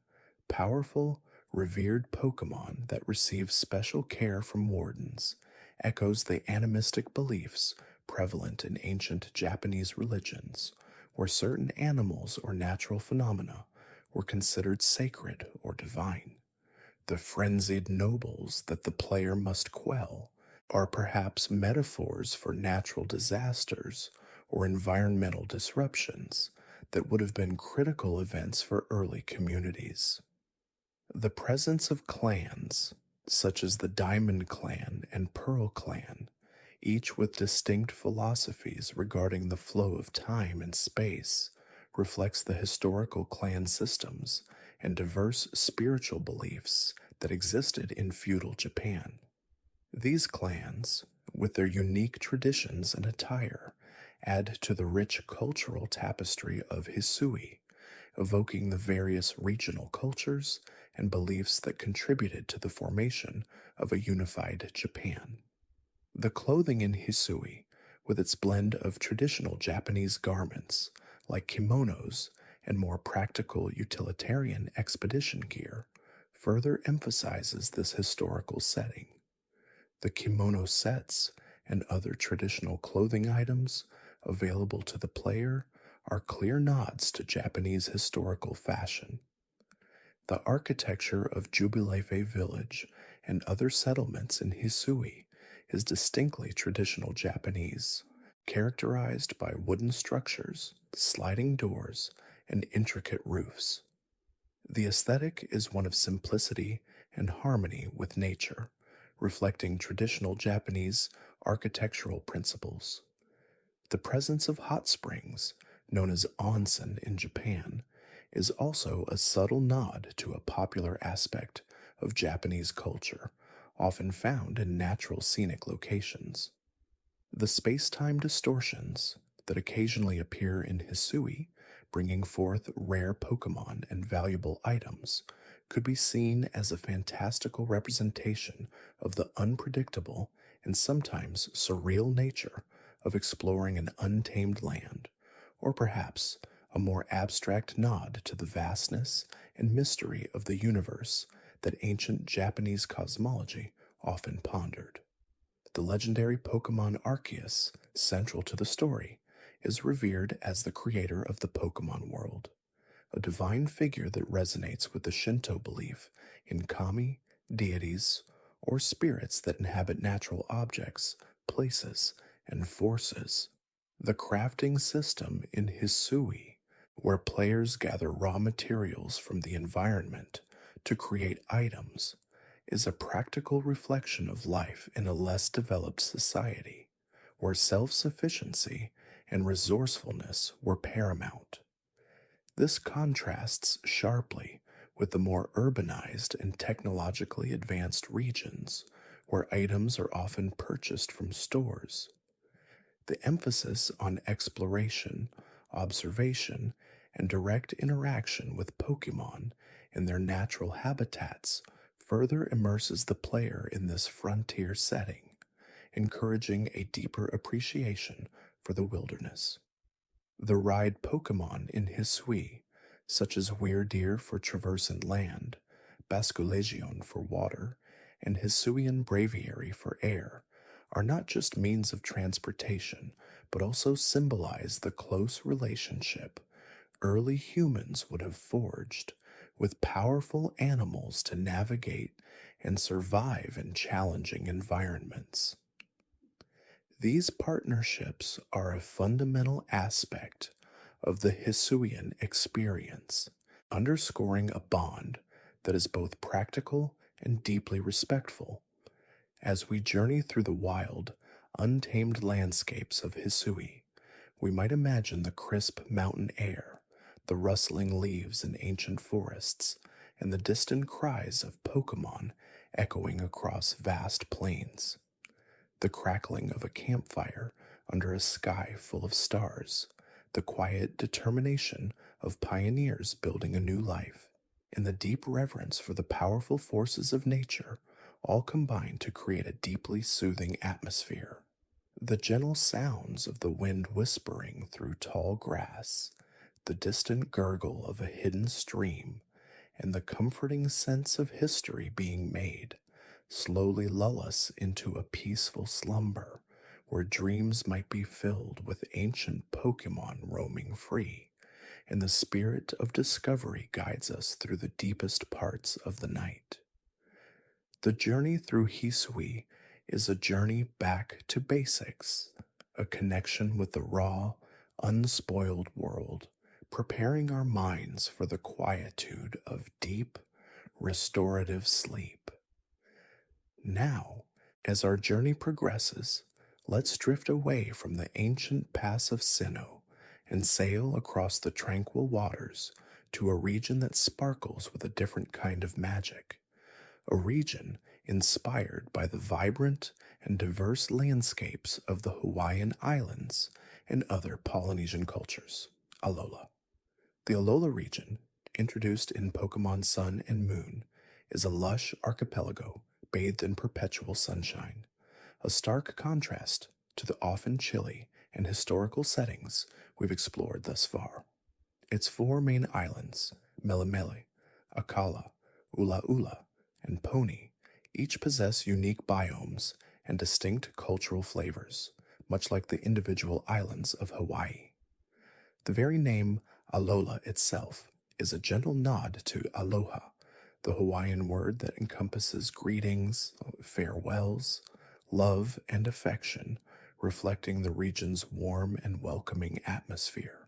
A: powerful, revered Pokémon that receive special care from wardens, echoes the animistic beliefs prevalent in ancient Japanese religions, where certain animals or natural phenomena were considered sacred or divine. The frenzied nobles that the player must quell are perhaps metaphors for natural disasters or environmental disruptions that would have been critical events for early communities. The presence of clans, such as the Diamond Clan and Pearl Clan, each with distinct philosophies regarding the flow of time and space, reflects the historical clan systems and diverse spiritual beliefs that existed in feudal Japan. These clans, with their unique traditions and attire, add to the rich cultural tapestry of Hisui, evoking the various regional cultures and beliefs that contributed to the formation of a unified Japan. The clothing in Hisui, with its blend of traditional Japanese garments, like kimonos, and more practical utilitarian expedition gear, further emphasizes this historical setting. The kimono sets and other traditional clothing items available to the player are clear nods to Japanese historical fashion. The architecture of Jubilife Village and other settlements in Hisui is distinctly traditional Japanese, characterized by wooden structures, sliding doors, and intricate roofs. The aesthetic is one of simplicity and harmony with nature, reflecting traditional Japanese architectural principles. The presence of hot springs, known as onsen in Japan, is also a subtle nod to a popular aspect of Japanese culture, often found in natural scenic locations. The space-time distortions that occasionally appear in Hisui, bringing forth rare Pokémon and valuable items, could be seen as a fantastical representation of the unpredictable and sometimes surreal nature of exploring an untamed land, or perhaps a more abstract nod to the vastness and mystery of the universe that ancient Japanese cosmology often pondered. The legendary Pokemon Arceus, central to the story, is revered as the creator of the Pokemon world, a divine figure that resonates with the Shinto belief in kami, deities, or spirits that inhabit natural objects, places, and forces. The crafting system in Hisui, where players gather raw materials from the environment to create items, is a practical reflection of life in a less developed society, where self-sufficiency and resourcefulness were paramount. This contrasts sharply with the more urbanized and technologically advanced regions, where items are often purchased from stores. The emphasis on exploration, observation, and direct interaction with Pokémon in their natural habitats further immerses the player in this frontier setting, encouraging a deeper appreciation for the wilderness. The ride Pokémon in Hisui, such as Weirdeer for traversant land, Basculegion for water, and Hisuian Braviary for air, are not just means of transportation, but also symbolize the close relationship early humans would have forged with powerful animals to navigate and survive in challenging environments. These partnerships are a fundamental aspect of the Hisuian experience, underscoring a bond that is both practical and deeply respectful. As we journey through the wild, untamed landscapes of Hisui, we might imagine the crisp mountain air, the rustling leaves in ancient forests, and the distant cries of Pokémon echoing across vast plains. The crackling of a campfire under a sky full of stars, the quiet determination of pioneers building a new life, and the deep reverence for the powerful forces of nature all combine to create a deeply soothing atmosphere. The gentle sounds of the wind whispering through tall grass, the distant gurgle of a hidden stream, and the comforting sense of history being made slowly lull us into a peaceful slumber where dreams might be filled with ancient Pokémon roaming free, and the spirit of discovery guides us through the deepest parts of the night. The journey through Hisui is a journey back to basics, a connection with the raw, unspoiled world, preparing our minds for the quietude of deep, restorative sleep. Now, as our journey progresses, let's drift away from the ancient pass of Sinnoh and sail across the tranquil waters to a region that sparkles with a different kind of magic, a region inspired by the vibrant and diverse landscapes of the Hawaiian Islands and other Polynesian cultures. Alola. The Alola region, introduced in Pokemon Sun and Moon, is a lush archipelago bathed in perpetual sunshine, a stark contrast to the often chilly and historical settings we've explored thus far. Its four main islands, Melemele, Akala, Ulaula, and Poni, each possess unique biomes and distinct cultural flavors, much like the individual islands of Hawaii. The very name Alola itself is a gentle nod to aloha, the Hawaiian word that encompasses greetings, farewells, love, and affection, reflecting the region's warm and welcoming atmosphere.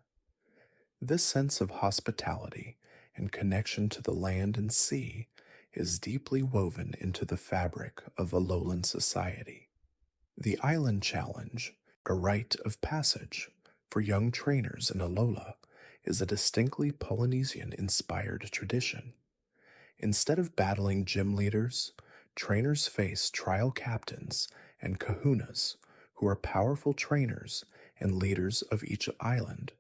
A: This sense of hospitality and connection to the land and sea is deeply woven into the fabric of Alolan society. The Island Challenge, a rite of passage for young trainers in Alola, is a distinctly Polynesian-inspired tradition. Instead of battling gym leaders, trainers face trial captains and kahunas, who are powerful trainers and leaders of each island,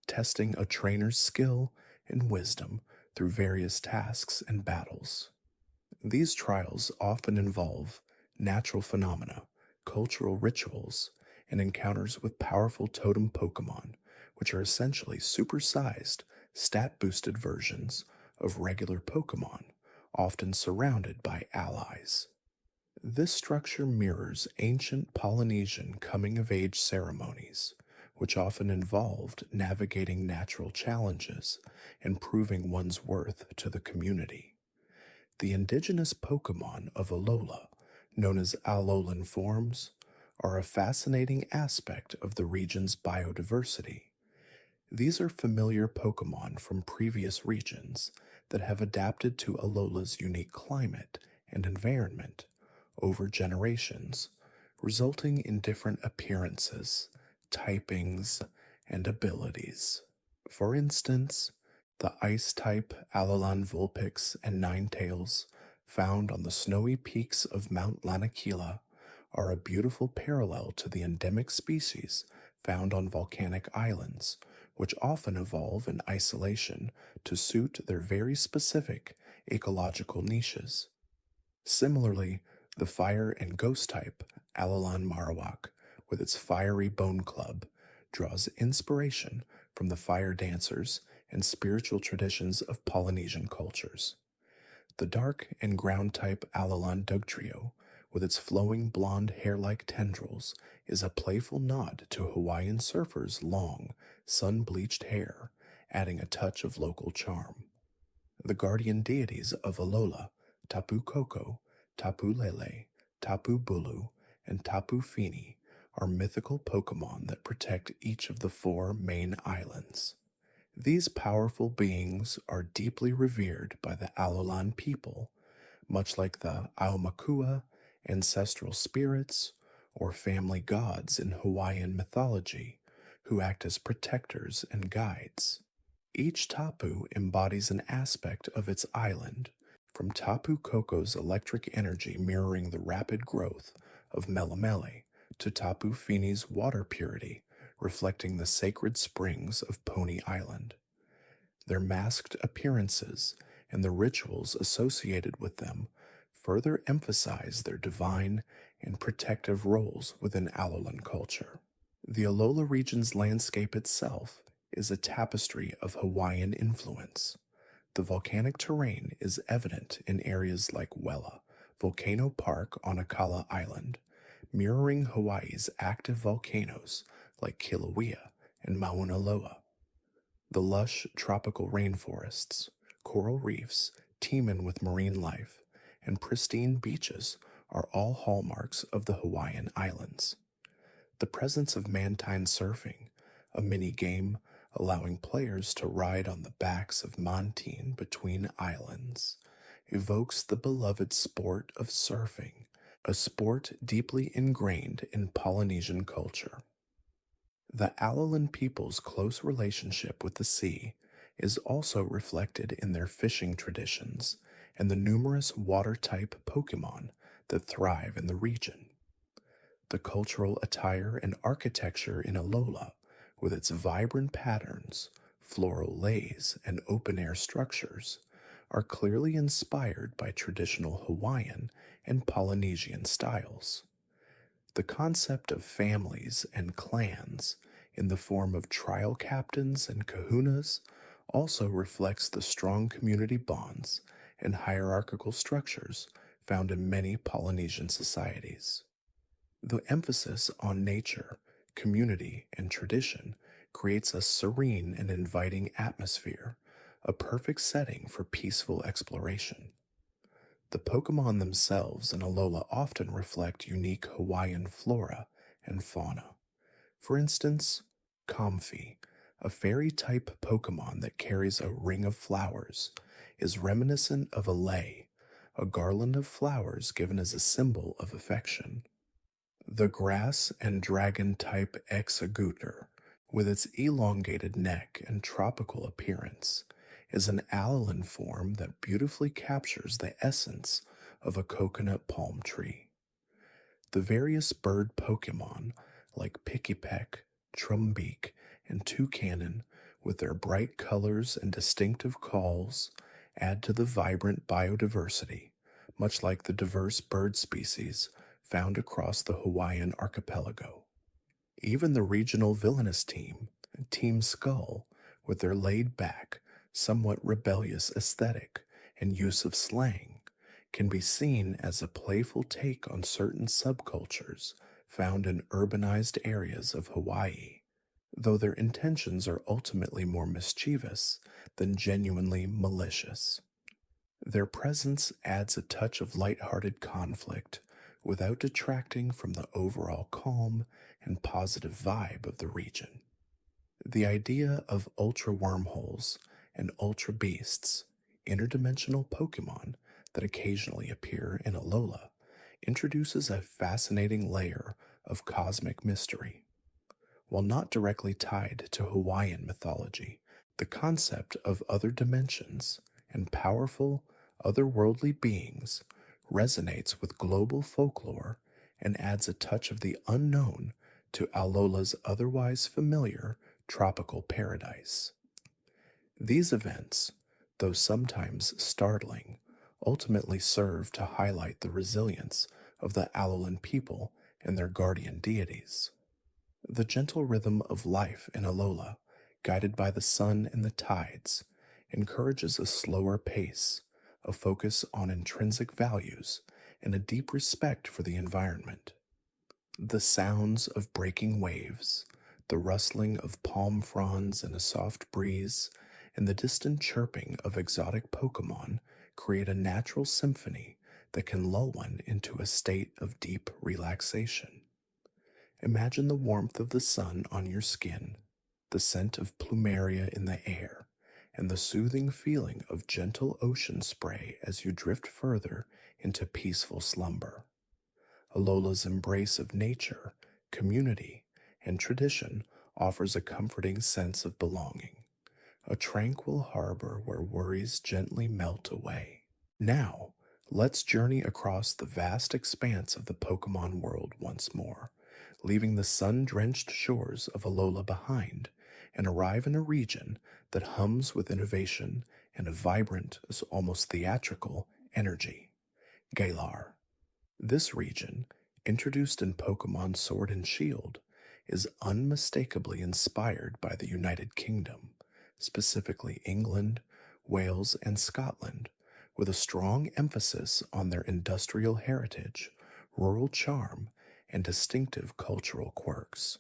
A: testing a trainer's skill and wisdom through various tasks and battles. These trials often involve natural phenomena, cultural rituals, and encounters with powerful totem Pokemon, which are essentially supersized, stat boosted versions of regular Pokemon, often surrounded by allies. This structure mirrors ancient Polynesian coming of age ceremonies, which often involved navigating natural challenges and proving one's worth to the community. The indigenous Pokemon of Alola, known as Alolan forms, are a fascinating aspect of the region's biodiversity. These are familiar Pokemon from previous regions that have adapted to Alola's unique climate and environment over generations, resulting in different appearances, typings, and abilities. For instance, the Ice-type Alolan Vulpix and Ninetales, found on the snowy peaks of Mount Lanakila, are a beautiful parallel to the endemic species found on volcanic islands, which often evolve in isolation to suit their very specific ecological niches. Similarly, the fire and ghost type Alolan Marowak, with its fiery bone club, draws inspiration from the fire dancers and spiritual traditions of Polynesian cultures. The dark and ground type Alolan Dugtrio, with its flowing blonde hair like tendrils, is a playful nod to Hawaiian surfers' long, sun bleached hair, adding a touch of local charm. The guardian deities of Alola, Tapu Koko, Tapu Lele, Tapu Bulu, and Tapu Fini, are mythical Pokemon that protect each of the four main islands. These powerful beings are deeply revered by the Alolan people, much like the Aumakua, ancestral spirits, or family gods in Hawaiian mythology, who act as protectors and guides. Each Tapu embodies an aspect of its island, from Tapu Koko's electric energy mirroring the rapid growth of Melemele to Tapu Fini's water purity, reflecting the sacred springs of Pony Island. Their masked appearances and the rituals associated with them further emphasize their divine and protective roles within Alolan culture. The Alola region's landscape itself is a tapestry of Hawaiian influence. The volcanic terrain is evident in areas like Wela, Volcano Park on Akala Island, mirroring Hawaii's active volcanoes like Kilauea and Mauna Loa. The lush tropical rainforests, coral reefs teeming with marine life, and pristine beaches are all hallmarks of the Hawaiian Islands. The presence of mantine surfing, a mini game allowing players to ride on the backs of mantine between islands, evokes the beloved sport of surfing, a sport deeply ingrained in Polynesian culture. The Alolan people's close relationship with the sea is also reflected in their fishing traditions and the numerous water-type Pokemon that thrive in the region. The cultural attire and architecture in Alola, with its vibrant patterns, floral leis, and open-air structures, are clearly inspired by traditional Hawaiian and Polynesian styles. The concept of families and clans, in the form of trial captains and kahunas, also reflects the strong community bonds and hierarchical structures found in many Polynesian societies. The emphasis on nature, community, and tradition creates a serene and inviting atmosphere, a perfect setting for peaceful exploration. The Pokemon themselves in Alola often reflect unique Hawaiian flora and fauna. For instance, Comfey, a fairy-type Pokemon that carries a ring of flowers, is reminiscent of a lei, a garland of flowers given as a symbol of affection. The grass and dragon-type Executor, with its elongated neck and tropical appearance, is an Alolan form that beautifully captures the essence of a coconut palm tree. The various bird Pokemon, like Pikipek, Trumbeak, and Toucanon, with their bright colors and distinctive calls, add to the vibrant biodiversity, much like the diverse bird species found across the Hawaiian archipelago. Even the regional villainous team, Team Skull, with their laid back, somewhat rebellious aesthetic and use of slang, can be seen as a playful take on certain subcultures found in urbanized areas of Hawaii, though their intentions are ultimately more mischievous than genuinely malicious. Their presence adds a touch of light-hearted conflict without detracting from the overall calm and positive vibe of the region. The idea of ultra wormholes and ultra beasts, interdimensional Pokémon that occasionally appear in Alola, introduces a fascinating layer of cosmic mystery. While not directly tied to Hawaiian mythology, the concept of other dimensions and powerful, otherworldly beings resonates with global folklore and adds a touch of the unknown to Alola's otherwise familiar tropical paradise. These events, though sometimes startling, ultimately serve to highlight the resilience of the Alolan people and their guardian deities. The gentle rhythm of life in Alola, guided by the sun and the tides, encourages a slower pace, a focus on intrinsic values, and a deep respect for the environment. The sounds of breaking waves, the rustling of palm fronds in a soft breeze, and the distant chirping of exotic Pokémon create a natural symphony that can lull one into a state of deep relaxation. Imagine the warmth of the sun on your skin, the scent of plumeria in the air, and the soothing feeling of gentle ocean spray as you drift further into peaceful slumber. Alola's embrace of nature, community, and tradition offers a comforting sense of belonging, a tranquil harbor where worries gently melt away. Now, let's journey across the vast expanse of the Pokémon world once more, leaving the sun-drenched shores of Alola behind, and arrive in a region that hums with innovation and a vibrant, almost theatrical, energy. Galar. This region, introduced in Pokémon Sword and Shield, is unmistakably inspired by the United Kingdom, specifically England, Wales, and Scotland, with a strong emphasis on their industrial heritage, rural charm, and distinctive cultural quirks.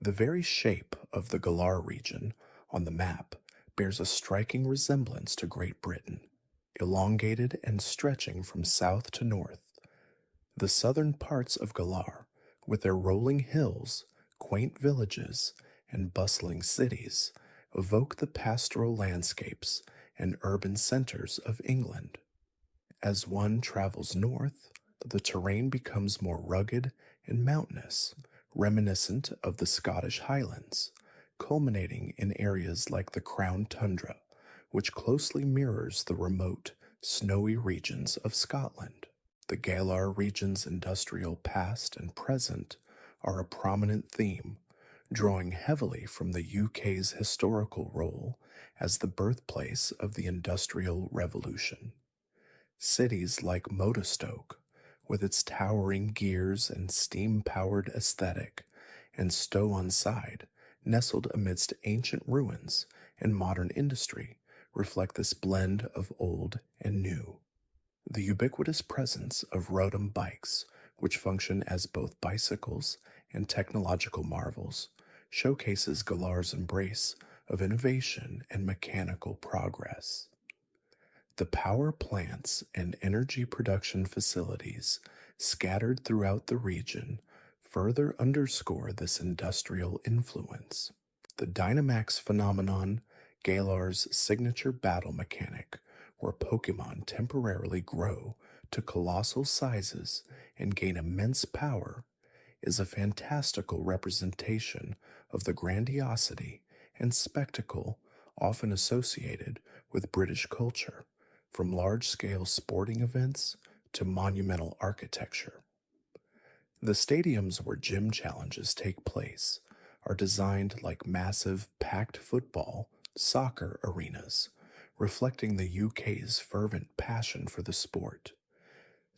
A: The very shape of the Galar region on the map bears a striking resemblance to Great Britain, elongated and stretching from south to north. The southern parts of Galar, with their rolling hills, quaint villages, and bustling cities, evoke the pastoral landscapes and urban centers of England. As one travels north, the terrain becomes more rugged and mountainous, reminiscent of the Scottish Highlands, culminating in areas like the Crown Tundra, which closely mirrors the remote, snowy regions of Scotland. The Galar region's industrial past and present are a prominent theme, drawing heavily from the UK's historical role as the birthplace of the Industrial Revolution. Cities like Modestoke, with its towering gears and steam-powered aesthetic, and Stow-on-Side, nestled amidst ancient ruins and modern industry, reflect this blend of old and new. The ubiquitous presence of Rotom bikes, which function as both bicycles and technological marvels, showcases Galar's embrace of innovation and mechanical progress. The power plants and energy production facilities scattered throughout the region further underscore this industrial influence. The Dynamax phenomenon, Galar's signature battle mechanic, where Pokémon temporarily grow to colossal sizes and gain immense power, is a fantastical representation of the grandiosity and spectacle often associated with British culture, from large-scale sporting events to monumental architecture. The stadiums where gym challenges take place are designed like massive packed football, soccer arenas, reflecting the UK's fervent passion for the sport.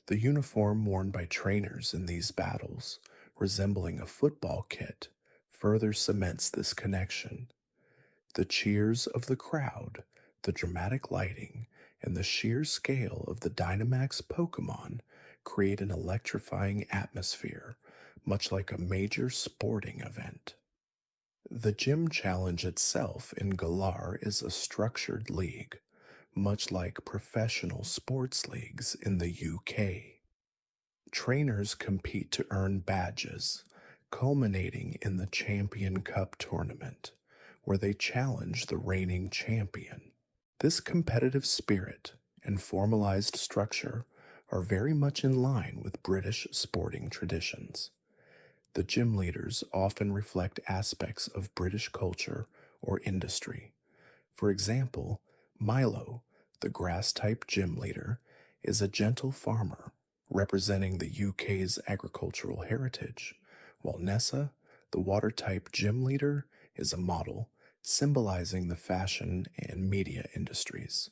A: The uniform worn by trainers in these battles, resembling a football kit, further cements this connection. The cheers of the crowd, the dramatic lighting, and the sheer scale of the Dynamax Pokémon create an electrifying atmosphere, much like a major sporting event. The gym challenge itself in Galar is a structured league, much like professional sports leagues in the UK. Trainers compete to earn badges, culminating in the Champion Cup tournament, where they challenge the reigning champion. This competitive spirit and formalized structure are very much in line with British sporting traditions. The gym leaders often reflect aspects of British culture or industry. For example, Milo, the grass-type gym leader, is a gentle farmer representing the UK's agricultural heritage, while Nessa, the water-type gym leader, is a model symbolizing the fashion and media industries.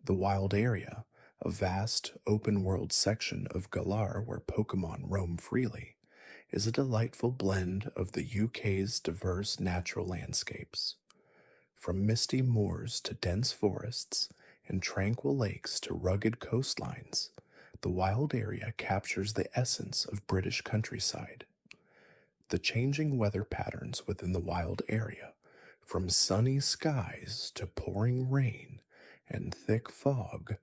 A: The wild area, a vast open-world section of Galar where Pokémon roam freely, is a delightful blend of the UK's diverse natural landscapes. From misty moors to dense forests and tranquil lakes to rugged coastlines, the wild area captures the essence of British countryside. The changing weather patterns within the wild area, from sunny skies to pouring rain and thick fog,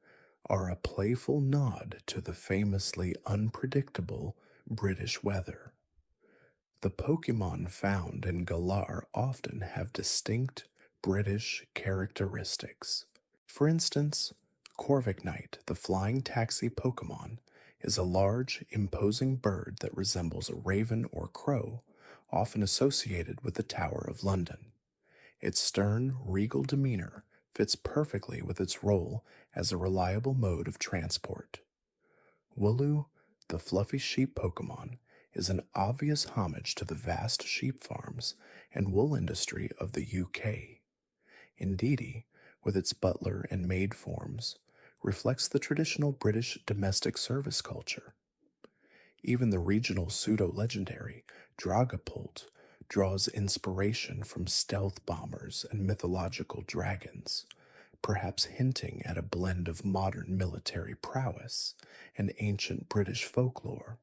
A: are a playful nod to the famously unpredictable British weather. The Pokémon found in Galar often have distinct British characteristics. For instance, Corviknight, the flying taxi Pokémon, is a large, imposing bird that resembles a raven or crow, often associated with the Tower of London. Its stern, regal demeanor fits perfectly with its role as a reliable mode of transport. Wooloo, the fluffy sheep Pokémon, is an obvious homage to the vast sheep farms and wool industry of the UK. Indeedee, with its butler and maid forms, reflects the traditional British domestic service culture. Even the regional pseudo-legendary Dragapult draws inspiration from stealth bombers and mythological dragons, perhaps hinting at a blend of modern military prowess and ancient British folklore.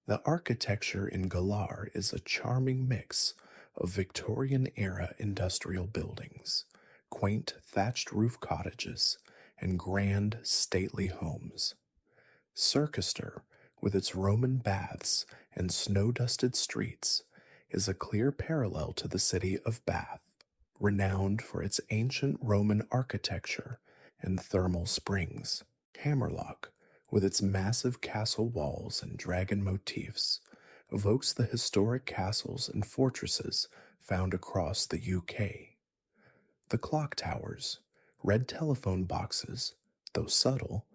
A: The architecture in Galar is a charming mix of Victorian-era industrial buildings, quaint thatched roof cottages, and grand, stately homes. Circuster, with its Roman baths and snow-dusted streets, is a clear parallel to the city of Bath, renowned for its ancient Roman architecture and thermal springs. Hammerlock, with its massive castle walls and dragon motifs, evokes the historic castles and fortresses found across the UK. The clock towers, red telephone boxes, though subtle,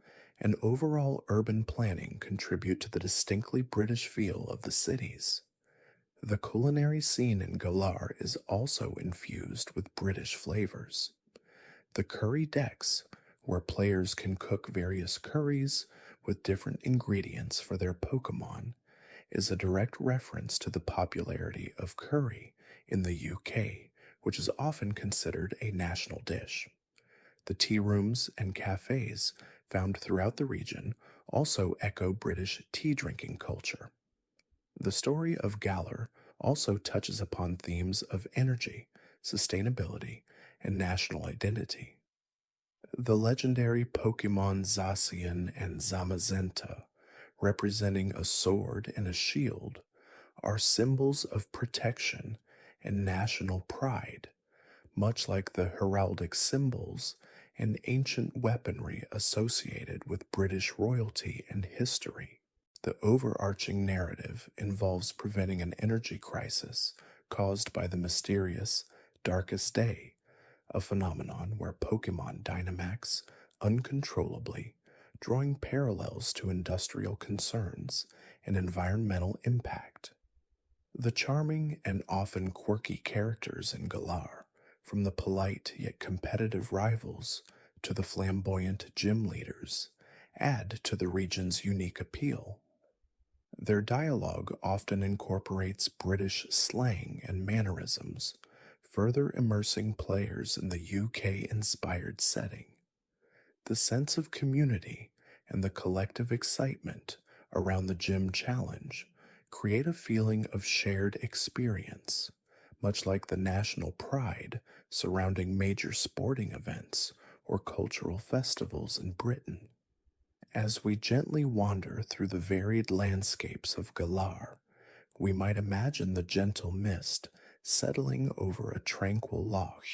A: and overall urban planning contribute to the distinctly British feel of the cities. The culinary scene in Galar is also infused with British flavors. The curry decks, where players can cook various curries with different ingredients for their Pokémon, is a direct reference to the popularity of curry in the UK, which is often considered a national dish. The tea rooms and cafes found throughout the region also echo British tea-drinking culture. The story of Galar also touches upon themes of energy, sustainability, and national identity. The legendary Pokémon Zacian and Zamazenta, representing a sword and a shield, are symbols of protection and national pride, much like the heraldic symbols and ancient weaponry associated with British royalty and history. The overarching narrative involves preventing an energy crisis caused by the mysterious Darkest Day, a phenomenon where Pokémon Dynamax uncontrollably, drawing parallels to industrial concerns and environmental impact. The charming and often quirky characters in Galar, from the polite yet competitive rivals to the flamboyant gym leaders, add to the region's unique appeal. Their dialogue often incorporates British slang and mannerisms, further immersing players in the UK inspired setting. The sense of community and the collective excitement around the gym challenge create a feeling of shared experience, much like the national pride surrounding major sporting events or cultural festivals in Britain. As we gently wander through the varied landscapes of Galar, we might imagine the gentle mist settling over a tranquil loch,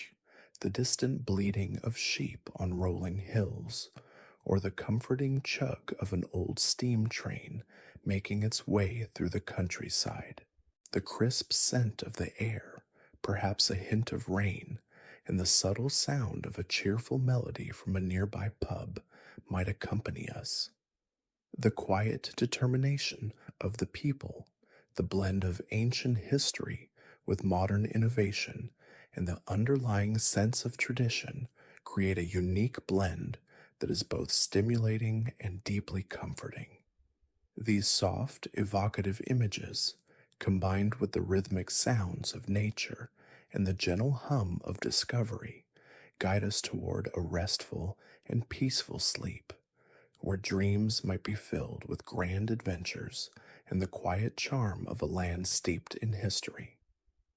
A: the distant bleating of sheep on rolling hills, or the comforting chug of an old steam train making its way through the countryside. The crisp scent of the air, perhaps a hint of rain, and the subtle sound of a cheerful melody from a nearby pub might accompany us. The quiet determination of the people, the blend of ancient history with modern innovation, and the underlying sense of tradition create a unique blend that is both stimulating and deeply comforting. These soft, evocative images, combined with the rhythmic sounds of nature and the gentle hum of discovery, guide us toward a restful and peaceful sleep, where dreams might be filled with grand adventures and the quiet charm of a land steeped in history.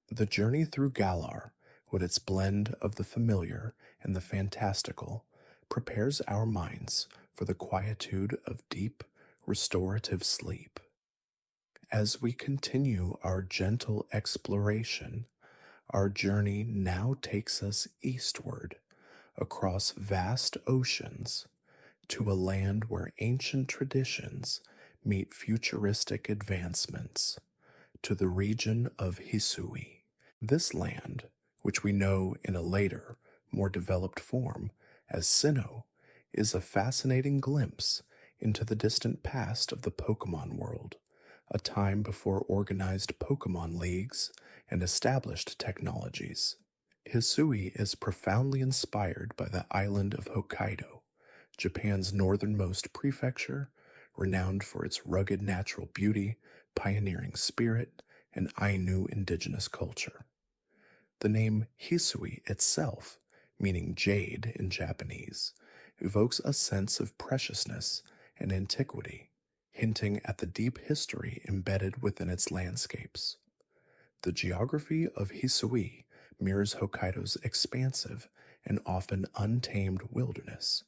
A: The journey through Galar, with its blend of the familiar and the fantastical, prepares our minds for the quietude of deep, restorative sleep. As we continue our gentle exploration, our journey now takes us eastward, across vast oceans, to a land where ancient traditions meet futuristic advancements, to the region of Hisui. This land, which we know in a later, more developed form as Sinnoh, is a fascinating glimpse into the distant past of the Pokémon world, a time before organized Pokémon leagues and established technologies. Hisui is profoundly inspired by the island of Hokkaido, Japan's northernmost prefecture, renowned for its rugged natural beauty, pioneering spirit, and Ainu indigenous culture. The name Hisui itself, meaning jade in Japanese, evokes a sense of preciousness and antiquity, hinting at the deep history embedded within its landscapes. The geography of Hisui mirrors Hokkaido's expansive and often untamed wilderness.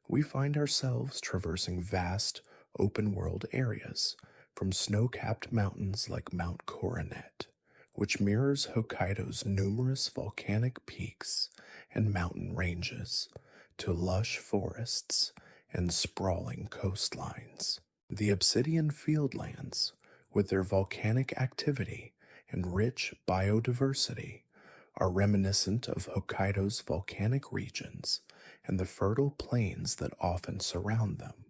A: We find ourselves traversing vast, open-world areas, from snow-capped mountains like Mount Coronet, which mirrors Hokkaido's numerous volcanic peaks and mountain ranges, to lush forests and sprawling coastlines. The obsidian fieldlands, with their volcanic activity and rich biodiversity, are reminiscent of Hokkaido's volcanic regions and the fertile plains that often surround them.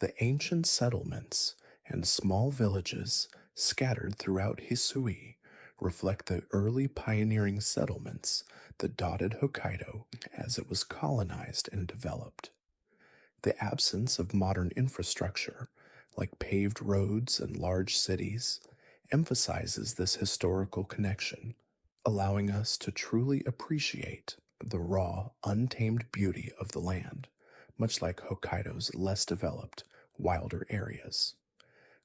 A: The ancient settlements and small villages scattered throughout Hisui reflect the early pioneering settlements that dotted Hokkaido as it was colonized and developed. The absence of modern infrastructure, like paved roads and large cities, emphasizes this historical connection, allowing us to truly appreciate the raw, untamed beauty of the land, much like Hokkaido's less developed, wilder areas.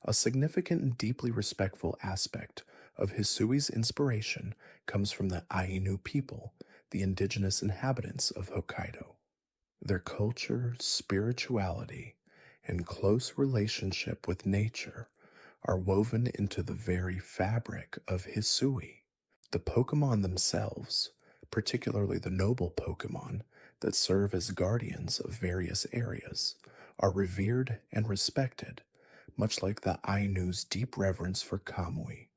A: A significant and deeply respectful aspect of Hisui's inspiration comes from the Ainu people, the indigenous inhabitants of Hokkaido. Their culture, spirituality, and close relationship with nature are woven into the very fabric of Hisui. The Pokémon themselves, particularly the noble Pokémon that serve as guardians of various areas, are revered and respected, much like the Ainu's deep reverence for Kamui,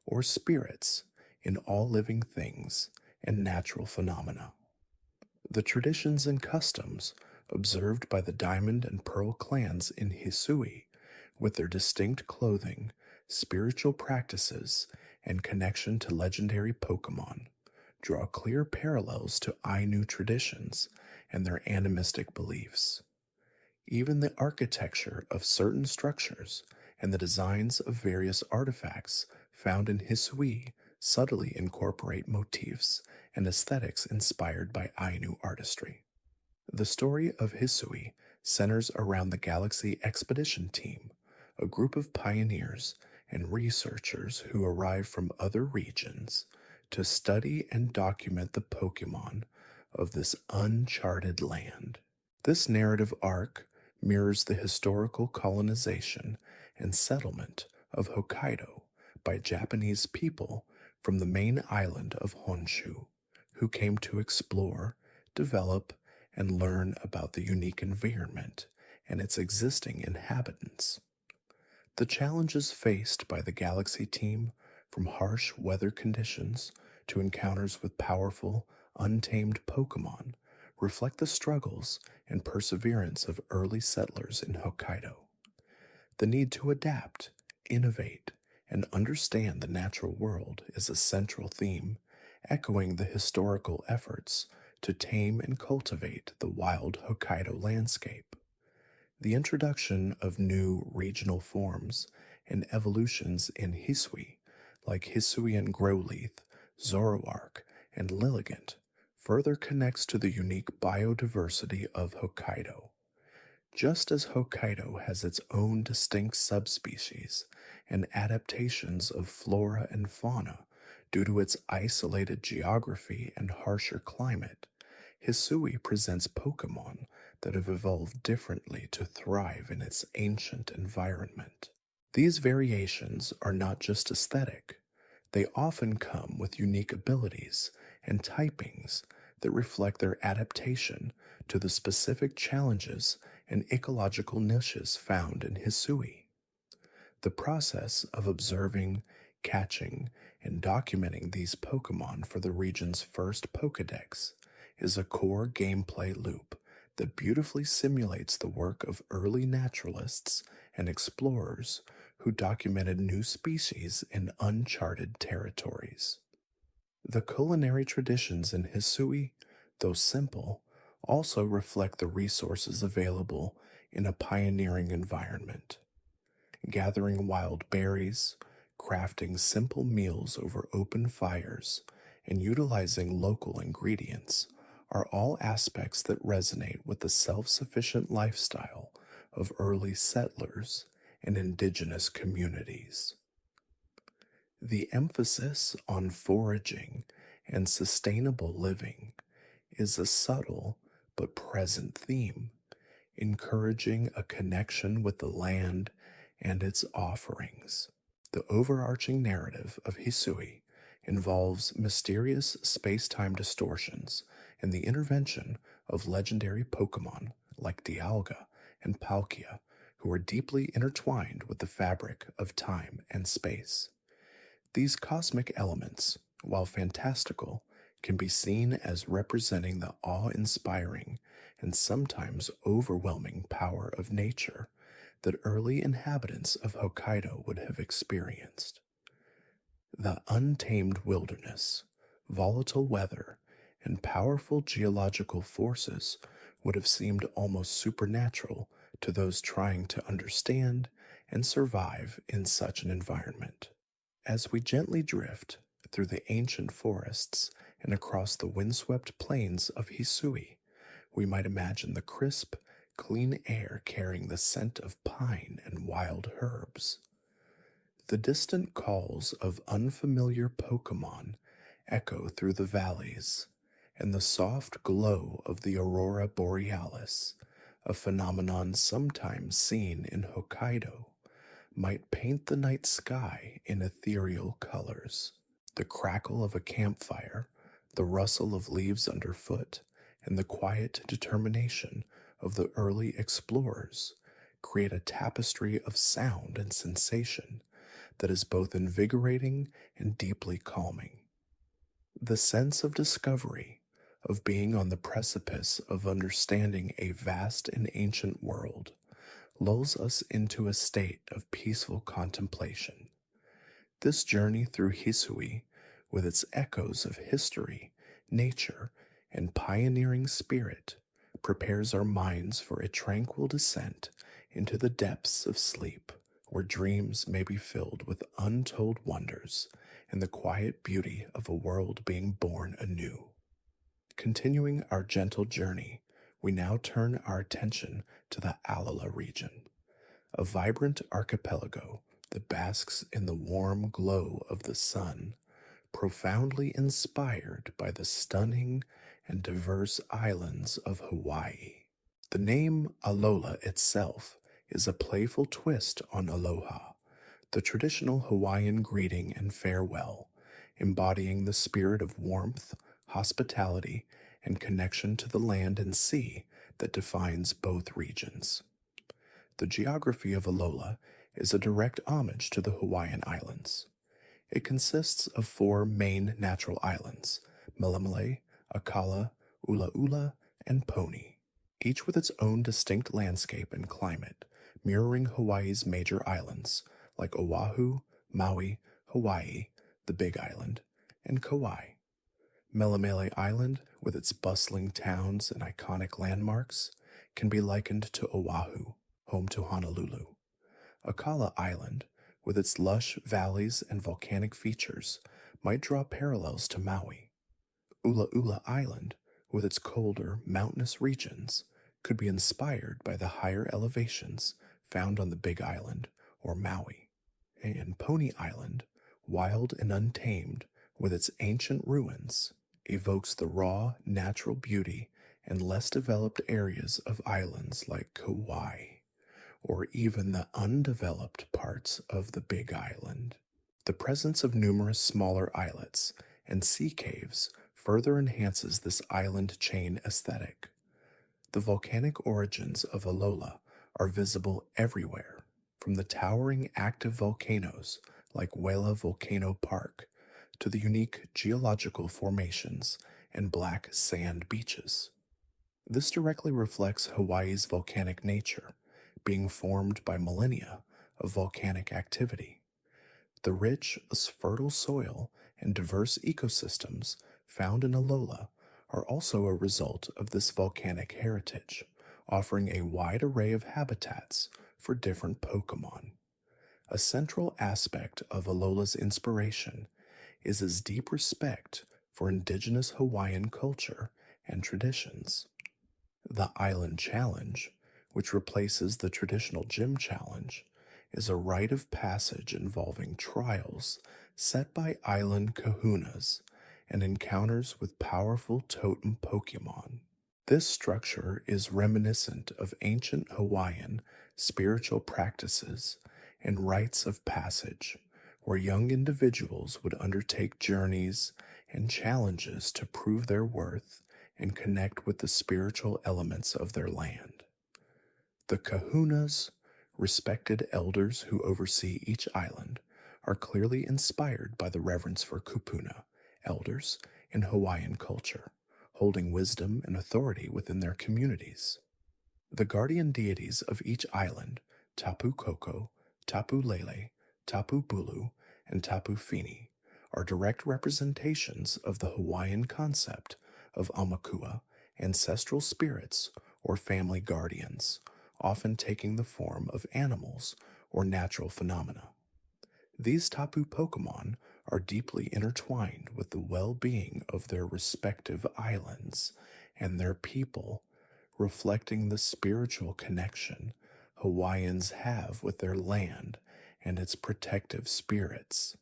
A: or spirits, in all living things and natural phenomena. The traditions and customs observed by the Diamond and Pearl clans in Hisui, with their distinct clothing, spiritual practices, and connection to legendary Pokémon, draw clear parallels to Ainu traditions and their animistic beliefs. Even the architecture of certain structures and the designs of various artifacts found in Hisui subtly incorporate motifs and aesthetics inspired by Ainu artistry. The story of Hisui centers around the Galaxy Expedition Team, a group of pioneers and researchers who arrive from other regions to study and document the Pokémon of this uncharted land. This narrative arc mirrors the historical colonization and settlement of Hokkaido by Japanese people from the main island of Honshu, who came to explore, develop, and learn about the unique environment and its existing inhabitants. The challenges faced by the Galaxy team, from harsh weather conditions to encounters with powerful, untamed Pokémon, reflect the struggles and perseverance of early settlers in Hokkaido. The need to adapt, innovate, and understand the natural world is a central theme, echoing the historical efforts to tame and cultivate the wild Hokkaido landscape. The introduction of new regional forms and evolutions in Hisui, like Hisuian Growleaf, Zoroark, and Lilligant, further connects to the unique biodiversity of Hokkaido. Just as Hokkaido has its own distinct subspecies and adaptations of flora and fauna due to its isolated geography and harsher climate, Hisui presents Pokémon that have evolved differently to thrive in its ancient environment. These variations are not just aesthetic, they often come with unique abilities and typings that reflect their adaptation to the specific challenges and ecological niches found in Hisui. The process of observing, catching, and documenting these Pokémon for the region's first Pokédex is a core gameplay loop that beautifully simulates the work of early naturalists and explorers who documented new species in uncharted territories. The culinary traditions in Hisui, though simple, also reflect the resources available in a pioneering environment. Gathering wild berries, crafting simple meals over open fires, and utilizing local ingredients are all aspects that resonate with the self-sufficient lifestyle of early settlers and indigenous communities. The emphasis on foraging and sustainable living is a subtle but present theme, encouraging a connection with the land and its offerings. The overarching narrative of Hisui involves mysterious space-time distortions and the intervention of legendary Pokémon like Dialga and Palkia, who are deeply intertwined with the fabric of time and space. These cosmic elements, while fantastical, can be seen as representing the awe-inspiring and sometimes overwhelming power of nature that early inhabitants of Hokkaido would have experienced. The untamed wilderness, volatile weather, and powerful geological forces would have seemed almost supernatural to those trying to understand and survive in such an environment. As we gently drift through the ancient forests and across the windswept plains of Hisui, we might imagine the crisp, clean air carrying the scent of pine and wild herbs. The distant calls of unfamiliar Pokémon echo through the valleys, and the soft glow of the aurora borealis, a phenomenon sometimes seen in Hokkaido, might paint the night sky in ethereal colors. The crackle of a campfire, the rustle of leaves underfoot, and the quiet determination of the early explorers create a tapestry of sound and sensation that is both invigorating and deeply calming. The sense of discovery, of being on the precipice of understanding a vast and ancient world, lulls us into a state of peaceful contemplation. This journey through Hisui with its echoes of history, nature, and pioneering spirit, prepares our minds for a tranquil descent into the depths of sleep, where dreams may be filled with untold wonders and the quiet beauty of a world being born anew. Continuing our gentle journey, we now turn our attention to the Alola region, a vibrant archipelago that basks in the warm glow of the sun, profoundly inspired by the stunning and diverse islands of Hawaii. The name Alola itself is a playful twist on aloha, the traditional Hawaiian greeting and farewell, embodying the spirit of warmth, hospitality, and connection to the land and sea that defines both regions. The geography of Alola is a direct homage to the Hawaiian Islands. It consists of 4 main natural islands, Melemele, Akala, Ulaula, and Poni, each with its own distinct landscape and climate, mirroring Hawaii's major islands like Oahu, Maui, Hawaii, the Big Island, and Kauai. Melemele Island, with its bustling towns and iconic landmarks, can be likened to Oahu, home to Honolulu. Akala Island, with its lush valleys and volcanic features, might draw parallels to Maui. Ulaula Island, with its colder, mountainous regions, could be inspired by the higher elevations found on the Big Island or Maui. And Poni Island, wild and untamed, with its ancient ruins, evokes the raw, natural beauty and less developed areas of islands like Kauai, or even the undeveloped parts of the Big Island. The presence of numerous smaller islets and sea caves further enhances this island chain aesthetic. The volcanic origins of Alola are visible everywhere, from the towering active volcanoes like Wela Volcano Park to the unique geological formations and black sand beaches. This directly reflects Hawaii's volcanic nature, being formed by millennia of volcanic activity. The rich, fertile soil and diverse ecosystems found in Alola are also a result of this volcanic heritage, offering a wide array of habitats for different Pokémon. A central aspect of Alola's inspiration is its deep respect for indigenous Hawaiian culture and traditions. The Island Challenge, which replaces the traditional gym challenge, is a rite of passage involving trials set by island kahunas and encounters with powerful totem Pokémon. This structure is reminiscent of ancient Hawaiian spiritual practices and rites of passage, where young individuals would undertake journeys and challenges to prove their worth and connect with the spiritual elements of their land. The kahunas, respected elders who oversee each island, are clearly inspired by the reverence for kupuna, elders, in Hawaiian culture, holding wisdom and authority within their communities. The guardian deities of each island, Tapu Koko, Tapu Lele, Tapu Bulu, and Tapu Fini, are direct representations of the Hawaiian concept of Aumakua, ancestral spirits or family guardians, often taking the form of animals or natural phenomena. These Tapu Pokémon are deeply intertwined with the well-being of their respective islands and their people, reflecting the spiritual connection Hawaiians have with their land and its protective spirits.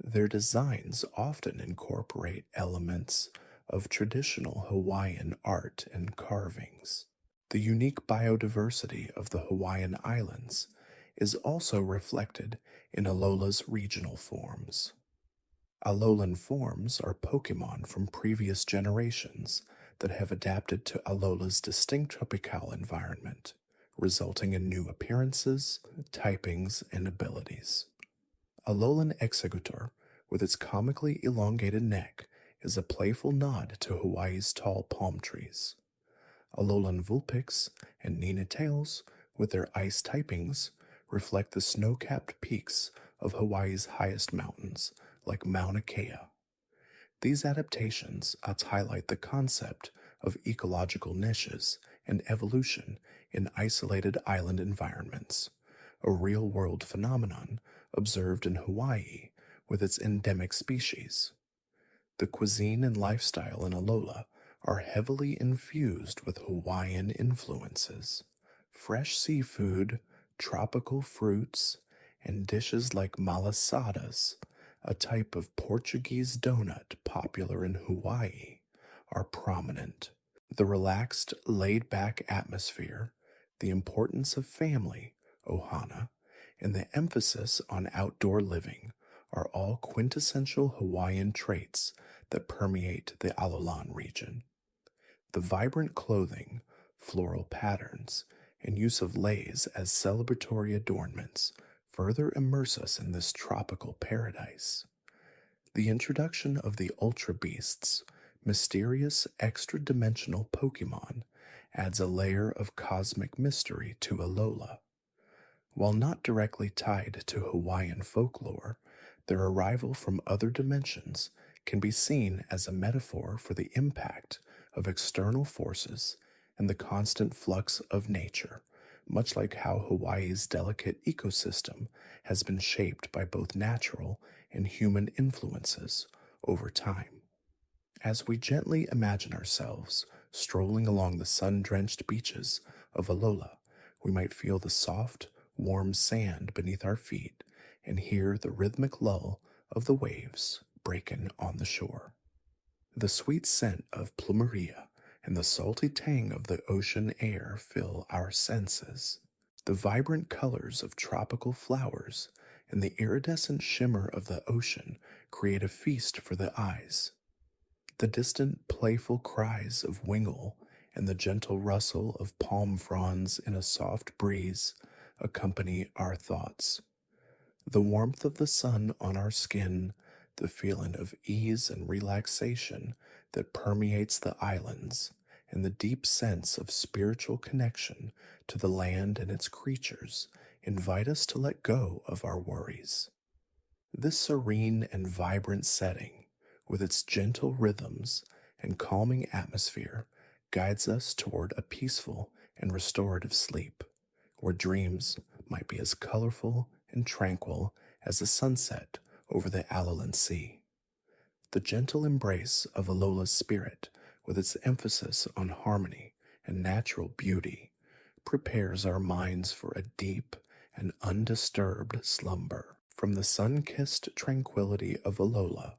A: Their designs often incorporate elements of traditional Hawaiian art and carvings. The unique biodiversity of the Hawaiian Islands is also reflected in Alola's regional forms. Alolan forms are Pokémon from previous generations that have adapted to Alola's distinct tropical environment, resulting in new appearances, typings, and abilities. Alolan Executor, with its comically elongated neck, is a playful nod to Hawaii's tall palm trees. Alolan Vulpix and Ninetales, with their ice typings, reflect the snow-capped peaks of Hawaii's highest mountains, like Mauna Kea. These adaptations highlight the concept of ecological niches and evolution in isolated island environments, a real-world phenomenon observed in Hawaii with its endemic species. The cuisine and lifestyle in Alola are heavily infused with Hawaiian influences. Fresh seafood, tropical fruits, and dishes like malasadas, a type of Portuguese donut popular in Hawaii, are prominent. The relaxed, laid-back atmosphere, the importance of family, ohana, and the emphasis on outdoor living are all quintessential Hawaiian traits that permeate the Alolan region. The vibrant clothing, floral patterns, and use of leis as celebratory adornments further immerse us in this tropical paradise. The introduction of the Ultra Beasts, mysterious extra-dimensional Pokémon, adds a layer of cosmic mystery to Alola. While not directly tied to Hawaiian folklore, their arrival from other dimensions can be seen as a metaphor for the impact of external forces and the constant flux of nature, much like how Hawaii's delicate ecosystem has been shaped by both natural and human influences over time. As we gently imagine ourselves strolling along the sun-drenched beaches of Alola, we might feel the soft, warm sand beneath our feet and hear the rhythmic lull of the waves breaking on the shore. The sweet scent of plumeria and the salty tang of the ocean air fill our senses. The vibrant colors of tropical flowers and the iridescent shimmer of the ocean create a feast for the eyes. The distant, playful cries of wingle and the gentle rustle of palm fronds in a soft breeze accompany our thoughts. The warmth of the sun on our skin, the feeling of ease and relaxation that permeates the islands, and the deep sense of spiritual connection to the land and its creatures invite us to let go of our worries. This serene and vibrant setting, with its gentle rhythms and calming atmosphere, guides us toward a peaceful and restorative sleep, where dreams might be as colorful and tranquil as the sunset over the Alolan Sea. The gentle embrace of Alola's spirit, with its emphasis on harmony and natural beauty, prepares our minds for a deep and undisturbed slumber. From the sun-kissed tranquility of Alola,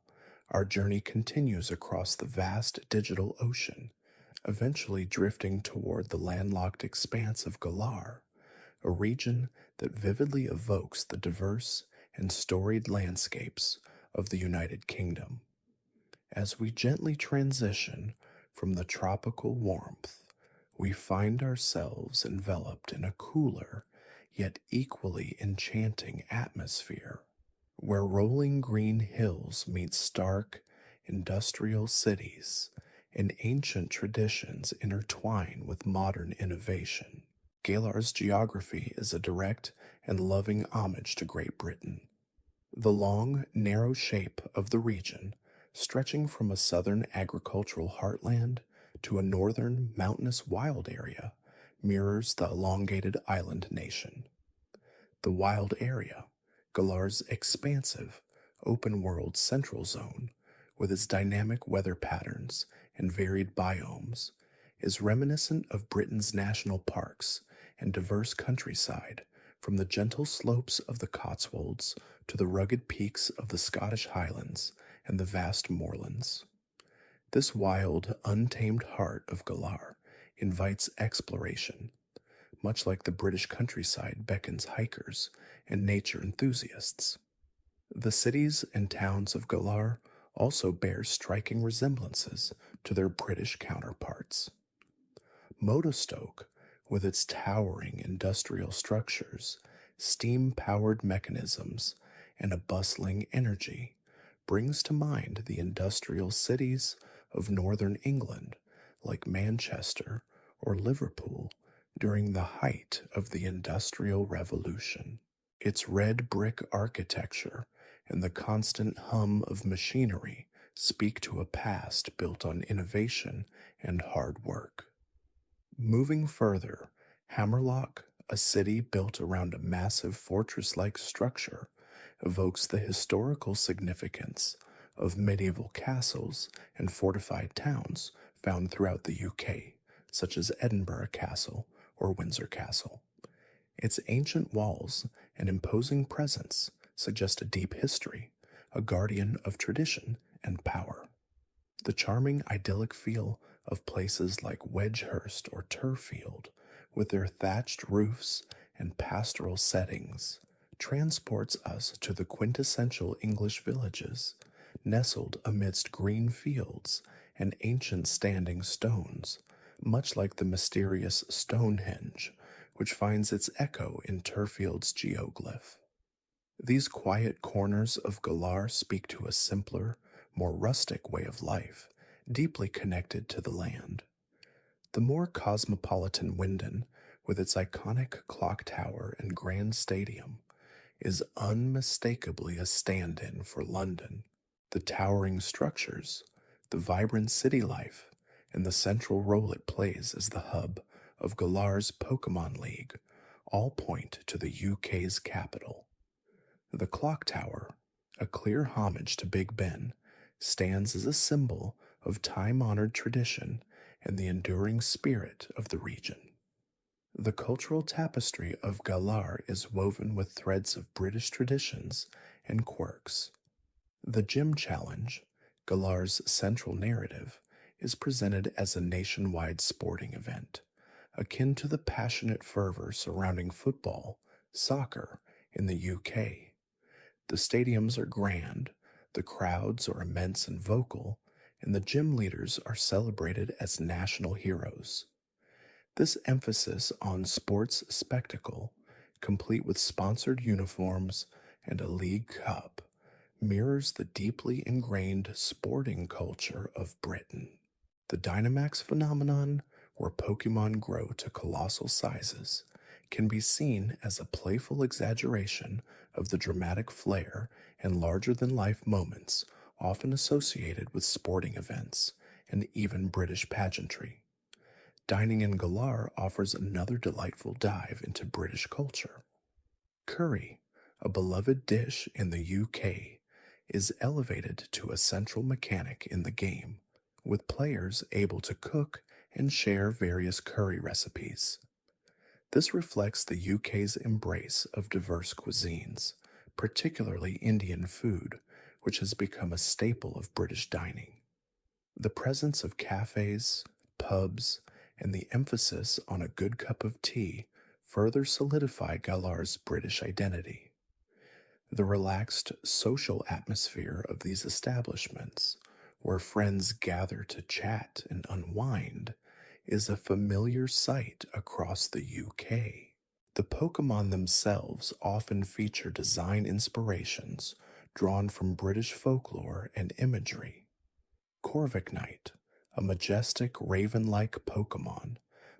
A: our journey continues across the vast digital ocean, eventually drifting toward the landlocked expanse of Galar, a region that vividly evokes the diverse and storied landscapes of the United Kingdom. As we gently transition from the tropical warmth, we find ourselves enveloped in a cooler, yet equally enchanting atmosphere, where rolling green hills meet stark, industrial cities, and ancient traditions intertwine with modern innovation. Galar's geography is a direct and loving homage to Great Britain. The long, narrow shape of the region, stretching from a southern agricultural heartland to a northern mountainous wild area, mirrors the elongated island nation. The wild area, Galar's expansive, open-world central zone, with its dynamic weather patterns and varied biomes, is reminiscent of Britain's national parks and diverse countryside, from the gentle slopes of the Cotswolds to the rugged peaks of the Scottish Highlands and the vast moorlands. This wild, untamed heart of Galar invites exploration, much like the British countryside beckons hikers and nature enthusiasts. The cities and towns of Galar also bear striking resemblances to their British counterparts. Motostoke, with its towering industrial structures, steam-powered mechanisms, and a bustling energy, brings to mind the industrial cities of northern England like Manchester or Liverpool during the height of the Industrial Revolution. Its red brick architecture and the constant hum of machinery speak to a past built on innovation and hard work. Moving further, Hammerlock, a city built around a massive fortress like structure, evokes the historical significance of medieval castles and fortified towns found throughout the UK, such as Edinburgh Castle or Windsor Castle. Its ancient walls and imposing presence suggest a deep history, a guardian of tradition and power. The charming idyllic feel of places like Wedgehurst or Turfield, with their thatched roofs and pastoral settings, transports us to the quintessential English villages, nestled amidst green fields and ancient standing stones, much like the mysterious Stonehenge, which finds its echo in Turfield's geoglyph. These quiet corners of Galar speak to a simpler, more rustic way of life, deeply connected to the land. The more cosmopolitan Winden, with its iconic clock tower and grand stadium, is unmistakably a stand-in for London. The towering structures, the vibrant city life, and the central role it plays as the hub of Galar's Pokémon League all point to the UK's capital. The clock tower, a clear homage to Big Ben, stands as a symbol of time-honored tradition and the enduring spirit of the region. The cultural tapestry of Galar is woven with threads of British traditions and quirks. The Gym Challenge, Galar's central narrative, is presented as a nationwide sporting event, akin to the passionate fervor surrounding football, soccer in the UK. The stadiums are grand, the crowds are immense and vocal, and the gym leaders are celebrated as national heroes. This emphasis on sports spectacle, complete with sponsored uniforms and a league cup, mirrors the deeply ingrained sporting culture of Britain. The Dynamax phenomenon, where Pokémon grow to colossal sizes, can be seen as a playful exaggeration of the dramatic flair and larger-than-life moments often associated with sporting events and even British pageantry. Dining in Galar offers another delightful dive into British culture. Curry, a beloved dish in the UK, is elevated to a central mechanic in the game, with players able to cook and share various curry recipes. This reflects the UK's embrace of diverse cuisines, particularly Indian food, which has become a staple of British dining. The presence of cafes, pubs, and the emphasis on a good cup of tea further solidify Galar's British identity. The relaxed social atmosphere of these establishments, where friends gather to chat and unwind, is a familiar sight across the UK. The Pokémon themselves often feature design inspirations drawn from British folklore and imagery. Corviknight, a majestic raven-like Pokémon,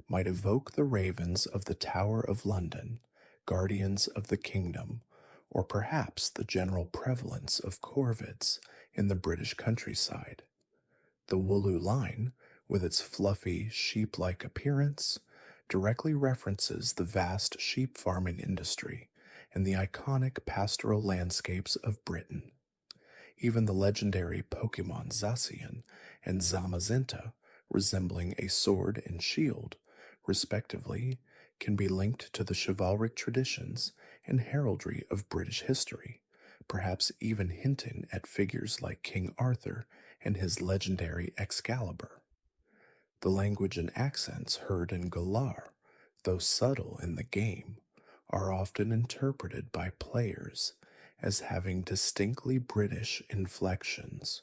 A: might evoke the ravens of the Tower of London, guardians of the kingdom, or perhaps the general prevalence of corvids in the British countryside. The Wooloo line, with its fluffy, sheep-like appearance, directly references the vast sheep farming industry and the iconic pastoral landscapes of Britain. Even the legendary Pokémon Zacian and Zamazenta, resembling a sword and shield, respectively, can be linked to the chivalric traditions and heraldry of British history, perhaps even hinting at figures like King Arthur and his legendary Excalibur. The language and accents heard in Galar, though subtle in the game, are often interpreted by players as having distinctly British inflections,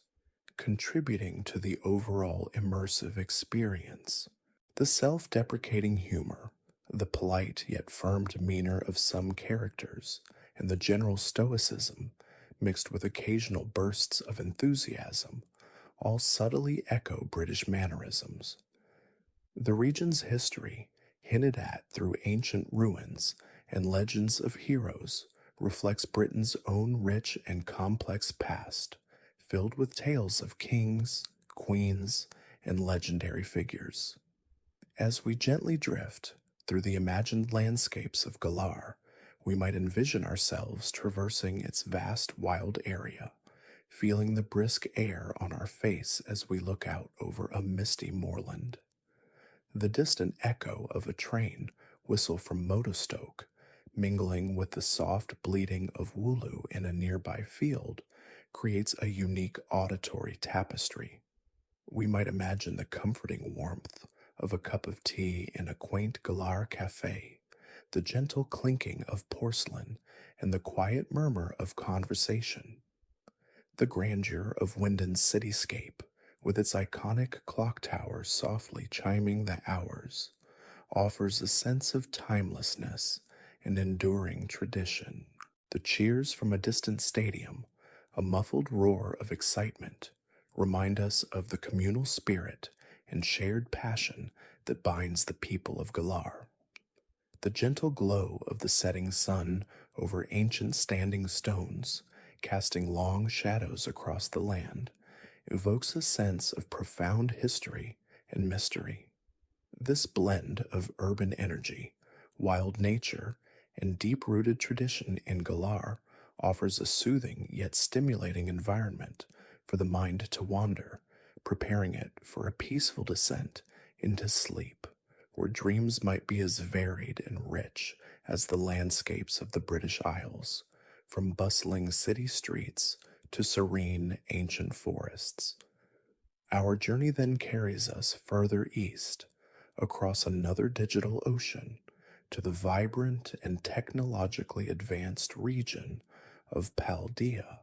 A: contributing to the overall immersive experience. The self-deprecating humor, the polite yet firm demeanor of some characters, and the general stoicism, mixed with occasional bursts of enthusiasm, all subtly echo British mannerisms. The region's history, hinted at through ancient ruins and legends of heroes, reflects Britain's own rich and complex past, filled with tales of kings, queens, and legendary figures. As we gently drift through the imagined landscapes of Galar, we might envision ourselves traversing its vast wild area, feeling the brisk air on our face as we look out over a misty moorland. The distant echo of a train whistle from Motostoke, mingling with the soft bleating of Wooloo in a nearby field, creates a unique auditory tapestry. We might imagine the comforting warmth of a cup of tea in a quaint Galar cafe, the gentle clinking of porcelain, and the quiet murmur of conversation. The grandeur of Wyndon's cityscape, with its iconic clock tower softly chiming the hours, offers a sense of timelessness and enduring tradition. The cheers from a distant stadium, a muffled roar of excitement, remind us of the communal spirit and shared passion that binds the people of Galar. The gentle glow of the setting sun over ancient standing stones, casting long shadows across the land, evokes a sense of profound history and mystery. This blend of urban energy, wild nature, and deep-rooted tradition in Galar offers a soothing yet stimulating environment for the mind to wander, preparing it for a peaceful descent into sleep, where dreams might be as varied and rich as the landscapes of the British Isles, from bustling city streets to serene ancient forests. Our journey then carries us further east, across another digital ocean, to the vibrant and technologically advanced region of Paldea,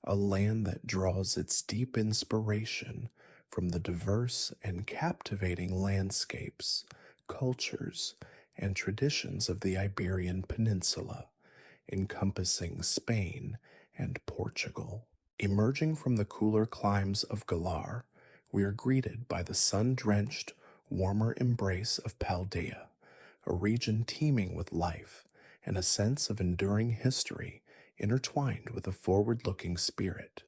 A: a land that draws its deep inspiration from the diverse and captivating landscapes, cultures, and traditions of the Iberian Peninsula, encompassing Spain and Portugal. Emerging from the cooler climes of Galar, we are greeted by the sun-drenched, warmer embrace of Paldea, a region teeming with life and a sense of enduring history intertwined with a forward-looking spirit.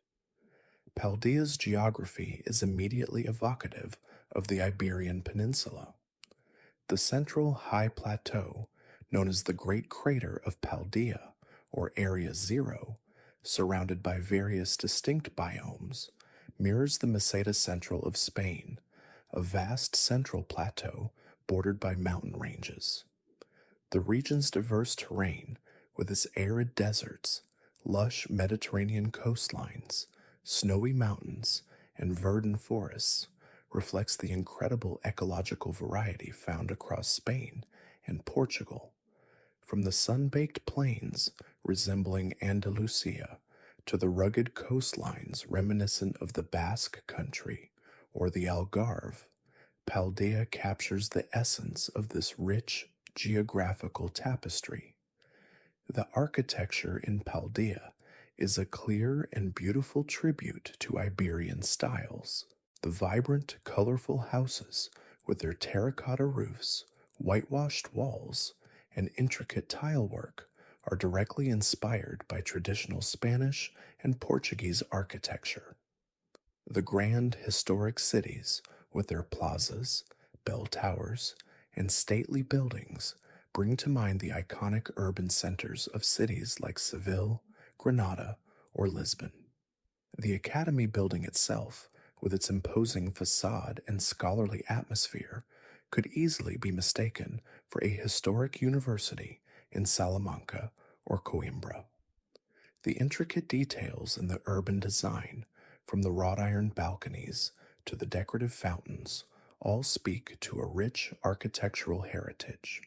A: Paldea's geography is immediately evocative of the Iberian Peninsula. The central high plateau, known as the Great Crater of Paldea, or Area Zero, surrounded by various distinct biomes, mirrors the Meseta Central of Spain, a vast central plateau bordered by mountain ranges. The region's diverse terrain, with its arid deserts, lush Mediterranean coastlines, snowy mountains, and verdant forests, reflects the incredible ecological variety found across Spain and Portugal. From the sun-baked plains resembling Andalusia to the rugged coastlines reminiscent of the Basque Country or the Algarve, Paldea captures the essence of this rich geographical tapestry. The architecture in Paldea is a clear and beautiful tribute to Iberian styles. The vibrant, colorful houses with their terracotta roofs, whitewashed walls, and intricate tile work are directly inspired by traditional Spanish and Portuguese architecture. The grand historic cities, with their plazas, bell towers, and stately buildings, bring to mind the iconic urban centers of cities like Seville, Granada, or Lisbon. The Academy building itself, with its imposing facade and scholarly atmosphere, could easily be mistaken for a historic university in Salamanca or Coimbra. The intricate details in the urban design, from the wrought iron balconies to the decorative fountains, all speak to a rich architectural heritage.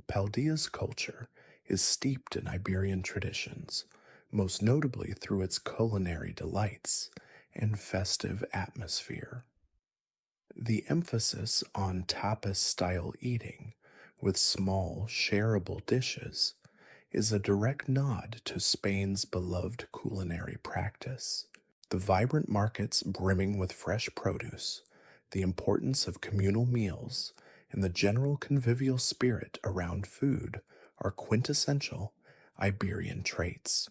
A: Paldea's culture is steeped in Iberian traditions, most notably through its culinary delights and festive atmosphere. The emphasis on tapas-style eating, with small, shareable dishes, is a direct nod to Spain's beloved culinary practice. The vibrant markets brimming with fresh produce, the importance of communal meals, and the general convivial spirit around food are quintessential Iberian traits.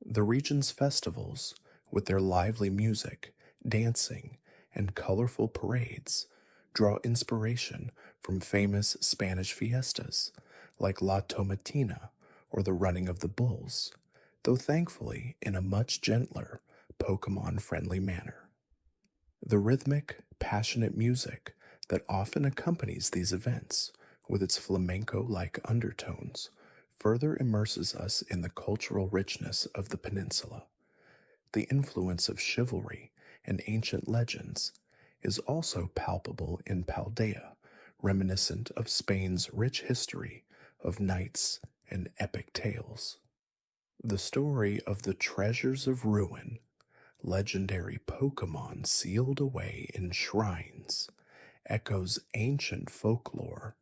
A: The region's festivals, with their lively music, dancing, and colorful parades, draw inspiration from famous Spanish fiestas like La Tomatina or the Running of the Bulls, though thankfully in a much gentler, Pokemon friendly manner. The rhythmic, passionate music that often accompanies these events, with its flamenco like undertones, further immerses us in the cultural richness of the peninsula. The influence of chivalry and ancient legends is also palpable in Paldea, reminiscent of Spain's rich history of knights and epic tales. The story of the treasures of ruin, legendary Pokémon sealed away in shrines, echoes ancient folklore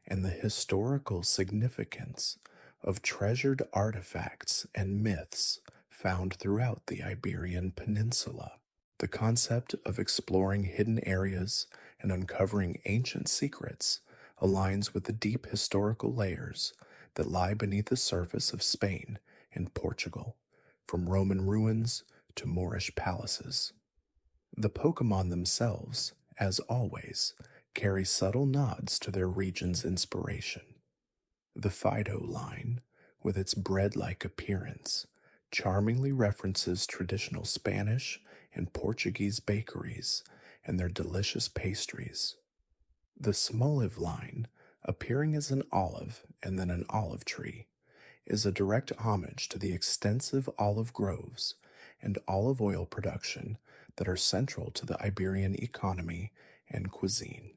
A: and the historical significance of treasured artifacts and myths found throughout the Iberian Peninsula. The concept of exploring hidden areas and uncovering ancient secrets aligns with the deep historical layers that lie beneath the surface of Spain and Portugal, from Roman ruins to Moorish palaces. The Pokemon themselves, as always, carry subtle nods to their region's inspiration. The Fido line, with its bread-like appearance, charmingly references traditional Spanish and Portuguese bakeries and their delicious pastries. The Smoliv line, appearing as an olive and then an olive tree, is a direct homage to the extensive olive groves and olive oil production that are central to the Iberian economy and cuisine.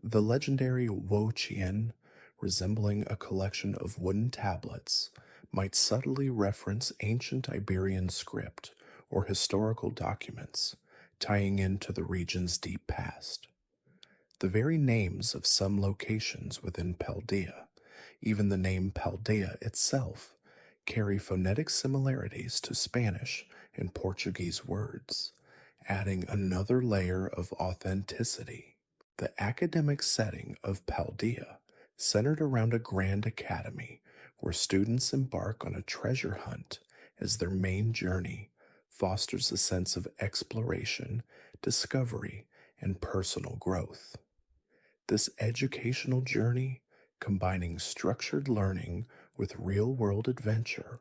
A: The legendary Wo-Chien, resembling a collection of wooden tablets, might subtly reference ancient Iberian script or historical documents, tying into the region's deep past. The very names of some locations within Paldea, even the name Paldea itself, carry phonetic similarities to Spanish and Portuguese words, adding another layer of authenticity. The academic setting of Paldea, centered around a grand academy where students embark on a treasure hunt as their main journey, fosters a sense of exploration, discovery, and personal growth. This educational journey, combining structured learning with real-world adventure,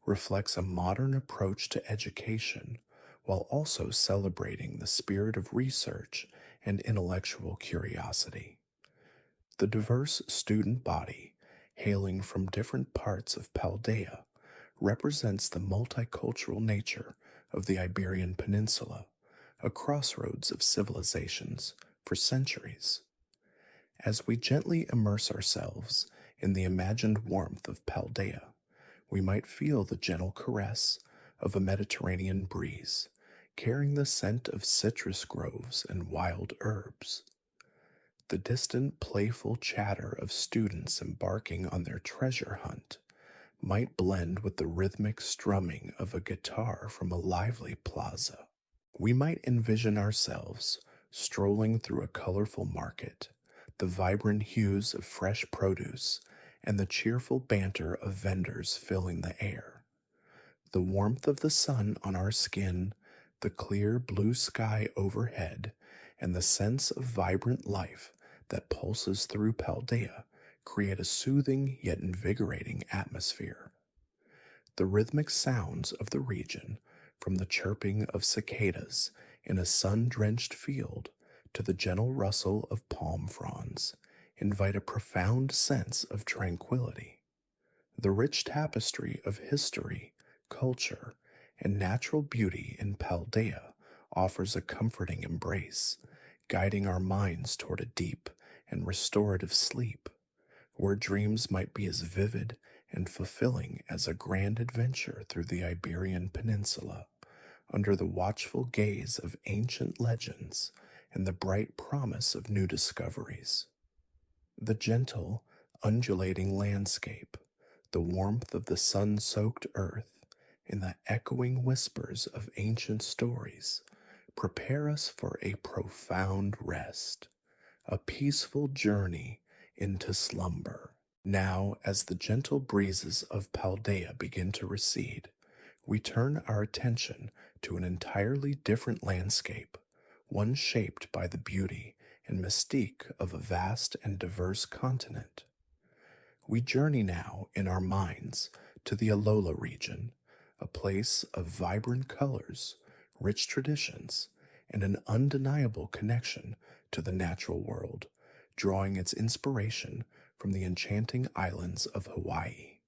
A: reflects a modern approach to education while also celebrating the spirit of research and intellectual curiosity. The diverse student body, hailing from different parts of Paldea, represents the multicultural nature of the Iberian Peninsula, a crossroads of civilizations for centuries. As we gently immerse ourselves in the imagined warmth of Paldea, we might feel the gentle caress of a Mediterranean breeze, carrying the scent of citrus groves and wild herbs. The distant, playful chatter of students embarking on their treasure hunt might blend with the rhythmic strumming of a guitar from a lively plaza. We might envision ourselves strolling through a colorful market, the vibrant hues of fresh produce, and the cheerful banter of vendors filling the air. The warmth of the sun on our skin, the clear blue sky overhead, and the sense of vibrant life that pulses through Paldea create a soothing yet invigorating atmosphere. The rhythmic sounds of the region, from the chirping of cicadas in a sun-drenched field to the gentle rustle of palm fronds, invite a profound sense of tranquility. The rich tapestry of history, culture, and natural beauty in Paldea offers a comforting embrace, guiding our minds toward a deep and restorative sleep, where dreams might be as vivid and fulfilling as a grand adventure through the Iberian Peninsula, under the watchful gaze of ancient legends and the bright promise of new discoveries. The gentle, undulating landscape, the warmth of the sun-soaked earth, and the echoing whispers of ancient stories prepare us for a profound rest, a peaceful journey into slumber. Now, as the gentle breezes of Paldea begin to recede, we turn our attention to an entirely different landscape, one shaped by the beauty and mystique of a vast and diverse continent. We journey now in our minds to the Alola region, a place of vibrant colors, rich traditions, and an undeniable connection to the natural world, drawing its inspiration from the enchanting islands of Hawaii.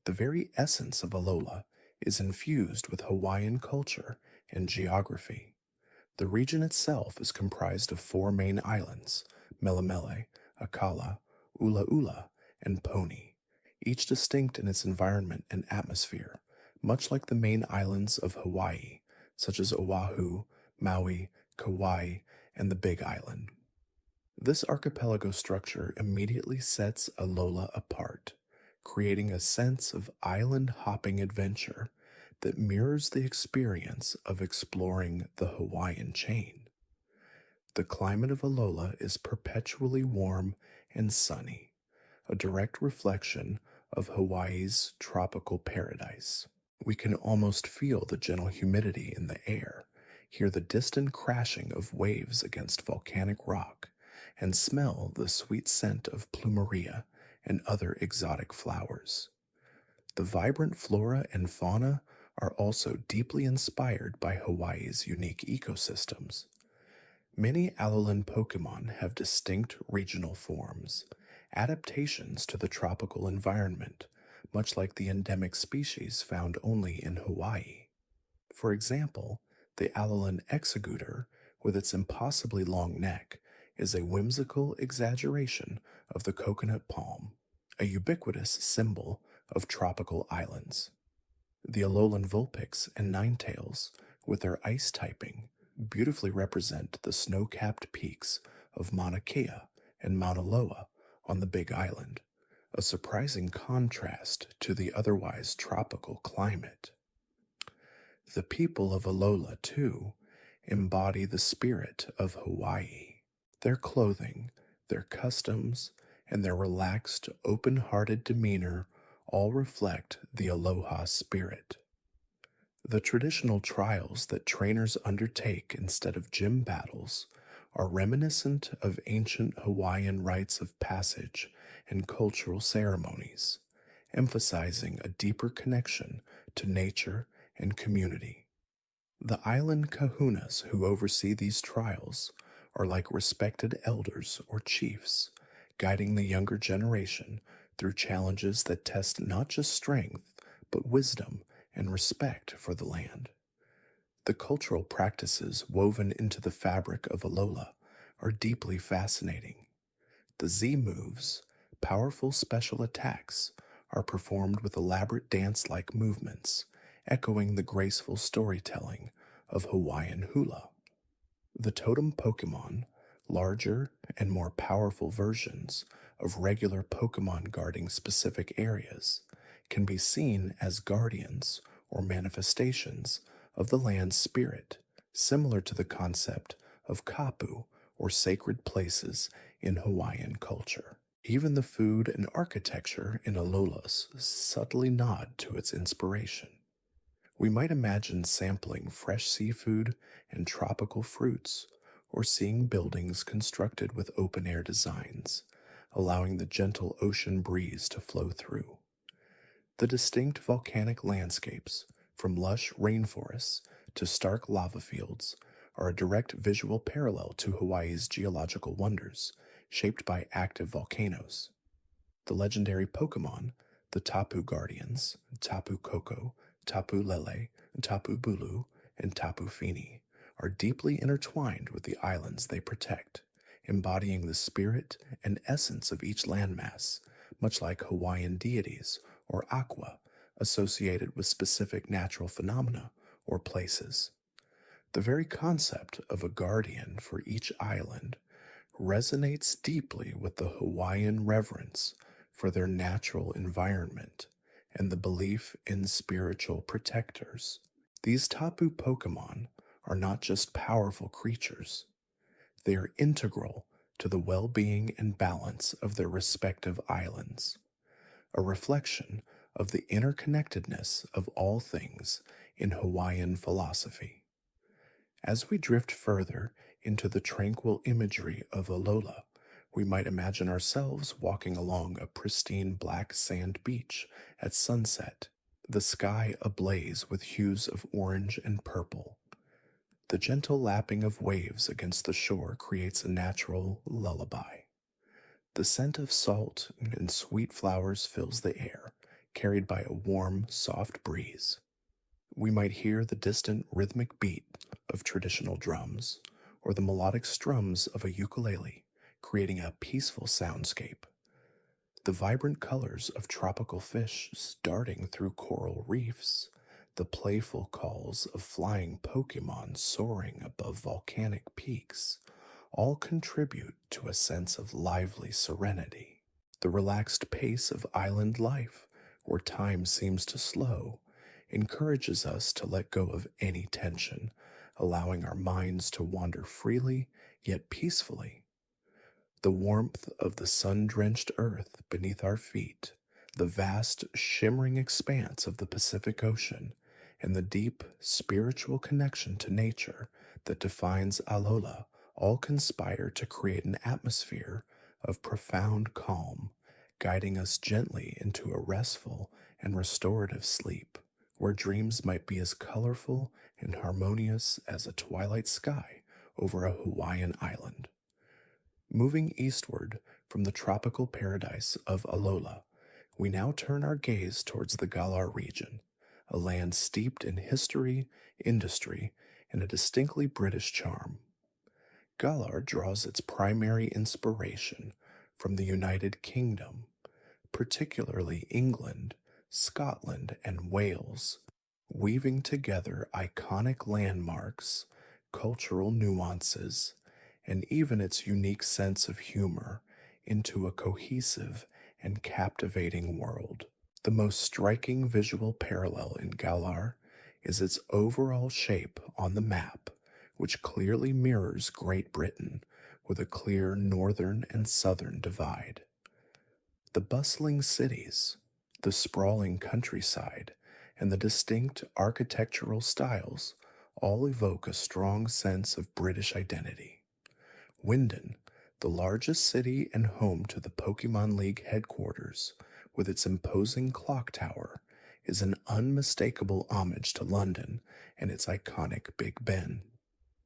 A: The very essence of Alola is infused with Hawaiian culture and geography. The region itself is comprised of four main islands: Melemele, Akala, Ulaula, and Poni, each distinct in its environment and atmosphere, much like the main islands of Hawaii, such as Oahu, Maui, Kauai, and the Big Island. This archipelago structure immediately sets Alola apart, creating a sense of island hopping adventure that mirrors the experience of exploring the Hawaiian chain. The climate of Alola is perpetually warm and sunny, a direct reflection of Hawaii's tropical paradise. We can almost feel the gentle humidity in the air, hear the distant crashing of waves against volcanic rock, and smell the sweet scent of plumeria and other exotic flowers. The vibrant flora and fauna are also deeply inspired by Hawaii's unique ecosystems. Many Alolan Pokémon have distinct regional forms, adaptations to the tropical environment, much like the endemic species found only in Hawaii. For example, the Alolan Executor, with its impossibly long neck, is a whimsical exaggeration of the coconut palm, a ubiquitous symbol of tropical islands. The Alolan Vulpix and Ninetales, with their ice typing, beautifully represent the snow-capped peaks of Mauna Kea and Mauna Loa on the Big Island, a surprising contrast to the otherwise tropical climate. The people of Alola, too, embody the spirit of Hawaii. Their clothing, their customs, and their relaxed, open-hearted demeanor all reflect the aloha spirit. The traditional trials that trainers undertake instead of gym battles are reminiscent of ancient Hawaiian rites of passage and cultural ceremonies, emphasizing a deeper connection to nature and community. The island kahunas who oversee these trials are like respected elders or chiefs, guiding the younger generation through challenges that test not just strength, but wisdom and respect for the land. The cultural practices woven into the fabric of Alola are deeply fascinating. The Z moves, powerful special attacks, are performed with elaborate dance-like movements, echoing the graceful storytelling of Hawaiian hula. The totem Pokémon, larger and more powerful versions of regular Pokémon guarding specific areas, can be seen as guardians or manifestations of the land's spirit, similar to the concept of kapu or sacred places in Hawaiian culture. Even the food and architecture in Alolas subtly nod to its inspiration. We might imagine sampling fresh seafood and tropical fruits, or seeing buildings constructed with open-air designs, allowing the gentle ocean breeze to flow through. The distinct volcanic landscapes, from lush rainforests to stark lava fields, are a direct visual parallel to Hawaii's geological wonders, shaped by active volcanoes. The legendary Pokémon, the Tapu Guardians, Tapu Koko, Tapu Lele, Tapu Bulu, and Tapu Fini, are deeply intertwined with the islands they protect, embodying the spirit and essence of each landmass, much like Hawaiian deities or aqua associated with specific natural phenomena or places. The very concept of a guardian for each island resonates deeply with the Hawaiian reverence for their natural environment and the belief in spiritual protectors. These Tapu Pokémon are not just powerful creatures, they are integral to the well-being and balance of their respective islands, a reflection of the interconnectedness of all things in Hawaiian philosophy. As we drift further into the tranquil imagery of Alola, we might imagine ourselves walking along a pristine black sand beach at sunset, the sky ablaze with hues of orange and purple. The gentle lapping of waves against the shore creates a natural lullaby. The scent of salt and sweet flowers fills the air, carried by a warm, soft breeze. We might hear the distant rhythmic beat of traditional drums, or the melodic strums of a ukulele, creating a peaceful soundscape. The vibrant colors of tropical fish darting through coral reefs, the playful calls of flying Pokémon soaring above volcanic peaks, all contribute to a sense of lively serenity. The relaxed pace of island life, where time seems to slow, encourages us to let go of any tension, allowing our minds to wander freely yet peacefully. The warmth of the sun-drenched earth beneath our feet, the vast, shimmering expanse of the Pacific Ocean, and the deep, spiritual connection to nature that defines Alola all conspire to create an atmosphere of profound calm, guiding us gently into a restful and restorative sleep, where dreams might be as colorful and harmonious as a twilight sky over a Hawaiian island. Moving eastward from the tropical paradise of Alola, we now turn our gaze towards the Galar region, a land steeped in history, industry, and a distinctly British charm. Galar draws its primary inspiration from the United Kingdom, particularly England, Scotland, and Wales, weaving together iconic landmarks, cultural nuances, and even its unique sense of humor into a cohesive and captivating world. The most striking visual parallel in Galar is its overall shape on the map, which clearly mirrors Great Britain with a clear northern and southern divide. The bustling cities, the sprawling countryside, and the distinct architectural styles all evoke a strong sense of British identity. Wyndon, the largest city and home to the Pokémon League headquarters, with its imposing clock tower, is an unmistakable homage to London and its iconic Big Ben.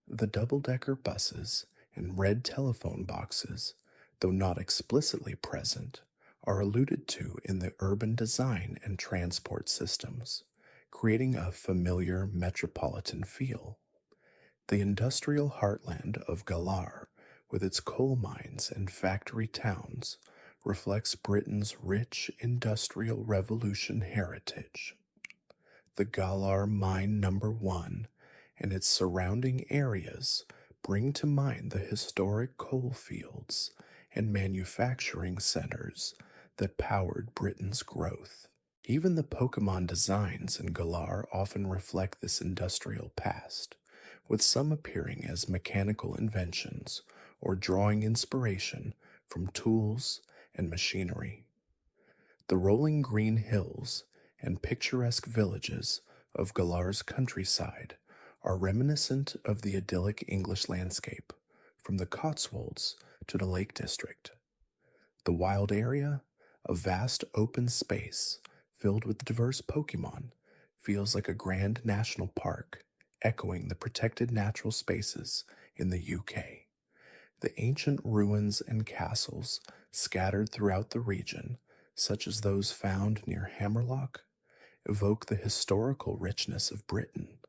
A: The double-decker buses and red telephone boxes, though not explicitly present, are alluded to in the urban design and transport systems, creating a familiar metropolitan feel. The industrial heartland of Galar, with its coal mines and factory towns, reflects Britain's rich industrial revolution heritage. The Galar Mine Number 1 and its surrounding areas bring to mind the historic coal fields and manufacturing centers that powered Britain's growth. Even the Pokémon designs in Galar often reflect this industrial past, with some appearing as mechanical inventions or drawing inspiration from tools and machinery. The rolling green hills and picturesque villages of Galar's countryside are reminiscent of the idyllic English landscape, from the Cotswolds to the Lake District. The wild area, a vast open space filled with diverse Pokémon, feels like a grand national park, echoing the protected natural spaces in the UK. The ancient ruins and castles scattered throughout the region, such as those found near Hammerlock, evoke the historical richness of Britain,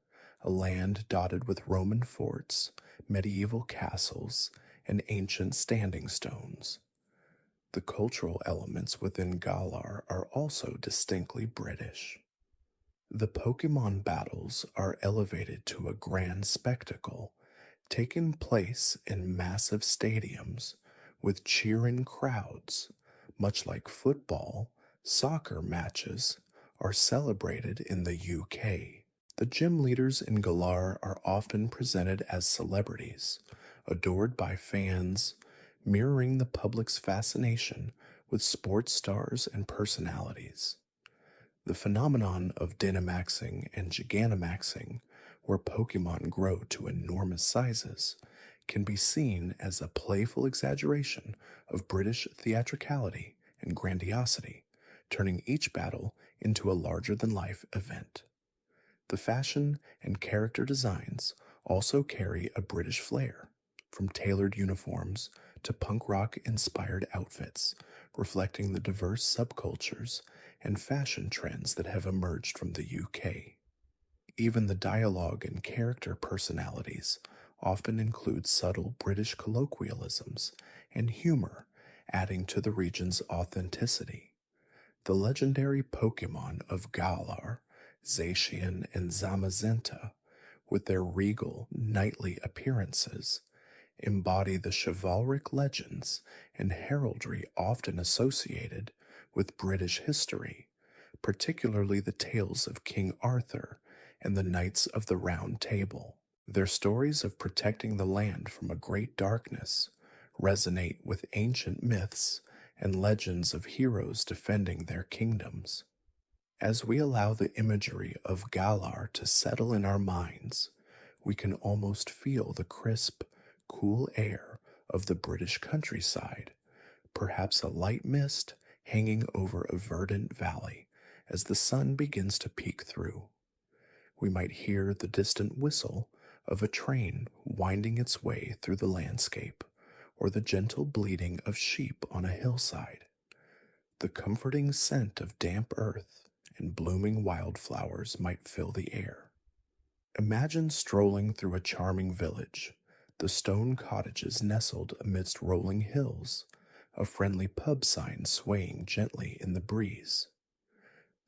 A: a land dotted with Roman forts, medieval castles, and ancient standing stones. The cultural elements within Galar are also distinctly British. The Pokémon battles are elevated to a grand spectacle, taking place in massive stadiums with cheering crowds, much like football, soccer matches are celebrated in the UK. The gym leaders in Galar are often presented as celebrities, adored by fans, mirroring the public's fascination with sports stars and personalities. The phenomenon of Dynamaxing and Gigantamaxing, where Pokemon grow to enormous sizes, can be seen as a playful exaggeration of British theatricality and grandiosity, turning each battle into a larger than life event. The fashion and character designs also carry a British flair, from tailored uniforms to punk rock inspired outfits, reflecting the diverse subcultures and fashion trends that have emerged from the UK. Even the dialogue and character personalities often include subtle British colloquialisms and humor, adding to the region's authenticity. The legendary Pokémon of Galar, Zacian and Zamazenta, with their regal, knightly appearances, embody the chivalric legends and heraldry often associated with British history, particularly the tales of King Arthur and the Knights of the Round Table. Their stories of protecting the land from a great darkness resonate with ancient myths and legends of heroes defending their kingdoms. As we allow the imagery of Galar to settle in our minds, we can almost feel the crisp, cool air of the British countryside, perhaps a light mist hanging over a verdant valley as the sun begins to peek through. We might hear the distant whistle of a train winding its way through the landscape, or the gentle bleating of sheep on a hillside. The comforting scent of damp earth and blooming wildflowers might fill the air. Imagine strolling through a charming village, the stone cottages nestled amidst rolling hills, a friendly pub sign swaying gently in the breeze.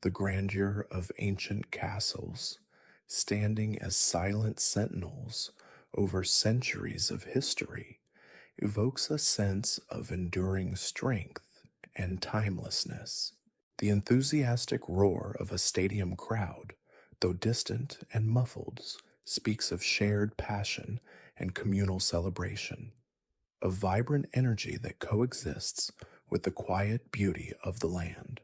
A: The grandeur of ancient castles, standing as silent sentinels over centuries of history, evokes a sense of enduring strength and timelessness. The enthusiastic roar of a stadium crowd, though distant and muffled, speaks of shared passion and communal celebration, a vibrant energy that coexists with the quiet beauty of the land.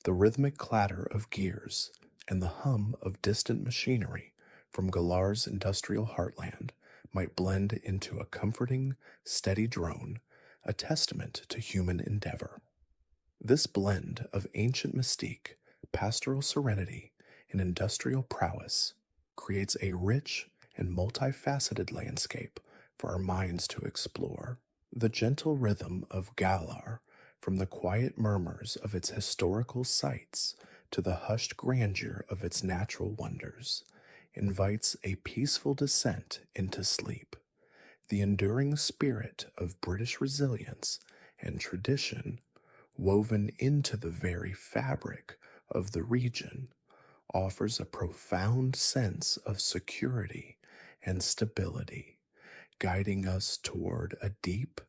A: The rhythmic clatter of gears and the hum of distant machinery from Galar's industrial heartland might blend into a comforting, steady drone, a testament to human endeavor. This blend of ancient mystique, pastoral serenity, and industrial prowess creates a rich and multifaceted landscape for our minds to explore. The gentle rhythm of Galar, from the quiet murmurs of its historical sites to the hushed grandeur of its natural wonders, invites a peaceful descent into sleep. The enduring spirit of British resilience and tradition, woven into the very fabric of the region, offers a profound sense of security and stability, guiding us toward a deep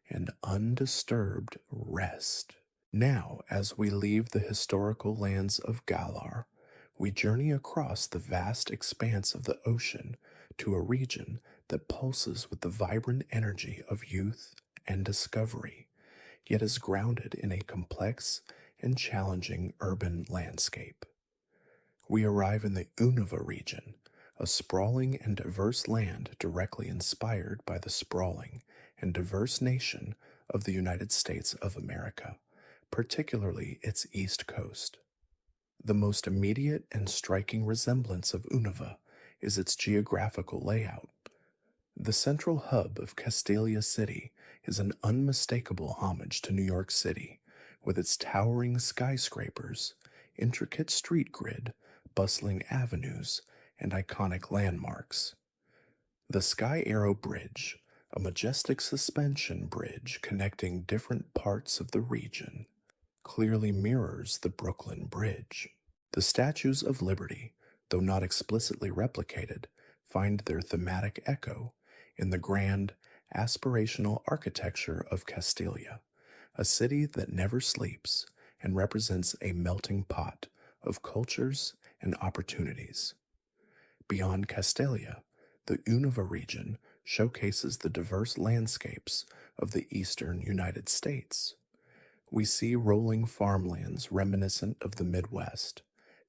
A: and undisturbed rest. Now, as we leave the historical lands of Galar, we journey across the vast expanse of the ocean to a region that pulses with the vibrant energy of youth and discovery, yet is grounded in a complex and challenging urban landscape. We arrive in the Unova region, a sprawling and diverse land directly inspired by the sprawling and diverse nation of the United States of America, particularly its East Coast. The most immediate and striking resemblance of Unova is its geographical layout. The central hub of Castalia City is an unmistakable homage to New York City, with its towering skyscrapers, intricate street grid, bustling avenues, and iconic landmarks. The Sky Arrow Bridge, a majestic suspension bridge connecting different parts of the region, clearly mirrors the Brooklyn Bridge. The Statues of Liberty, though not explicitly replicated, find their thematic echo in the grand, aspirational architecture of Castalia, a city that never sleeps and represents a melting pot of cultures and opportunities. Beyond Castalia, the Unova region showcases the diverse landscapes of the eastern United States. We see rolling farmlands reminiscent of the Midwest,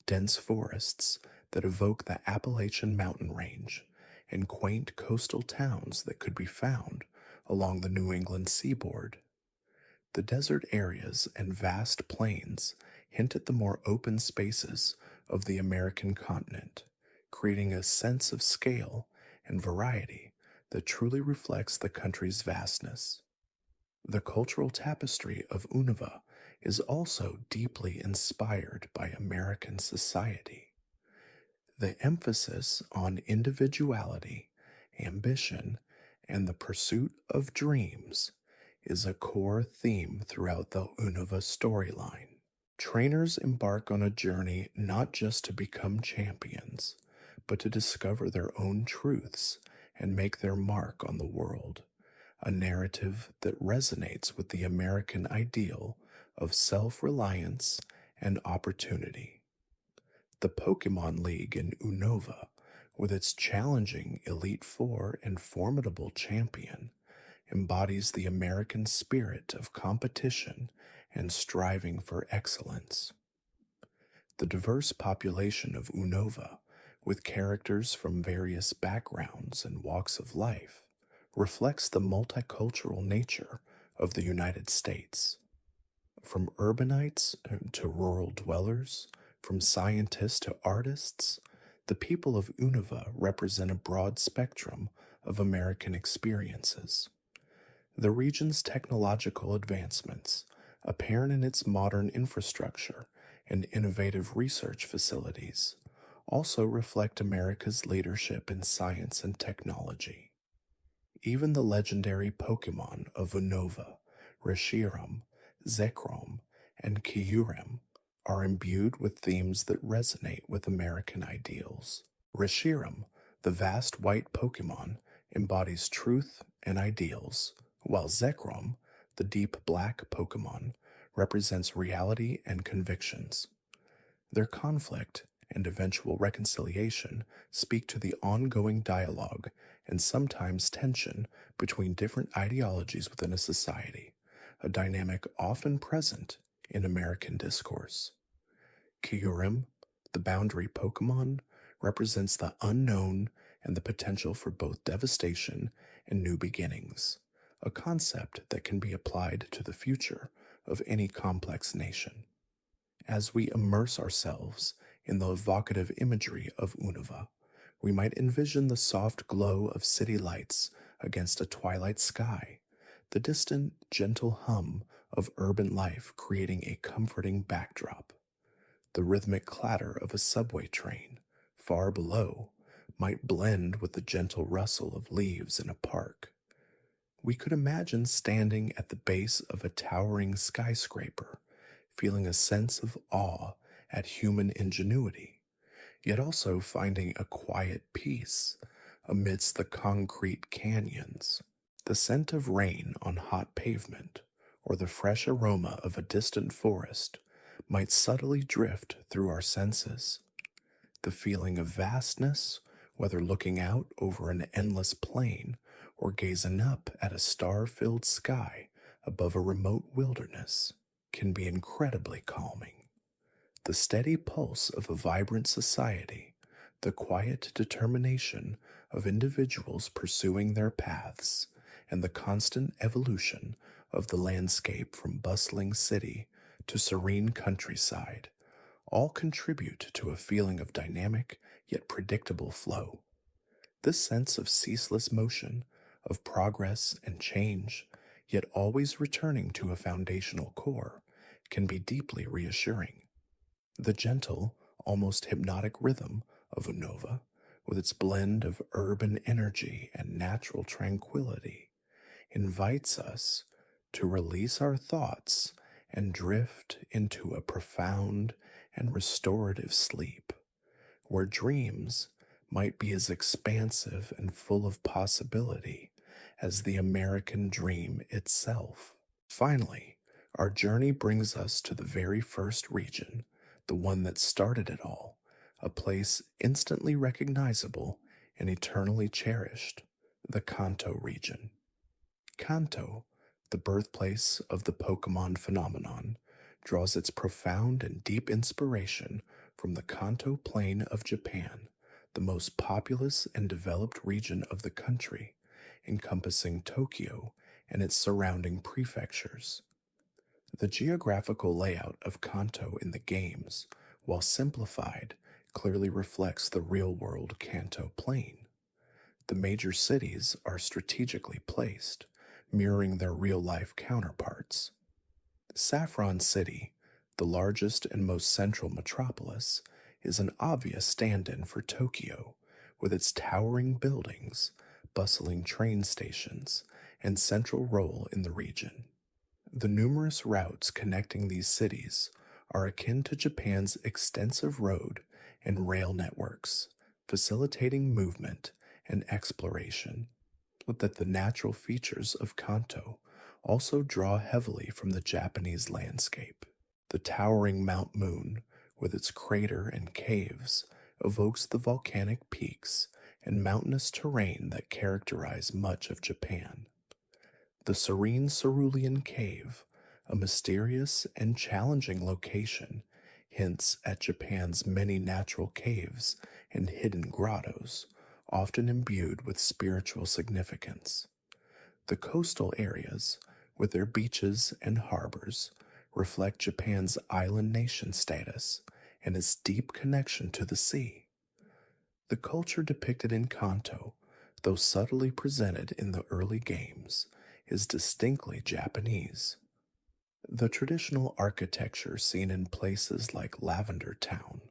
A: dense forests that evoke the Appalachian mountain range, and quaint coastal towns that could be found along the New England seaboard. The desert areas and vast plains hint at the more open spaces of the American continent, creating a sense of scale and variety that truly reflects the country's vastness. The cultural tapestry of Unova is also deeply inspired by American society. The emphasis on individuality, ambition, and the pursuit of dreams is a core theme throughout the Unova storyline. Trainers embark on a journey not just to become champions, but to discover their own truths and make their mark on the world, a narrative that resonates with the American ideal of self-reliance and opportunity. The Pokémon League in Unova, with its challenging Elite Four and formidable champion, embodies the American spirit of competition and striving for excellence. The diverse population of Unova, with characters from various backgrounds and walks of life, reflects the multicultural nature of the United States. From urbanites to rural dwellers, from scientists to artists, the people of Unova represent a broad spectrum of American experiences. The region's technological advancements, apparent in its modern infrastructure and innovative research facilities, also reflect America's leadership in science and technology. Even the legendary Pokémon of Unova, Reshiram, Zekrom, and Kyurem, are imbued with themes that resonate with American ideals. Reshiram, the vast white Pokémon, embodies truth and ideals, while Zekrom, the deep black Pokémon, represents reality and convictions. Their conflict and eventual reconciliation speak to the ongoing dialogue and sometimes tension between different ideologies within a society, a dynamic often present in American discourse. Kyurem, the boundary Pokémon, represents the unknown and the potential for both devastation and new beginnings, a concept that can be applied to the future of any complex nation. As we immerse ourselves in the evocative imagery of Unova, we might envision the soft glow of city lights against a twilight sky, the distant, gentle hum of urban life creating a comforting backdrop. The rhythmic clatter of a subway train, far below, might blend with the gentle rustle of leaves in a park. We could imagine standing at the base of a towering skyscraper, feeling a sense of awe at human ingenuity, yet also finding a quiet peace amidst the concrete canyons. The scent of rain on hot pavement, or the fresh aroma of a distant forest, might subtly drift through our senses. The feeling of vastness, whether looking out over an endless plain or gazing up at a star-filled sky above a remote wilderness, can be incredibly calming. The steady pulse of a vibrant society, the quiet determination of individuals pursuing their paths, and the constant evolution of the landscape from bustling city to serene countryside, all contribute to a feeling of dynamic yet predictable flow. This sense of ceaseless motion, of progress and change, yet always returning to a foundational core, can be deeply reassuring. The gentle, almost hypnotic rhythm of Unova, with its blend of urban energy and natural tranquility, invites us to release our thoughts and drift into a profound and restorative sleep, where dreams might be as expansive and full of possibility as the American dream itself. Finally, our journey brings us to the very first region, the one that started it all, a place instantly recognizable and eternally cherished, The Kanto region. Kanto, the birthplace of the Pokémon phenomenon, draws its profound and deep inspiration from the Kanto plain of Japan, the most populous and developed region of the country, encompassing Tokyo and its surrounding prefectures. The geographical layout of Kanto in the games, while simplified, clearly reflects the real-world Kanto plain. The major cities are strategically placed, mirroring their real-life counterparts. Saffron City, the largest and most central metropolis, is an obvious stand-in for Tokyo, with its towering buildings, bustling train stations, and central role in the region. The numerous routes connecting these cities are akin to Japan's extensive road and rail networks, facilitating movement and exploration, but that the natural features of Kanto also draw heavily from the Japanese landscape. The towering Mount Moon, with its crater and caves, evokes the volcanic peaks and mountainous terrain that characterize much of Japan. The serene Cerulean Cave, a mysterious and challenging location, hints at Japan's many natural caves and hidden grottos, often imbued with spiritual significance. The coastal areas, with their beaches and harbors, reflect Japan's island nation status and its deep connection to the sea. The culture depicted in Kanto, though subtly presented in the early games, is distinctly Japanese. The traditional architecture seen in places like Lavender Town,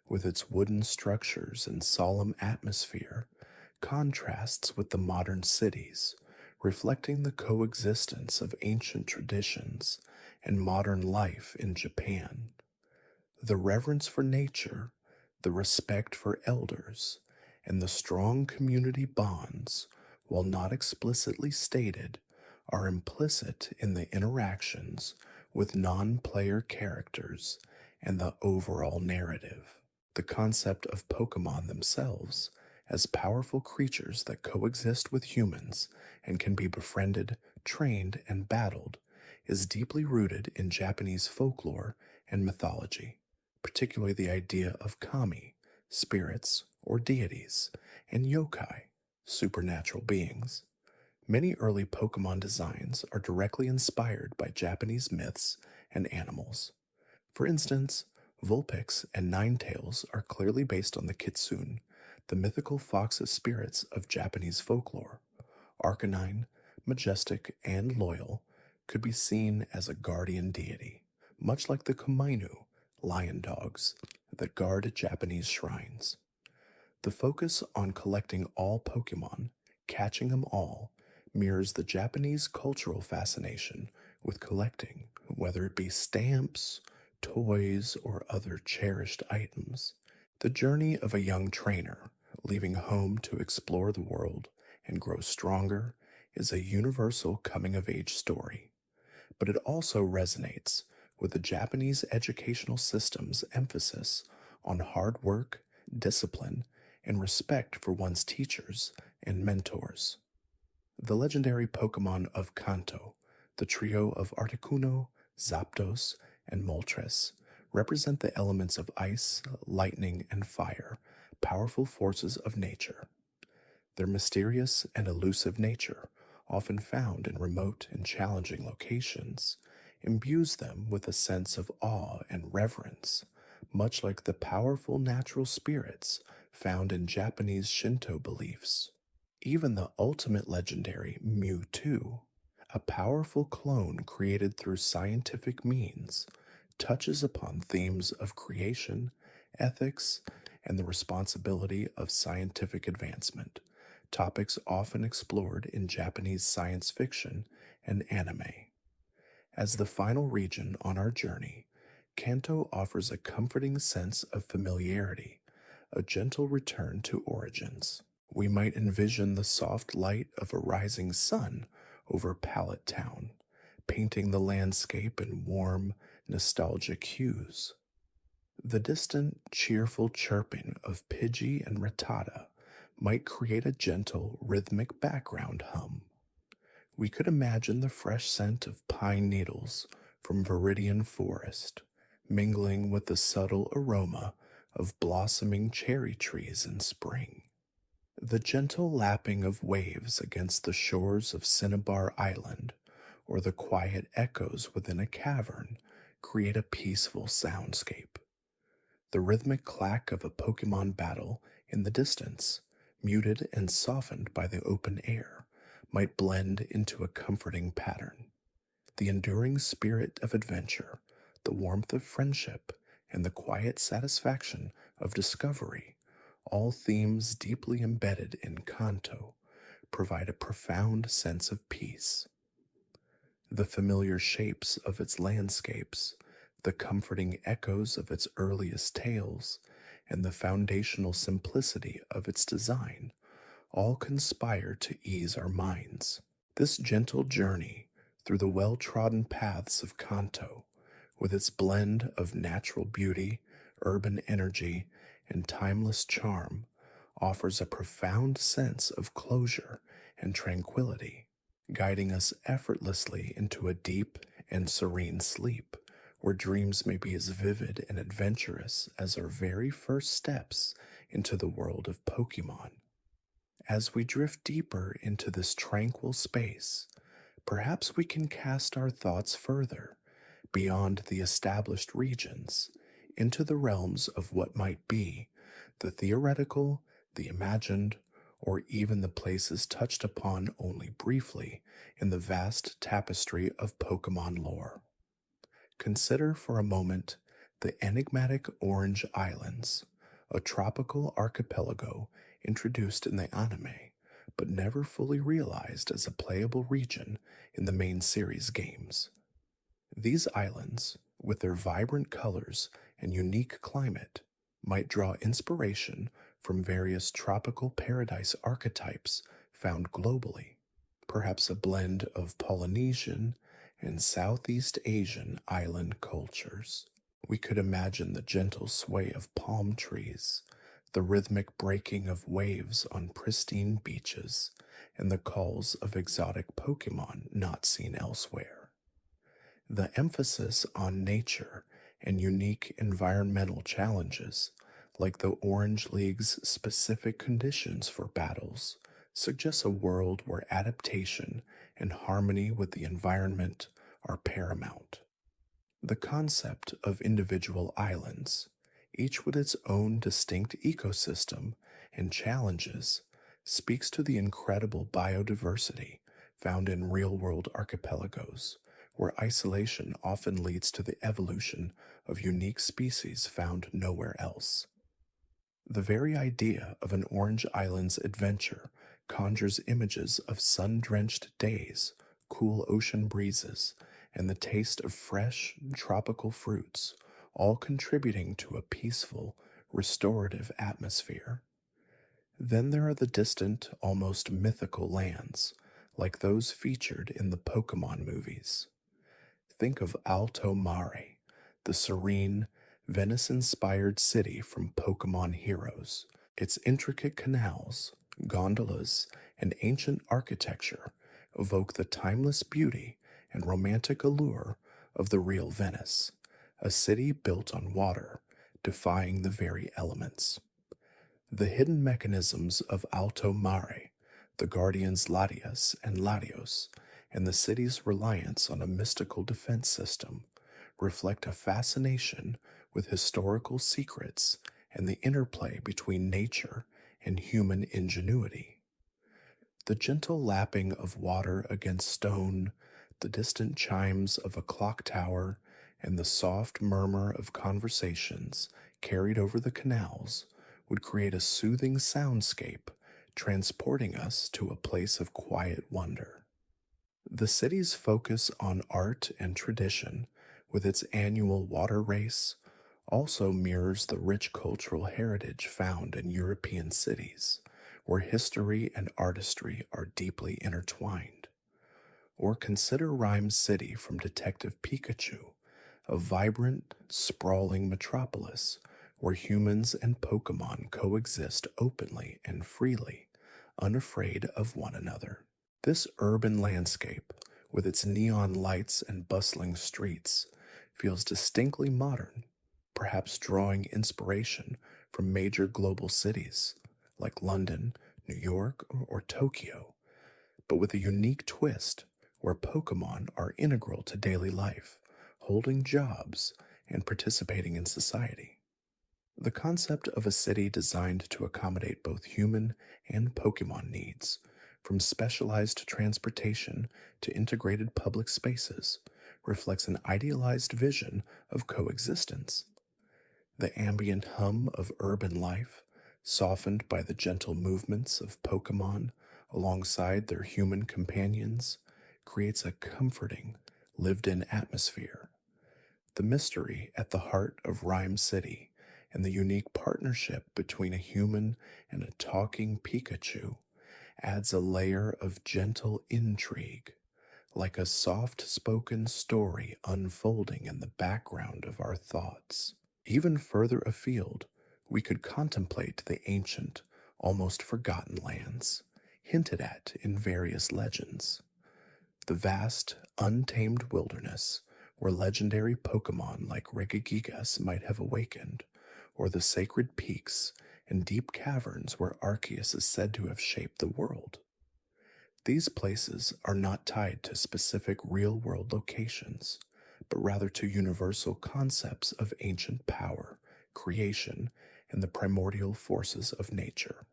A: with its wooden structures and solemn atmosphere, contrasts with the modern cities, reflecting the coexistence of ancient traditions and modern life in Japan. The reverence for nature, the respect for elders, and the strong community bonds, while not explicitly stated, are implicit in the interactions with non-player characters and the overall narrative. The concept of Pokémon themselves, as powerful creatures that coexist with humans and can be befriended, trained, and battled, is deeply rooted in Japanese folklore and mythology, particularly the idea of kami, spirits or deities, and yokai, supernatural beings. Many early Pokemon designs are directly inspired by Japanese myths and animals. For instance, Vulpix and Ninetales are clearly based on the Kitsune, the mythical fox's spirits of Japanese folklore. Arcanine, majestic, and loyal, could be seen as a guardian deity, much like the Komainu, lion dogs, that guard Japanese shrines. The focus on collecting all Pokemon, catching them all, mirrors the Japanese cultural fascination with collecting, whether it be stamps, toys, or other cherished items. The journey of a young trainer, leaving home to explore the world and grow stronger, is a universal coming-of-age story. But it also resonates with the Japanese educational system's emphasis on hard work, discipline, and respect for one's teachers and mentors. The legendary Pokemon of Kanto, the trio of Articuno, Zapdos, and Moltres, represent the elements of ice, lightning, and fire, powerful forces of nature. Their mysterious and elusive nature, often found in remote and challenging locations, imbues them with a sense of awe and reverence, much like the powerful natural spirits found in Japanese Shinto beliefs. Even the ultimate legendary Mewtwo, a powerful clone created through scientific means, touches upon themes of creation, ethics, and the responsibility of scientific advancement, topics often explored in Japanese science fiction and anime. As the final region on our journey, Kanto offers a comforting sense of familiarity, a gentle return to origins. We might envision the soft light of a rising sun over Pallet Town, painting the landscape in warm, nostalgic hues. The distant, cheerful chirping of Pidgey and Rattata might create a gentle, rhythmic background hum. We could imagine the fresh scent of pine needles from Viridian forest, mingling with the subtle aroma of blossoming cherry trees in spring. The gentle lapping of waves against the shores of Cinnabar Island, or the quiet echoes within a cavern, create a peaceful soundscape. The rhythmic clack of a Pokémon battle in the distance, muted and softened by the open air, might blend into a comforting pattern. The enduring spirit of adventure, the warmth of friendship, and the quiet satisfaction of discovery, all themes deeply embedded in Kanto, provide a profound sense of peace. The familiar shapes of its landscapes, the comforting echoes of its earliest tales, and the foundational simplicity of its design all conspire to ease our minds. This gentle journey through the well-trodden paths of Kanto, with its blend of natural beauty, urban energy, and timeless charm, offers a profound sense of closure and tranquility, guiding us effortlessly into a deep and serene sleep, where dreams may be as vivid and adventurous as our very first steps into the world of Pokémon. As we drift deeper into this tranquil space, perhaps we can cast our thoughts further, beyond the established regions, into the realms of what might be, the theoretical, the imagined, or even the places touched upon only briefly in the vast tapestry of Pokémon lore. Consider for a moment the enigmatic Orange Islands, a tropical archipelago introduced in the anime, but never fully realized as a playable region in the main series games. These islands, with their vibrant colors and unique climate, might draw inspiration from various tropical paradise archetypes found globally, perhaps a blend of Polynesian and Southeast Asian island cultures. We could imagine the gentle sway of palm trees, the rhythmic breaking of waves on pristine beaches, and the calls of exotic Pokémon not seen elsewhere. The emphasis on nature and unique environmental challenges, like the Orange League's specific conditions for battles, suggests a world where adaptation and harmony with the environment are paramount. The concept of individual islands, each with its own distinct ecosystem and challenges, speaks to the incredible biodiversity found in real-world archipelagos, where isolation often leads to the evolution of unique species found nowhere else. The very idea of an Orange Islands adventure conjures images of sun-drenched days, cool ocean breezes, and the taste of fresh, tropical fruits, all contributing to a peaceful, restorative atmosphere. Then there are the distant, almost mythical lands, like those featured in the Pokémon movies. Think of Alto Mare, the serene, Venice-inspired city from Pokémon Heroes. Its intricate canals, gondolas, and ancient architecture evoke the timeless beauty and romantic allure of the real Venice, a city built on water, defying the very elements. The hidden mechanisms of Alto Mare, the guardians Latias and Latios, and the city's reliance on a mystical defense system reflect a fascination with historical secrets and the interplay between nature and human ingenuity. The gentle lapping of water against stone, the distant chimes of a clock tower, and the soft murmur of conversations carried over the canals would create a soothing soundscape, transporting us to a place of quiet wonder. The city's focus on art and tradition, with its annual water race, also mirrors the rich cultural heritage found in European cities, where history and artistry are deeply intertwined. Or consider Rhyme City from Detective Pikachu, a vibrant, sprawling metropolis where humans and Pokémon coexist openly and freely, unafraid of one another. This urban landscape, with its neon lights and bustling streets, feels distinctly modern, perhaps drawing inspiration from major global cities like London, New York, or Tokyo, but with a unique twist where Pokemon are integral to daily life, holding jobs and participating in society. The concept of a city designed to accommodate both human and Pokemon needs, from specialized transportation to integrated public spaces, reflects an idealized vision of coexistence. The ambient hum of urban life, softened by the gentle movements of Pokemon alongside their human companions, creates a comforting, lived in atmosphere. The mystery at the heart of Rhyme City and the unique partnership between a human and a talking Pikachu adds a layer of gentle intrigue, like a soft spoken story unfolding in the background of our thoughts. Even further afield, we could contemplate the ancient, almost forgotten lands, hinted at in various legends. The vast, untamed wilderness where legendary Pokemon like Regigigas might have awakened, or the sacred peaks and deep caverns where Arceus is said to have shaped the world. These places are not tied to specific real-world locations, but rather to universal concepts of ancient power, creation, and the primordial forces of nature.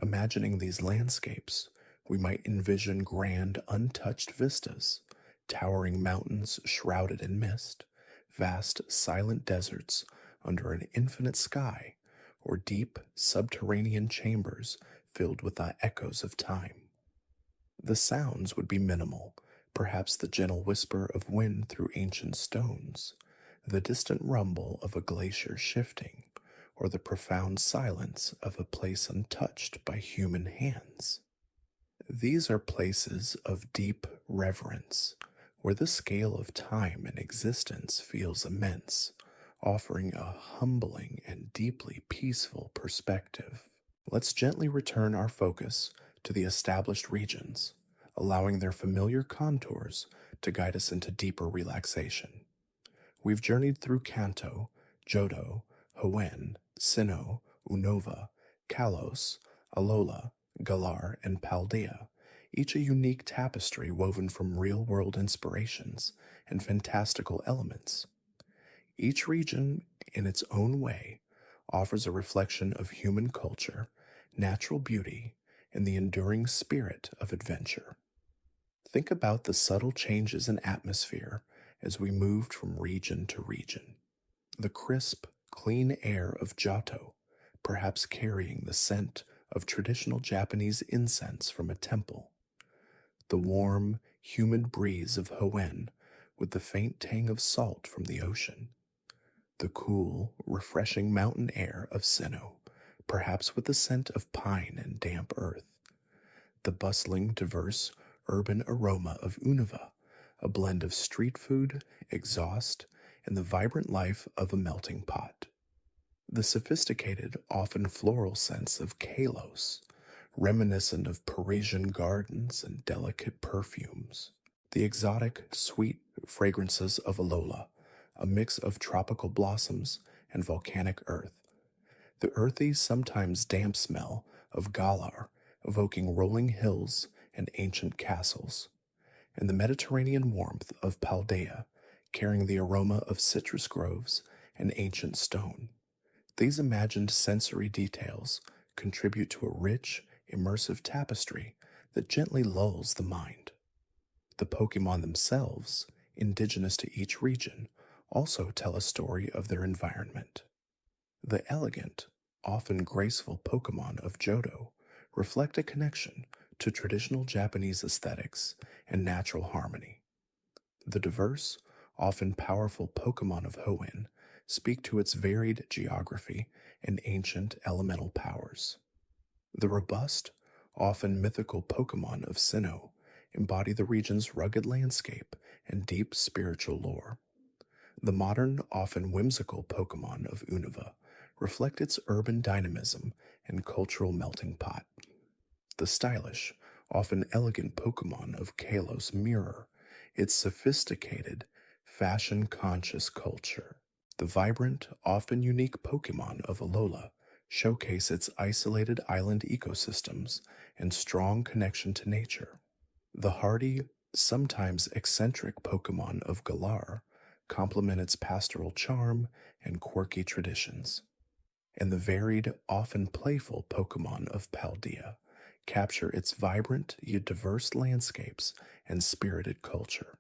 A: Imagining these landscapes, we might envision grand, untouched vistas, towering mountains shrouded in mist, vast, silent deserts under an infinite sky, or deep, subterranean chambers filled with the echoes of time. The sounds would be minimal, perhaps the gentle whisper of wind through ancient stones, the distant rumble of a glacier shifting, or the profound silence of a place untouched by human hands. These are places of deep reverence, where the scale of time and existence feels immense, offering a humbling and deeply peaceful perspective. Let's gently return our focus to the established regions, allowing their familiar contours to guide us into deeper relaxation. We've journeyed through Kanto, Johto, Hoenn, Sinnoh, Unova, Kalos, Alola, Galar, and Paldea, each a unique tapestry woven from real-world inspirations and fantastical elements. Each region, in its own way, offers a reflection of human culture, natural beauty, and the enduring spirit of adventure. Think about the subtle changes in atmosphere as we moved from region to region. The crisp, clean air of Johto, perhaps carrying the scent of traditional Japanese incense from a temple. The warm, humid breeze of Hoenn with the faint tang of salt from the ocean. The cool, refreshing mountain air of Sinnoh, perhaps with the scent of pine and damp earth. The bustling, diverse, urban aroma of Unova, a blend of street food, exhaust, and the vibrant life of a melting pot. The sophisticated, often floral scents of Kalos, reminiscent of Parisian gardens and delicate perfumes. The exotic, sweet fragrances of Alola, a mix of tropical blossoms and volcanic earth. The earthy, sometimes damp smell of Galar, evoking rolling hills and ancient castles. And the Mediterranean warmth of Paldea, carrying the aroma of citrus groves and ancient stone. These imagined sensory details contribute to a rich, immersive tapestry that gently lulls the mind. The Pokémon themselves, indigenous to each region, also tell a story of their environment. The elegant, often graceful Pokémon of Johto reflect a connection to traditional Japanese aesthetics and natural harmony. The diverse, often powerful Pokémon of Hoenn speak to its varied geography and ancient elemental powers. The robust, often mythical Pokémon of Sinnoh embody the region's rugged landscape and deep spiritual lore. The modern, often whimsical Pokémon of Unova reflect its urban dynamism and cultural melting pot. The stylish, often elegant Pokémon of Kalos mirror its sophisticated, fashion conscious culture. The vibrant, often unique Pokémon of Alola showcase its isolated island ecosystems and strong connection to nature. The hardy, sometimes eccentric Pokémon of Galar complement its pastoral charm and quirky traditions. And the varied, often playful Pokémon of Paldea capture its vibrant yet diverse landscapes and spirited culture.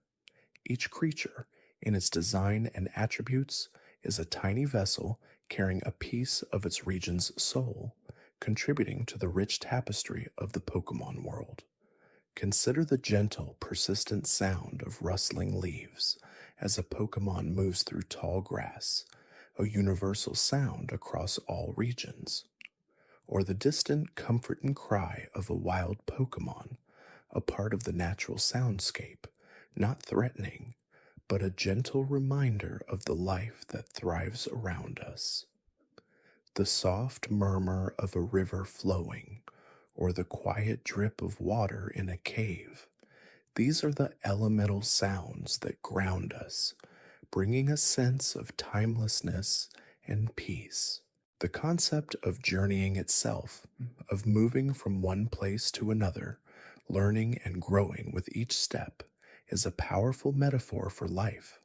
A: Each creature, in its design and attributes, is a tiny vessel carrying a piece of its region's soul, contributing to the rich tapestry of the Pokémon world. Consider the gentle, persistent sound of rustling leaves as a Pokémon moves through tall grass, a universal sound across all regions. Or the distant comforting cry of a wild Pokémon, a part of the natural soundscape, not threatening, but a gentle reminder of the life that thrives around us. The soft murmur of a river flowing, or the quiet drip of water in a cave, these are the elemental sounds that ground us, bringing a sense of timelessness and peace. The concept of journeying itself, of moving from one place to another, learning and growing with each step, is a powerful metaphor for life.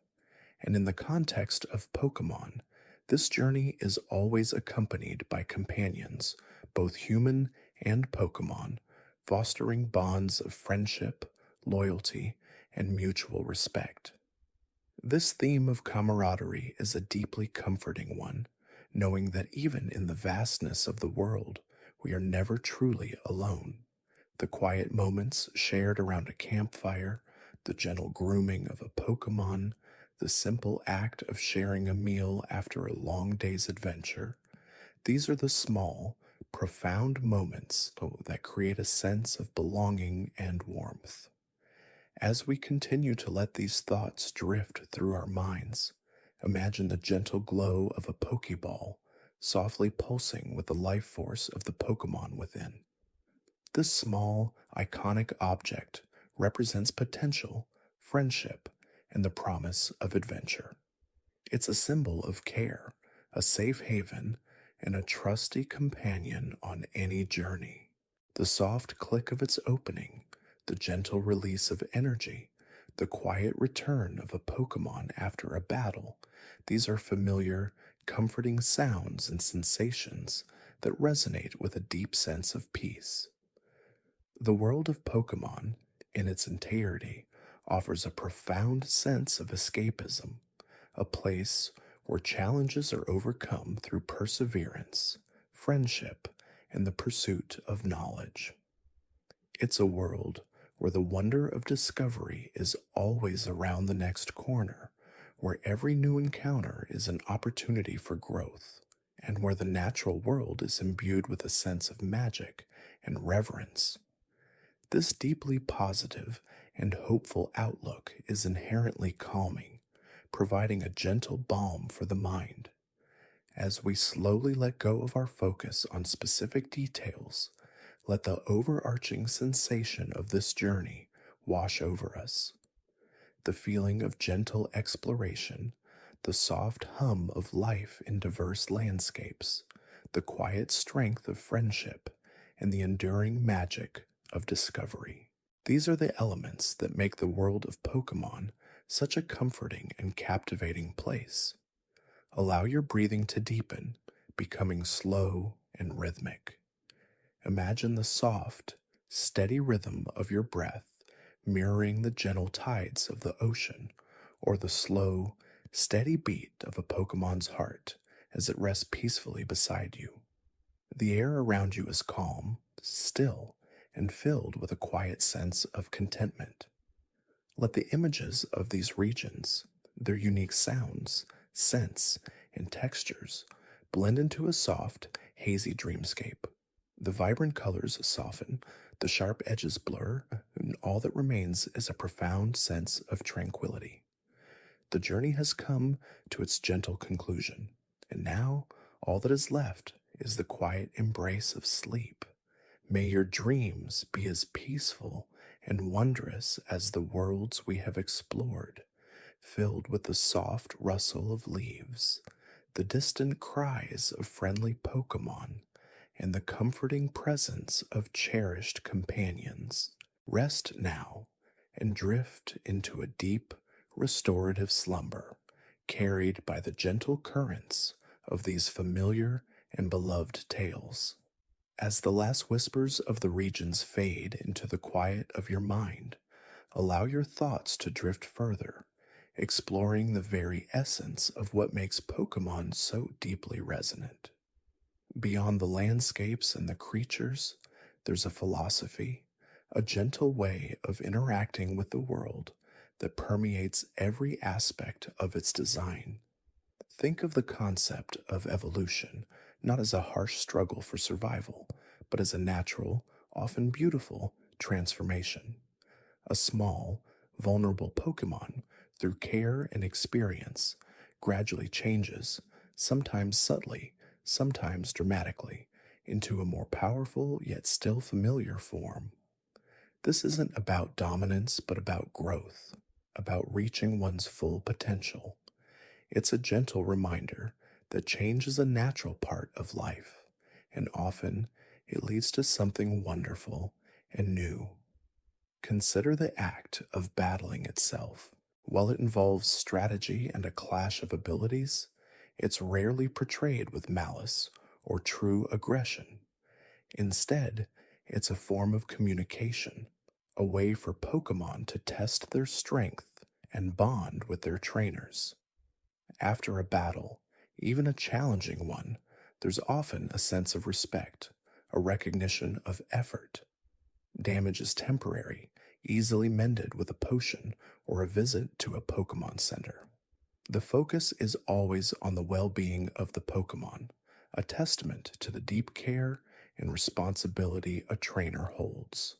A: And in the context of Pokémon, this journey is always accompanied by companions, both human and Pokémon, fostering bonds of friendship, loyalty, and mutual respect. This theme of camaraderie is a deeply comforting one, knowing that even in the vastness of the world, we are never truly alone. The quiet moments shared around a campfire, the gentle grooming of a Pokémon, the simple act of sharing a meal after a long day's adventure, these are the small, profound moments that create a sense of belonging and warmth. As we continue to let these thoughts drift through our minds, imagine the gentle glow of a Pokeball softly pulsing with the life force of the Pokémon within. This small, iconic object represents potential, friendship, and the promise of adventure. It's a symbol of care, a safe haven, and a trusty companion on any journey. The soft click of its opening, the gentle release of energy, the quiet return of a Pokémon after a battle, these are familiar, comforting sounds and sensations that resonate with a deep sense of peace. The world of Pokémon, in its entirety, offers a profound sense of escapism, a place where challenges are overcome through perseverance, friendship, and the pursuit of knowledge. It's a world where the wonder of discovery is always around the next corner, where every new encounter is an opportunity for growth, and where the natural world is imbued with a sense of magic and reverence. This deeply positive and hopeful outlook is inherently calming, providing a gentle balm for the mind. As we slowly let go of our focus on specific details, let the overarching sensation of this journey wash over us. The feeling of gentle exploration, the soft hum of life in diverse landscapes, the quiet strength of friendship, and the enduring magic of discovery. These are the elements that make the world of Pokémon such a comforting and captivating place. Allow your breathing to deepen, becoming slow and rhythmic. Imagine the soft, steady rhythm of your breath mirroring the gentle tides of the ocean, or the slow, steady beat of a Pokémon's heart as it rests peacefully beside you. The air around you is calm, still, and filled with a quiet sense of contentment. Let the images of these regions, their unique sounds, scents, and textures blend into a soft, hazy dreamscape. The vibrant colors soften, the sharp edges blur, and all that remains is a profound sense of tranquility. The journey has come to its gentle conclusion, and now All that is left is the quiet embrace of sleep. May your dreams be as peaceful and wondrous as the worlds we have explored, filled with the soft rustle of leaves, the distant cries of friendly Pokémon, and the comforting presence of cherished companions. Rest now and drift into a deep, restorative slumber, carried by the gentle currents of these familiar and beloved tales. As the last whispers of the regions fade into the quiet of your mind, allow your thoughts to drift further, exploring the very essence of what makes Pokemon so deeply resonant. Beyond the landscapes and the creatures, there's a philosophy, a gentle way of interacting with the world that permeates every aspect of its design. Think of the concept of evolution not as a harsh struggle for survival, but as a natural, often beautiful, transformation. A small, vulnerable Pokemon, through care and experience, gradually changes, sometimes subtly, sometimes dramatically, into a more powerful yet still familiar form. This isn't about dominance, but about growth, about reaching one's full potential. It's a gentle reminder that change is a natural part of life, and often it leads to something wonderful and new. Consider the act of battling itself. While it involves strategy and a clash of abilities, it's rarely portrayed with malice or true aggression. Instead, it's a form of communication, a way for Pokemon to test their strength and bond with their trainers. After a battle, even a challenging one, there's often a sense of respect, a recognition of effort. Damage is temporary, easily mended with a potion or a visit to a Pokemon Center. The focus is always on the well-being of the Pokemon, a testament to the deep care and responsibility a trainer holds.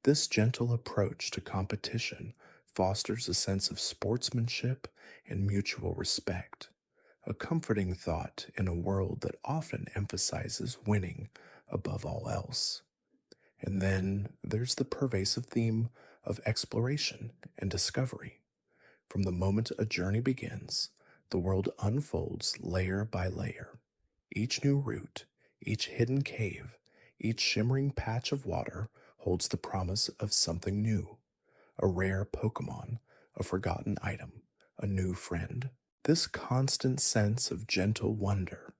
A: This gentle approach to competition fosters a sense of sportsmanship and mutual respect, a comforting thought in a world that often emphasizes winning above all else. And then there's the pervasive theme of exploration and discovery. From the moment a journey begins, the world unfolds layer by layer. Each new route, each hidden cave, each shimmering patch of water holds the promise of something new, a rare Pokemon, a forgotten item, a new friend. This constant sense of gentle wonder,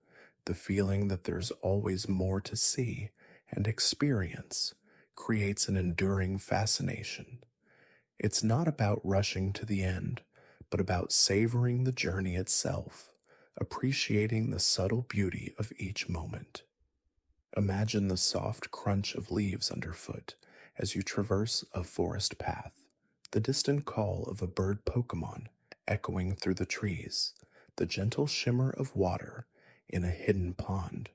A: the feeling that there's always more to see and experience, creates an enduring fascination. It's not about rushing to the end, but about savoring the journey itself, appreciating the subtle beauty of each moment. Imagine the soft crunch of leaves underfoot as you traverse a forest path, the distant call of a bird Pokemon echoing through the trees, the gentle shimmer of water in a hidden pond.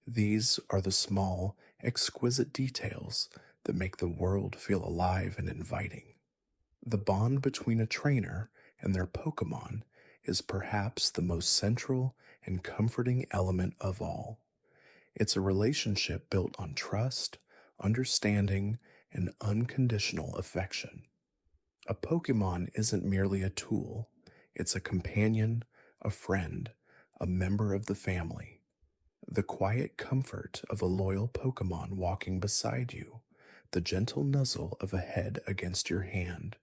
A: These are the small, exquisite details that make the world feel alive and inviting. The bond between a trainer and their Pokemon is perhaps the most central and comforting element of all. It's a relationship built on trust, understanding, and unconditional affection. A Pokemon isn't merely a tool, it's a companion, a friend, a member of the family. The quiet comfort of a loyal Pokemon walking beside you, the gentle nuzzle of a head against your hand,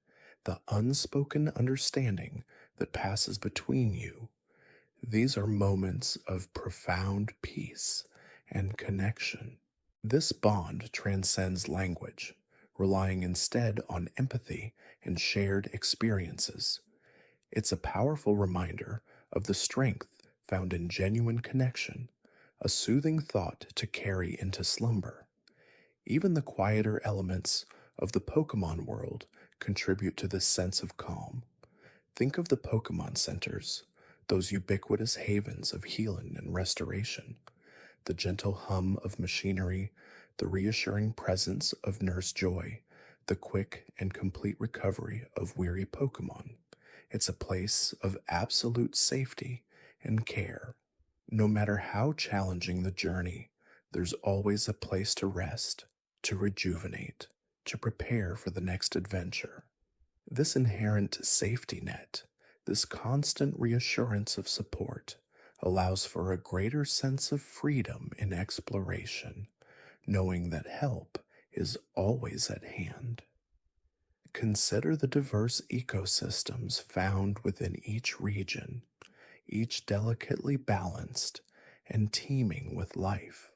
A: the unspoken understanding that passes between you. These are moments of profound peace and connection. This bond transcends language, relying instead on empathy and shared experiences. It's a powerful reminder of the strength found in genuine connection, a soothing thought to carry into slumber. Even the quieter elements of the Pokemon world contribute to this sense of calm. Think of the Pokemon centers, those ubiquitous havens of healing and restoration, the gentle hum of machinery, the reassuring presence of Nurse Joy, the quick and complete recovery of weary Pokemon. It's a place of absolute safety and care. No matter how challenging the journey, there's always a place to rest, to rejuvenate, to prepare for the next adventure. This inherent safety net, this constant reassurance of support, allows for a greater sense of freedom in exploration, knowing that help is always at hand. Consider the diverse ecosystems found within each region, each delicately balanced and teeming with life.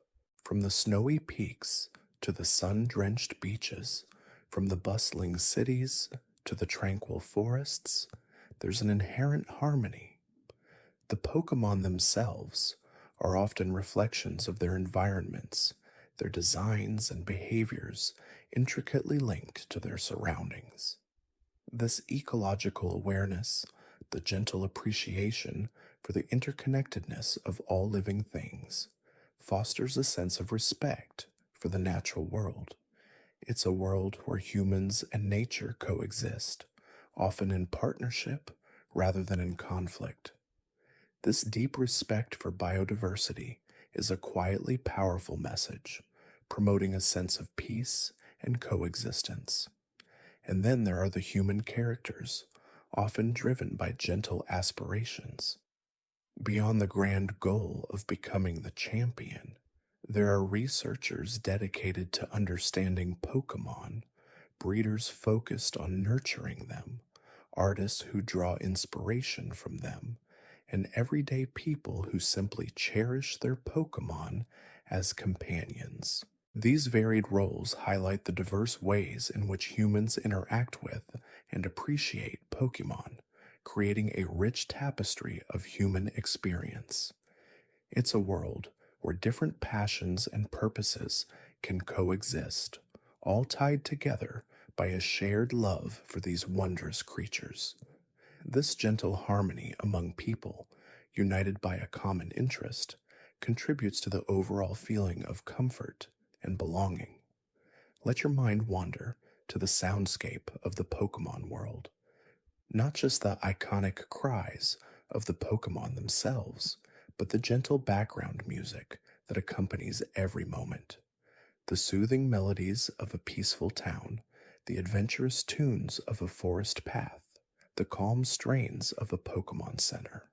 A: From the snowy peaks to the sun drenched beaches, from the bustling cities to the tranquil forests, there's an inherent harmony. The Pokemon themselves are often reflections of their environments, their designs and behaviors intricately linked to their surroundings. This ecological awareness, the gentle appreciation for the interconnectedness of all living things, fosters a sense of respect for the natural world. It's a world where humans and nature coexist, often in partnership rather than in conflict. This deep respect for biodiversity is a quietly powerful message, promoting a sense of peace and coexistence. And then there are the human characters, often driven by gentle aspirations. Beyond the grand goal of becoming the champion, there are researchers dedicated to understanding Pokemon, breeders focused on nurturing them, artists who draw inspiration from them, and everyday people who simply cherish their Pokemon as companions. These varied roles highlight the diverse ways in which humans interact with and appreciate Pokemon, creating a rich tapestry of human experience. It's a world where different passions and purposes can coexist, all tied together by a shared love for these wondrous creatures. This gentle harmony among people, united by a common interest, contributes to the overall feeling of comfort and belonging. Let your mind wander to the soundscape of the Pokemon world. Not just the iconic cries of the Pokemon themselves, but the gentle background music that accompanies every moment. The soothing melodies of a peaceful town, the adventurous tunes of a forest path, the calm strains of a Pokemon Center.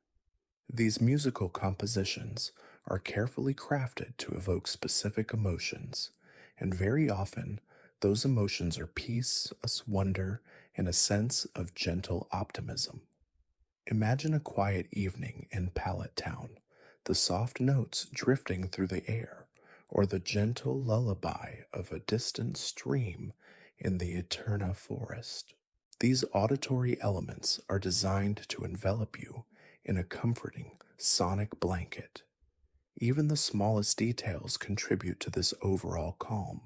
A: These musical compositions are carefully crafted to evoke specific emotions, and very often those emotions are peace, wonder, and a sense of gentle optimism. Imagine a quiet evening in Pallet Town, the soft notes drifting through the air, or the gentle lullaby of a distant stream in the Eterna forest. These auditory elements are designed to envelop you in a comforting, sonic blanket. Even the smallest details contribute to this overall calm.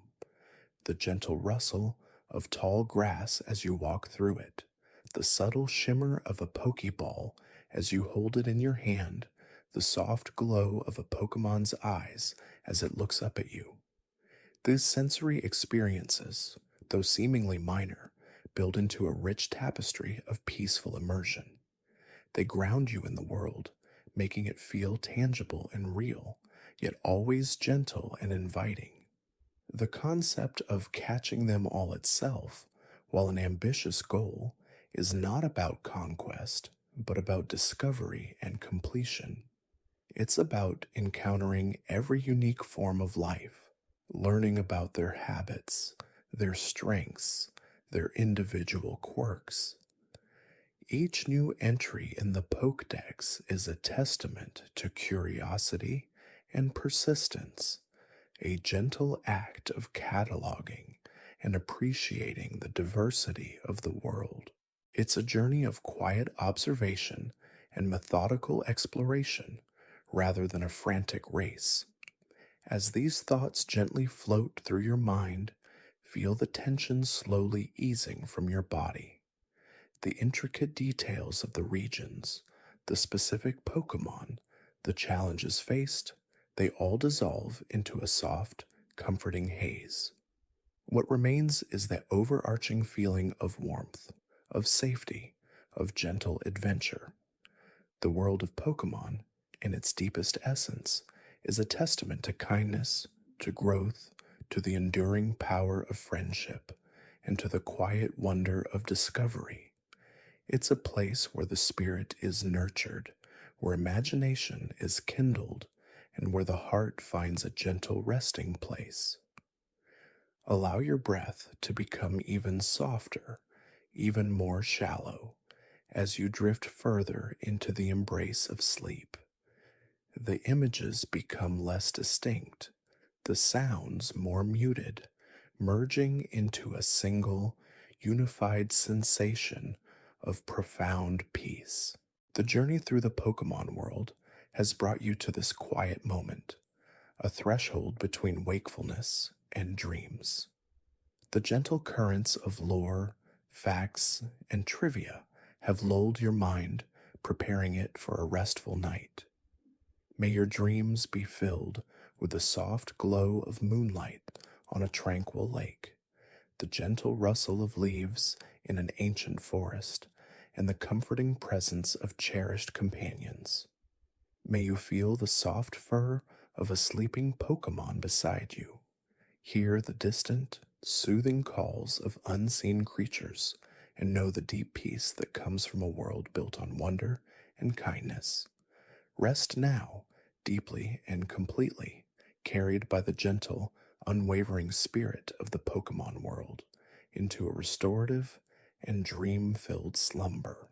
A: The gentle rustle of tall grass as you walk through it, the subtle shimmer of a Pokeball as you hold it in your hand, the soft glow of a Pokemon's eyes as it looks up at you. These sensory experiences, though seemingly minor, build into a rich tapestry of peaceful immersion. They ground you in the world, making it feel tangible and real, yet always gentle and inviting. The concept of catching them all itself, while an ambitious goal, is not about conquest, but about discovery and completion. It's about encountering every unique form of life, learning about their habits, their strengths, their individual quirks. Each new entry in the Pokédex is a testament to curiosity and persistence, a gentle act of cataloging and appreciating the diversity of the world. It's a journey of quiet observation and methodical exploration rather than a frantic race. As these thoughts gently float through your mind, feel the tension slowly easing from your body. The intricate details of the regions, the specific Pokemon, the challenges faced, they all dissolve into a soft, comforting haze. What remains is that overarching feeling of warmth, of safety, of gentle adventure. The world of Pokemon in its deepest essence, is a testament to kindness, to growth, to the enduring power of friendship, and to the quiet wonder of discovery. It's a place where the spirit is nurtured, where imagination is kindled, and where the heart finds a gentle resting place. Allow your breath to become even softer, even more shallow, as you drift further into the embrace of sleep. The images become less distinct, the sounds more muted, merging into a single, unified sensation of profound peace. The journey through the Pokemon world has brought you to this quiet moment, a threshold between wakefulness and dreams. The gentle currents of lore, facts, and trivia have lulled your mind, preparing it for a restful night. May your dreams be filled with the soft glow of moonlight on a tranquil lake, the gentle rustle of leaves in an ancient forest, and the comforting presence of cherished companions. May you feel the soft fur of a sleeping Pokémon beside you, hear the distant, soothing calls of unseen creatures, and know the deep peace that comes from a world built on wonder and kindness. Rest now, deeply and completely, carried by the gentle, unwavering spirit of the Pokemon world, into a restorative and dream-filled slumber.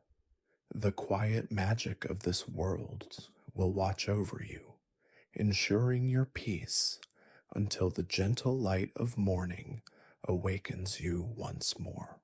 A: The quiet magic of this world will watch over you, ensuring your peace until the gentle light of morning awakens you once more.